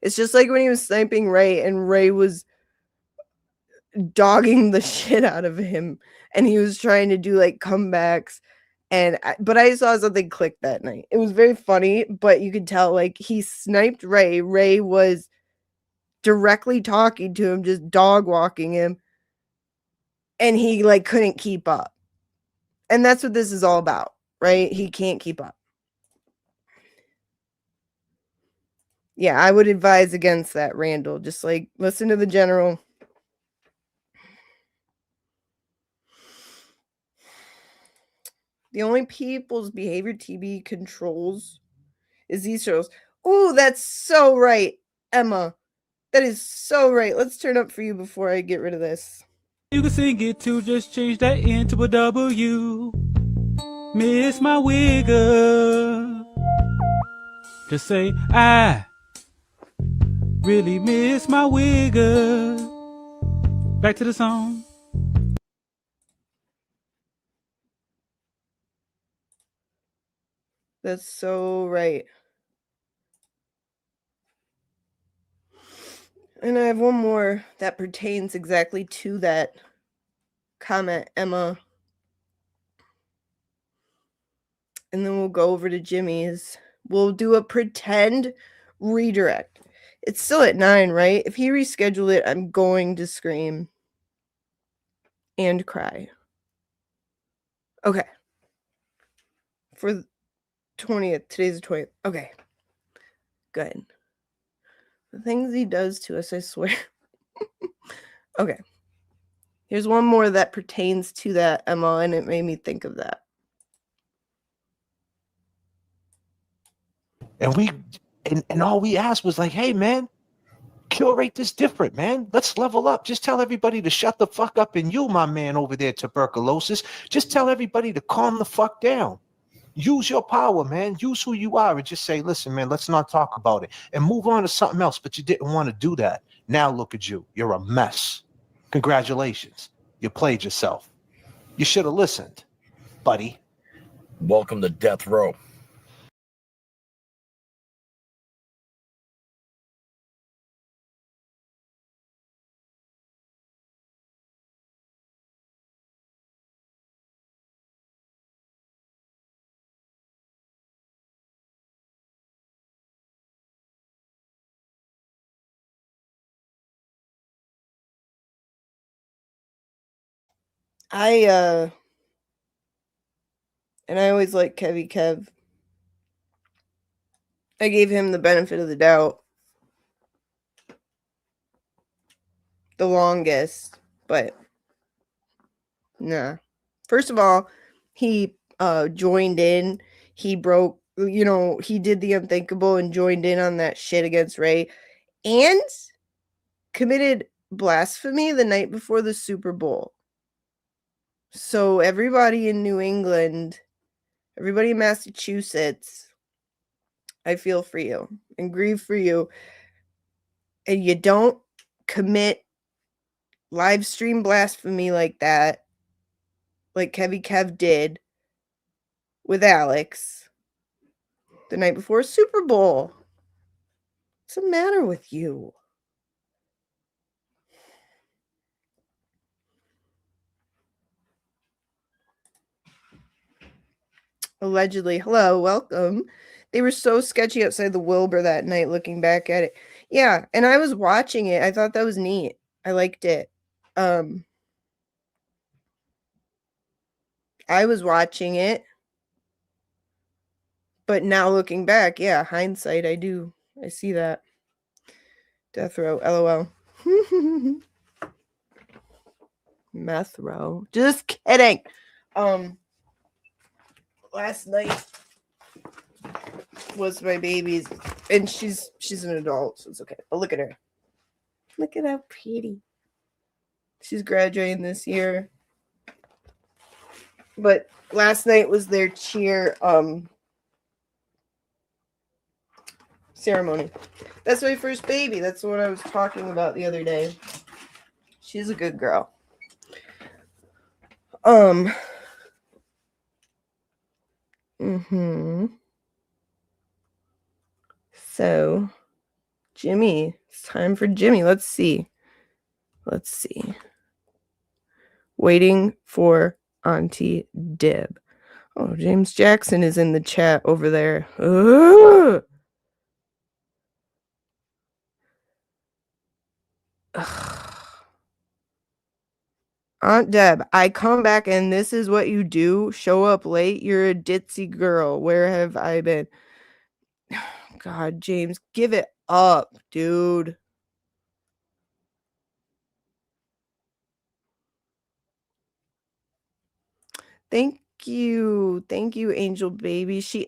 It's just like when he was sniping Ray and Ray was dogging the shit out of him and he was trying to do like comebacks but I saw something click that night. It was very funny, but you could tell like he sniped Ray. Ray was directly talking to him, just dog walking him, and he like couldn't keep up. And that's what this is all about, right? He can't keep up. Yeah, I would advise against that, Randall. Just like listen to the general. The only people's behavior TB controls is these shows. Oh, that's so right, Emma. That is so right. Let's turn up for you before I get rid of this. You can sing it too, just change that into a W. Miss my wigger. Just say, I really miss my wigger. Back to the song. That's so right. And I have one more that pertains exactly to that comment, Emma. And then we'll go over to Jimmy's. We'll do a pretend redirect. It's still at 9, right? If he rescheduled it, I'm going to scream and cry. Okay. For the 20th. Today's the 20th. Okay. Good. The things he does to us, I swear. Okay. Here's one more that pertains to that, Emma, and it made me think of that. And all we asked was like, hey man, curate this different, man. Let's level up. Just tell everybody to shut the fuck up, and you, my man over there, tuberculosis, just tell everybody to calm the fuck down. Use your power, man. Use who you are and just say, listen, man, let's not talk about it and move on to something else. But you didn't want to do that. Now look at you. You're a mess. Congratulations. You played yourself. You should have listened, buddy. Welcome to death row. And I always like Kevy Kev. I gave him the benefit of the doubt. The longest, but nah. First of all, he joined in. He broke, he did the unthinkable and joined in on that shit against Ray and committed blasphemy the night before the Super Bowl. So everybody in New England, everybody in Massachusetts, I feel for you and grieve for you. And you don't commit live stream blasphemy like that, like Kevy Kev did with Alex the night before Super Bowl. What's the matter with you? Allegedly. Hello, welcome. They were so sketchy outside the Wilbur that night looking back at it. Yeah, and I was watching it. I thought that was neat. I liked it. I was watching it. But now looking back, yeah, hindsight, I see that. Death row, LOL. Meth row. Just kidding. Last night was my baby's, and she's an adult, so it's okay. But look at her. Look at how pretty. She's graduating this year. But last night was their cheer ceremony. That's my first baby. That's what I was talking about the other day. She's a good girl. So, Jimmy. It's time for Jimmy. Let's see. Waiting for Auntie Dib. Oh, James Jackson is in the chat over there. Ugh. Aunt Deb, I come back and this is what you do? Show up late? You're a ditzy girl. Where have I been? God, James, give it up, dude. Thank you. Thank you, Angel Baby. She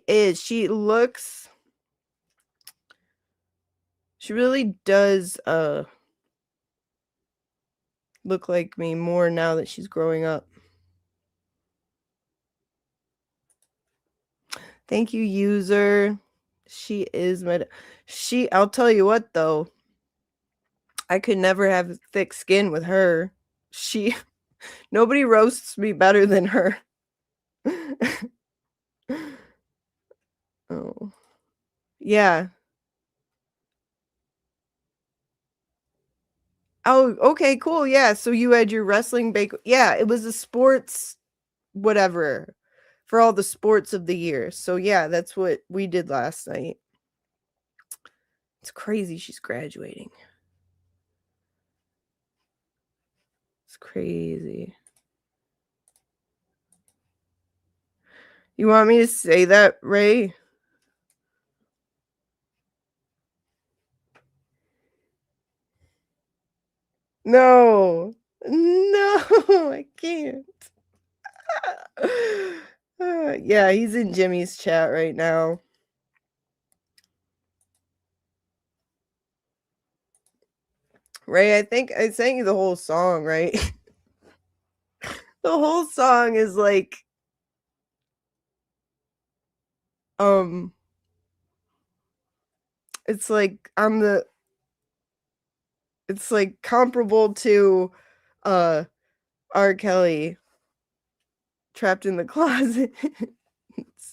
really does look like me more now that she's growing up. Thank you, user. She is I'll tell you what though. I could never have thick skin with her. Nobody roasts me better than her. Oh. Yeah. Oh, okay, cool. Yeah, so you had your wrestling bake. Yeah, it was a sports whatever for all the sports of the year. So yeah, that's what we did last night. It's crazy she's graduating. It's crazy. You want me to say that, Ray? No, I can't. Yeah, he's in Jimmy's chat right now. Ray, I think I sang you the whole song, right? The whole song is like, it's like it's like comparable to R. Kelly, Trapped in the Closet.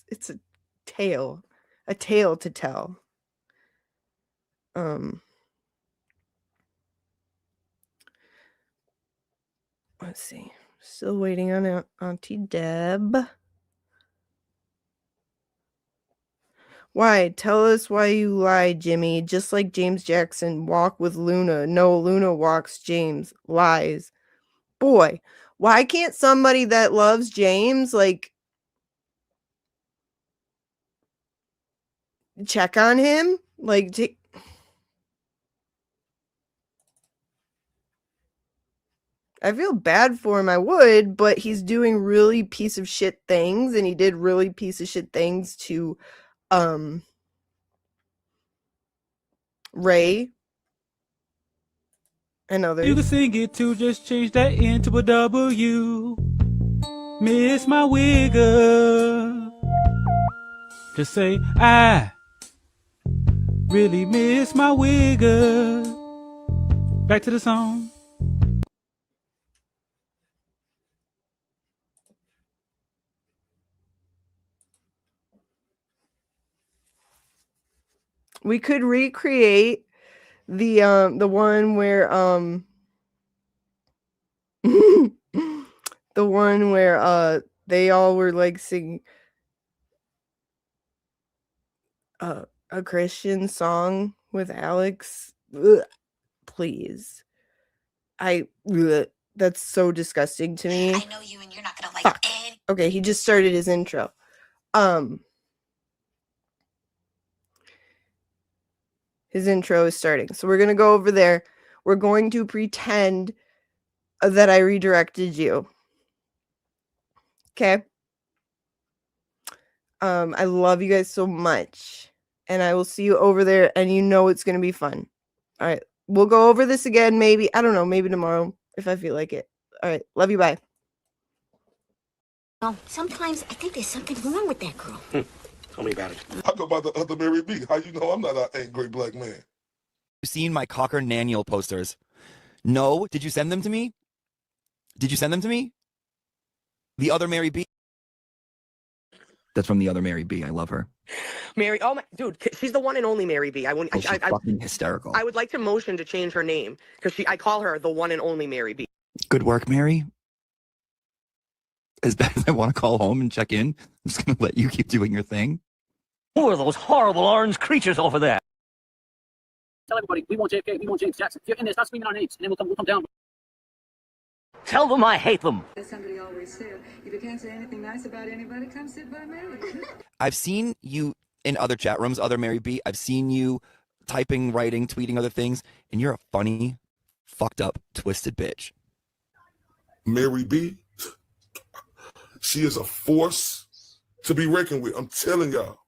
It's a tale to tell. Let's see. Still waiting on Auntie Deb. Why? Tell us why you lied, Jimmy. Just like James Jackson, walk with Luna. No, Luna walks James. Lies. Boy, why can't somebody that loves James, like, check on him? Like, I feel bad for him. I would, but he's doing really piece of shit things, and he did really piece of shit things to, Ray and others. You can sing it too, just change that into a W. Miss my wigger. Just say, I really miss my wigger. Back to the song. We could recreate the one where the one where they all were like singing a Christian song with Alex. Ugh, please. That's so disgusting to me. I know you and you're not gonna like Fuck. it. Okay, he just started his intro. His intro is starting. So we're going to go over there. We're going to pretend that I redirected you. Okay? I love you guys so much. And I will see you over there, and you know it's going to be fun. All right. We'll go over this again maybe. I don't know. Maybe tomorrow if I feel like it. All right. Love you. Bye. No, sometimes I think there's something wrong with that girl. Tell me about it. I go by the other Mary B. How you know I'm not an angry black man? You seen my Cocker Naniel posters? No? Did you send them to me? Did you send them to me? The other Mary B. That's from the other Mary B. I love her. Mary, oh my, dude, she's the one and only Mary B. I wouldn't. Oh, she's fucking hysterical. I would like to motion to change her name because I call her the one and only Mary B. Good work, Mary. As bad as I want to call home and check in, I'm just going to let you keep doing your thing. Who are those horrible orange creatures over there? Tell everybody we want JFK, we want James Jackson. If you're in there, start screaming our names, and then we'll come down. Tell them I hate them. As somebody always said, if you can't say anything nice about anybody, come sit by me. I've seen you in other chat rooms, other Mary B. I've seen you typing, writing, tweeting other things, and you're a funny, fucked up, twisted bitch. Mary B. She is a force to be reckoned with. I'm telling y'all.